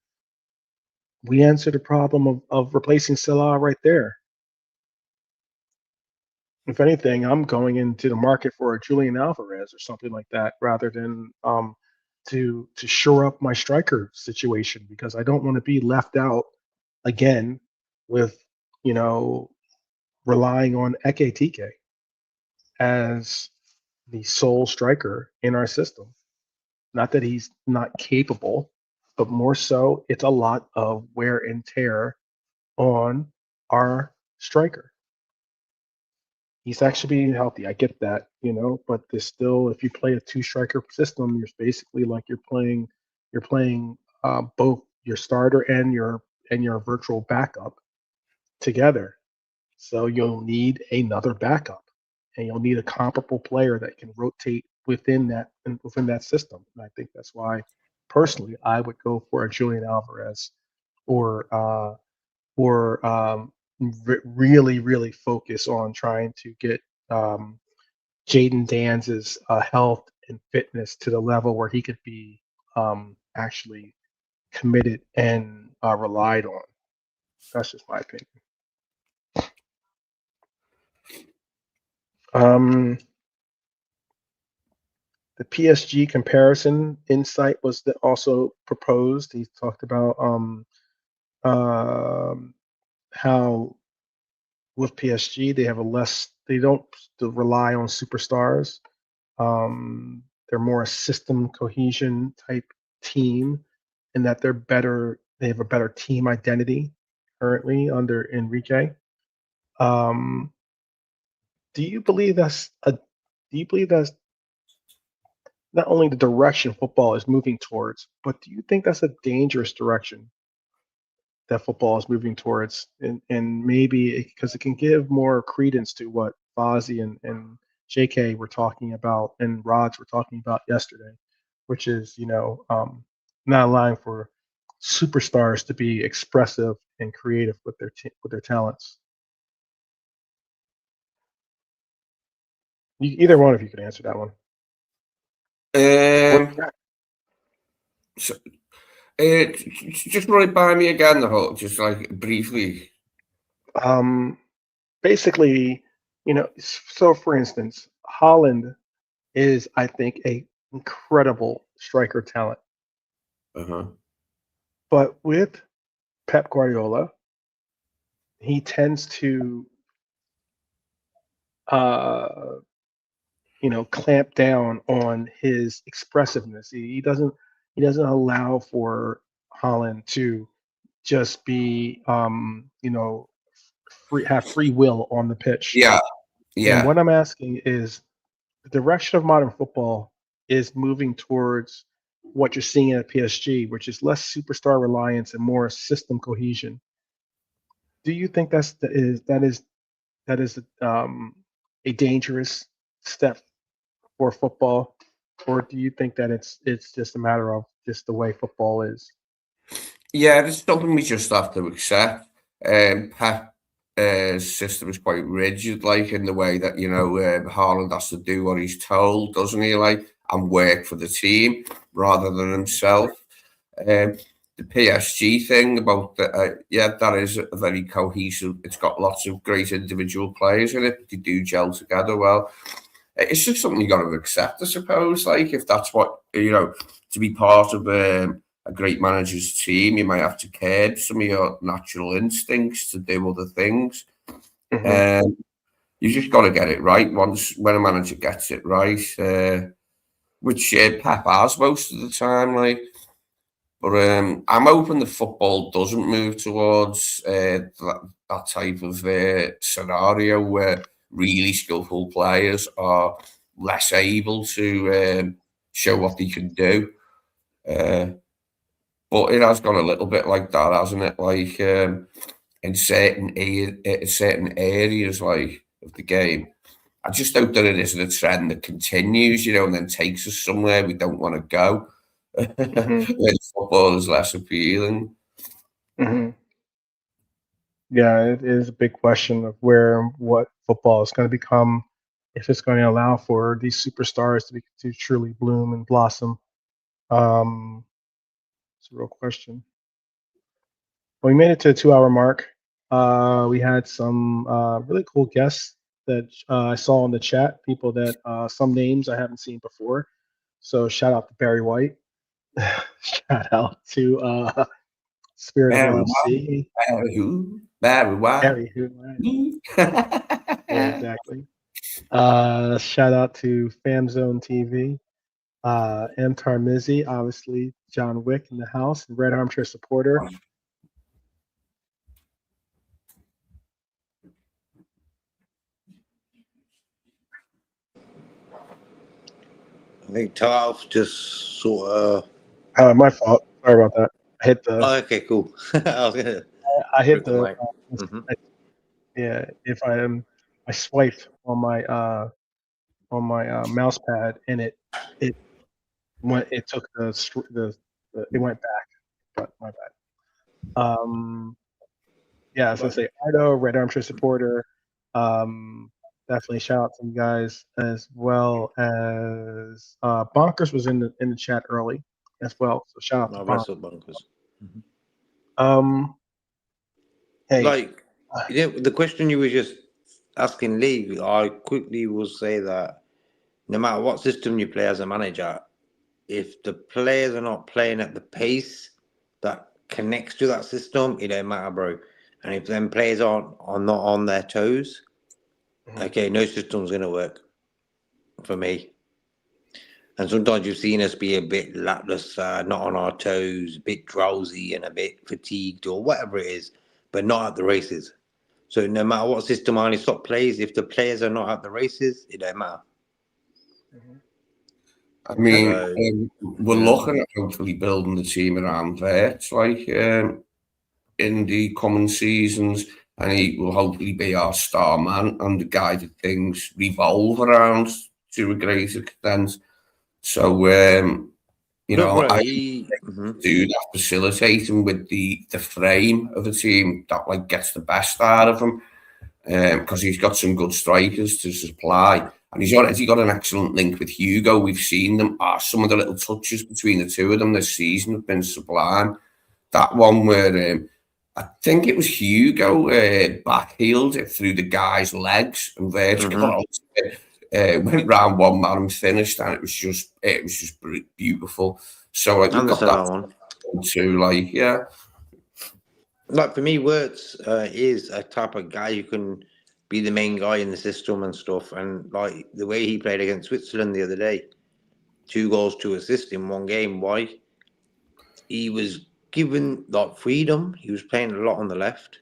Speaker 1: we answer the problem of replacing Salah right there. If anything, I'm going into the market for a Julian Alvarez or something like that, rather than to shore up my striker situation, because I don't want to be left out again with, relying on Ekitike as the sole striker in our system. Not that he's not capable, but more so it's a lot of wear and tear on our striker. He's actually being healthy. I get that, but there's still, if you play a two-striker system, you're basically like you're playing both your starter and your virtual backup together. So you'll need another backup, and you'll need a comparable player that can rotate within that system. And I think that's why, personally, I would go for a Julian Alvarez, or really, really focus on trying to get Jaden Danz's health and fitness to the level where he could be actually committed and relied on. That's just my opinion. The PSG comparison insight was also proposed. He talked about how with PSG they don't rely on superstars. They're more a system cohesion type team, and that they have a better team identity currently under Enrique. Do you believe that's not only the direction football is moving towards, but do you think that's a dangerous direction that football is moving towards? And maybe because it can give more credence to what Fozzie and JK were talking about and Rods were talking about yesterday, which is, not allowing for superstars to be expressive and creative with their talents. Either one of you could answer that one.
Speaker 2: Just run it by me again, the whole, just like briefly.
Speaker 1: Basically, so for instance, Holland is, I think, a incredible striker talent. But with Pep Guardiola, he tends to clamp down on his expressiveness. He doesn't allow for Holland to just be have free will on the pitch.
Speaker 2: Yeah.
Speaker 1: And what I'm asking is, the direction of modern football is moving towards what you're seeing at PSG, which is less superstar reliance and more system cohesion. Do you think that is a dangerous step for football, or do you think that it's just a matter of just the way football is?
Speaker 2: Yeah, it's something we just have to accept. Pep's system is quite rigid, like in the way that Haaland has to do what he's told, doesn't he? Like, and work for the team rather than himself. The PSG thing about that is a very cohesive. It's got lots of great individual players in it, but they do gel together well. It's just something you got to accept, I suppose. Like, if that's what to be part of a great manager's team, you might have to curb some of your natural instincts to do other things. You just got to get it right when a manager gets it right, which Pep has most of the time. Like, but I'm hoping the football doesn't move towards that type of scenario where really skillful players are less able to show what they can do. But it has gone a little bit like that, hasn't it? Like in certain areas like of the game. I just hope that it isn't a trend that continues, and then takes us somewhere we don't want to go. When football is less appealing.
Speaker 1: Yeah, it is a big question of what football is going to become if it's going to allow for these superstars to truly bloom and blossom. It's a real question. We made it to the 2-hour mark. We had some really cool guests that I saw in the chat. People that some names I haven't seen before. So shout out to Barry White. Shout out to Spirit of
Speaker 2: Barry
Speaker 1: LFC.
Speaker 2: Barry who? Barry White.
Speaker 1: Barry who? Yeah, exactly. Shout out to Famzone TV. M. Tarmizi, obviously John Wick in the house, Red Armchair supporter.
Speaker 3: I think 12 just sort of.
Speaker 1: My fault. Sorry about that. I hit the.
Speaker 3: Oh, okay, cool. I was gonna.
Speaker 1: I hit the.
Speaker 3: Mm-hmm.
Speaker 1: Yeah, if I swiped on my mouse pad and it went. It took the it went back, but my bad. Yeah, I was gonna say Ardo, Red Armchair supporter. Definitely shout out to you guys as well as Bonkers was in the chat early as well. So shout out to
Speaker 3: Bonkers.
Speaker 1: Hey,
Speaker 3: like the question you were just asking Lee, I quickly will say that no matter what system you play as a manager, if the players are not playing at the pace that connects to that system, it don't matter, bro. And if them players are not on their toes, okay, no system's gonna work for me. And sometimes you've seen us be a bit lackluster, not on our toes, a bit drowsy and a bit fatigued or whatever it is, but not at the races. So no matter what system Arnie Slot plays, if the players are not at the races, it don't matter.
Speaker 2: I mean, we're looking at hopefully building the team around Verts, like in the coming seasons, and he will hopefully be our star man and the guy that things revolve around to a great extent. So, you know, I do that, facilitating with the frame of the team that like gets the best out of him, because he's got some good strikers to supply. And he's already got an excellent link with Hugo. We've seen them. Some of the little touches between the two of them this season have been sublime. That one where I think it was Hugo backheeled it through the guy's legs and Virgil went round one man and finished, and it was just beautiful. So like, we've got that one too. Like, yeah.
Speaker 3: Like for me, Wirtz is a type of guy who can be the main guy in the system and stuff. And like the way he played against Switzerland the other day, 2 goals, 2 assists in one game. Why? He was given like freedom. He was playing a lot on the left,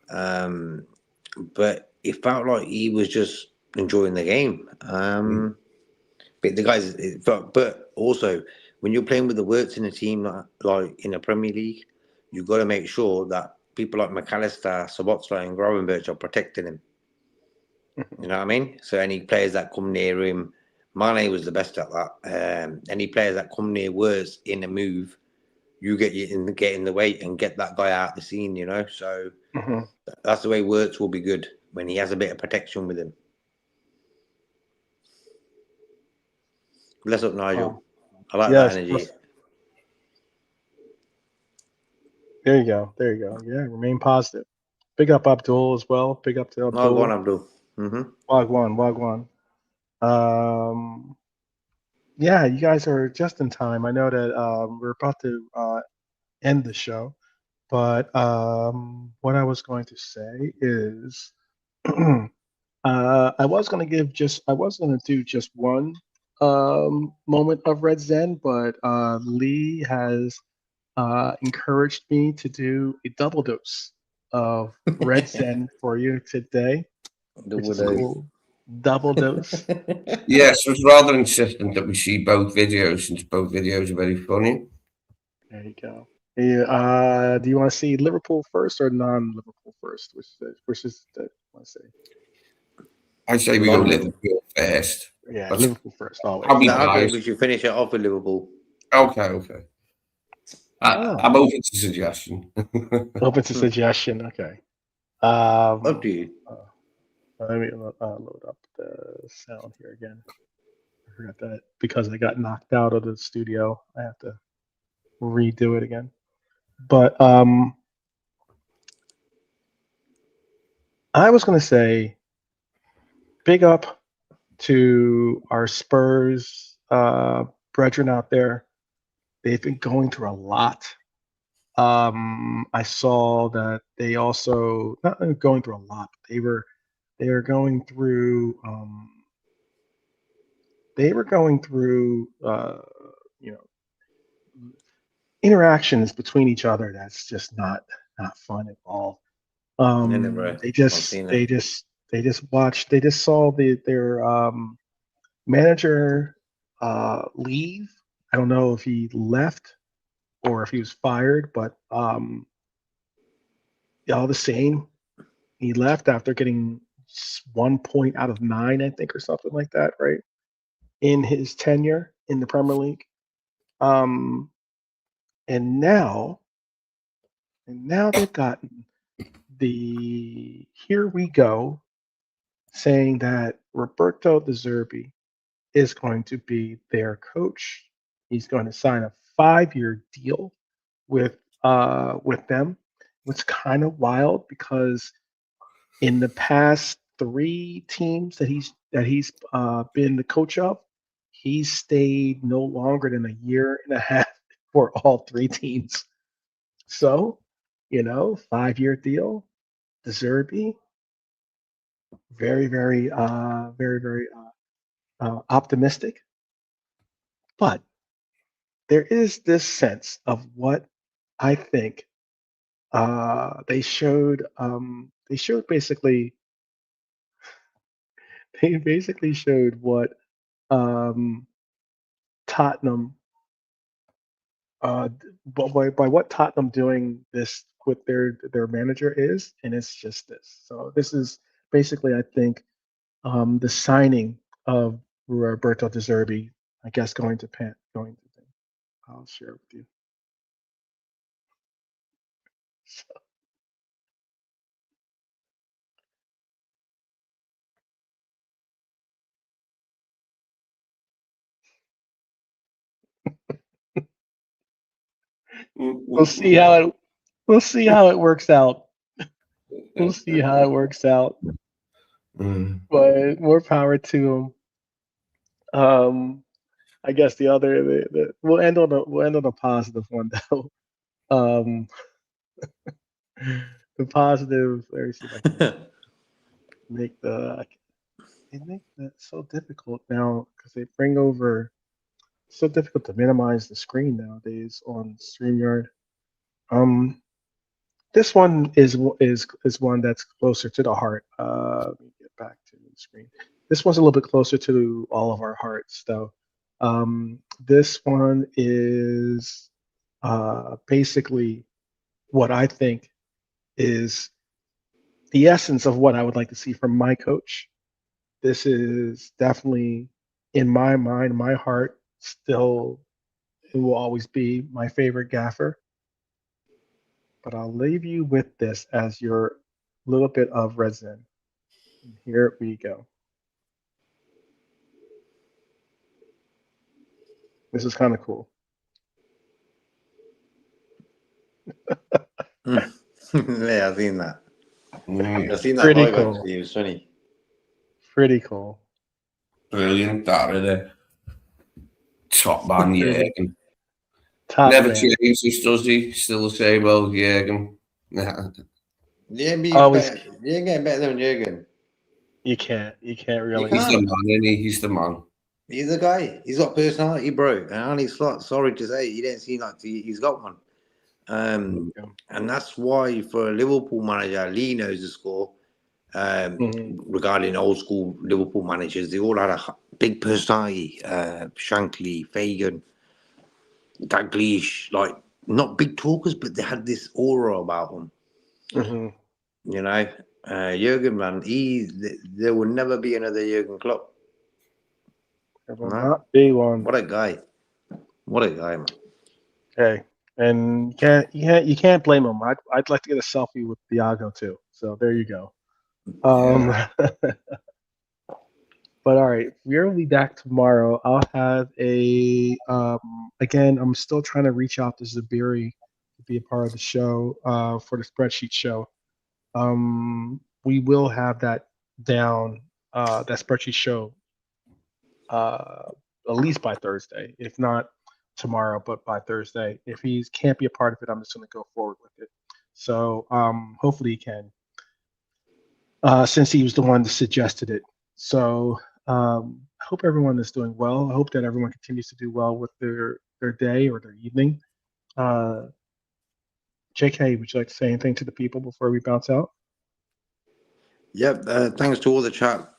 Speaker 3: but it felt like he was just enjoying the game. But the guys, but also when you're playing with the Wirtz in a team like in a Premier League, you've got to make sure that people like McAllister, Sobotsla, and Gravenberch are protecting him. You know what I mean? So any players that come near him, Mane was the best at that. Any players that come near Wirtz in a move, you get in the way and get that guy out the scene. You know, so that's the way Wirtz will be good when he has a bit of protection with him. Bless up, Nigel. I like that energy.
Speaker 1: There you go. Yeah, remain positive. Big up Abdul as well. Big up to Abdul.
Speaker 3: Wagwan, Abdul.
Speaker 1: Wagwan. Yeah, you guys are just in time. I know that we're about to end the show, but what I was going to say is I was going to do just one moment of Red Zen, but Lee has encouraged me to do a double dose of Red Zen for you today. Double dose.
Speaker 2: Yes, I was rather insistent that we see both videos, since both videos are very funny.
Speaker 1: There you go. Do you want to see Liverpool first or non-Liverpool first? Which is the want to say?
Speaker 2: I say we go Liverpool first.
Speaker 1: Yeah, Liverpool first. Always.
Speaker 3: I think we should finish it off with Liverpool.
Speaker 2: Okay. I'm open to suggestion.
Speaker 1: Open to suggestion. Okay.
Speaker 3: Up to you.
Speaker 1: Let me load up the sound here again. I forgot that because I got knocked out of the studio. I have to redo it again. But I was going to say, big up to our Spurs brethren out there. They've been going through a lot. I saw that they also not going through a lot. But they were going through you know, interactions between each other that's just not fun at all. They just saw their manager leave. I don't know if he left or if he was fired, but all the same, he left after getting 1 point out of 9, I think, or something like that, right? In his tenure in the Premier League. And now they've gotten the here we go saying that Roberto De Zerbi is going to be their coach. He's going to sign a 5-year deal with them. It's kind of wild because in the past 3 teams that he's been the coach of, he's stayed no longer than a year and a half for all 3 teams. So, 5-year deal, De Zerbi, very, very, optimistic. But there is this sense of what I think they showed. They basically showed what Tottenham. By what Tottenham doing this with their manager is, and it's just this. So this is basically, I think, the signing of Roberto De Zerbi, I guess, going to. I'll share it with you. So, we'll see how it works out. We'll see how it works out. But more power to him. I guess we'll end on a positive one though. The positive. Let me see if I can make they make that so difficult now because they bring over. It's so difficult to minimize the screen nowadays on StreamYard. This one is one that's closer to the heart. Let me get back to the screen. This one's a little bit closer to all of our hearts, though. This one is basically what I think is the essence of what I would like to see from my coach. This is definitely, in my mind, my heart, still, it will always be my favorite gaffer. But I'll leave you with this as your little bit of resin. Here we go. This is kind of cool.
Speaker 3: Yeah, I've seen that. I've seen that.
Speaker 1: Pretty cool.
Speaker 3: Actually. It was funny.
Speaker 1: Pretty cool.
Speaker 2: Brilliant, that there. Top man, Jürgen. Never changes, does he? Still the same old Jürgen.
Speaker 3: Yeah, you ain't getting better than Jürgen.
Speaker 1: You can't really.
Speaker 2: He's the man, isn't he? He's the man.
Speaker 3: He's the guy. He's got personality, bro. And he's sorry to say, you didn't seem like he's got one. And that's why for a Liverpool manager, Lee knows the score. Regarding old school Liverpool managers, they all had a big personality. Shankly, Fagan, Dalglish, like not big talkers, but they had this aura about them. Jürgen, man, there will never be another Jürgen Klopp.
Speaker 1: There will not be one.
Speaker 3: What a guy! What a guy, man.
Speaker 1: Okay, and you can't blame him. I'd like to get a selfie with Thiago too. So there you go. But all right, we'll be back tomorrow. I'll have a again. I'm still trying to reach out to Zabiri to be a part of the show for the spreadsheet show. We will have that down that spreadsheet show at least by Thursday, if not tomorrow, but by Thursday. If he can't be a part of it, I'm just going to go forward with it. So hopefully he can, since he was the one that suggested it. So I hope everyone is doing well. I hope that everyone continues to do well with their day or their evening. JK, would you like to say anything to the people before we bounce out?
Speaker 3: Yep. Thanks to all the chat.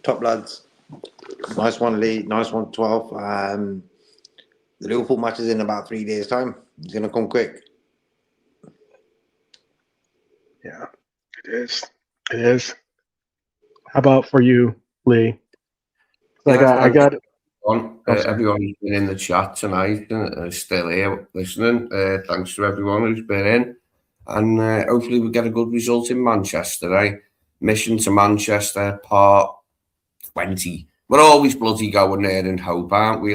Speaker 3: Top lads. Nice one, Lee. Nice one, 12. The Liverpool match is in about 3 days' time. It's going to come quick.
Speaker 1: Yeah, it is. It is. How about for you, Lee? I got
Speaker 2: everyone who's been in the chat tonight and still here listening. Thanks to everyone who's been in. And hopefully we get a good result in Manchester. Mission to Manchester, part 20. We're always bloody going there in hope, aren't we?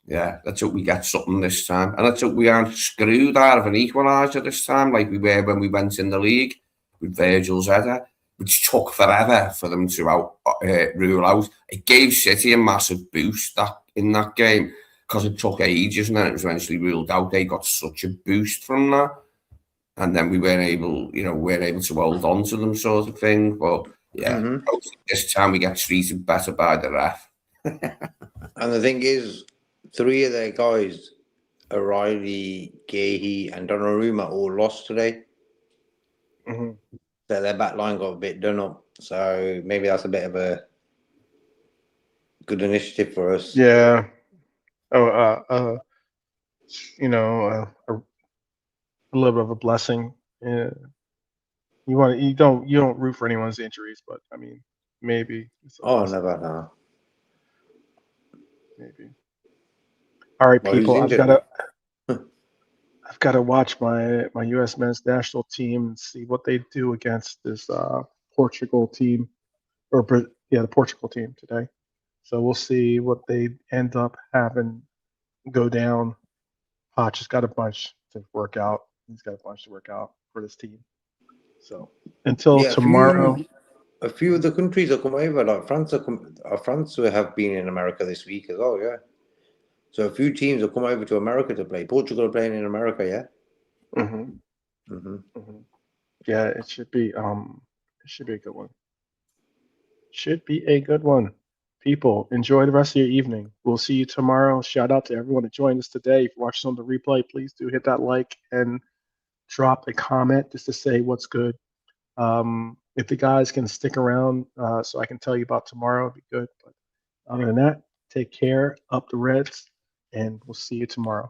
Speaker 2: Yeah, let's hope we get something this time. And let's hope we aren't screwed out of an equaliser this time, like we were when we went in the league with Virgil's header, which took forever for them to rule out. It gave City a massive boost in that game because it took ages and then it was eventually ruled out. They got such a boost from that. And then we weren't able to hold on to them, sort of thing. But yeah, hopefully this time we get treated better by the ref.
Speaker 3: And the thing is, 3 of their guys, O'Reilly, Gahey, and Donnarumma, all lost today. So their back line got a bit done up. So maybe that's a bit of a good initiative for us.
Speaker 1: Yeah. A little bit of a blessing. Yeah. You don't root for anyone's injuries, but I mean, maybe.
Speaker 3: Never. No.
Speaker 1: Maybe. All right, people. I've got to watch my U.S. men's national team and see what they do against this Portugal team, the Portugal team today. So we'll see what they end up having go down. Potch has got a bunch to work out. He's got a bunch to work out for this team. So until tomorrow.
Speaker 3: A few of the countries have come over, like France have been in America this week as well, yeah. So a few teams have come over to America to play. Portugal are playing in America, yeah.
Speaker 1: Yeah, it should be a good one. Should be a good one. People, enjoy the rest of your evening. We'll see you tomorrow. Shout out to everyone that joined us today. If you're watching on the replay, please do hit that like and drop a comment just to say what's good. If the guys can stick around so I can tell you about tomorrow, it'd be good. But other than that, take care, up the Reds, and we'll see you tomorrow.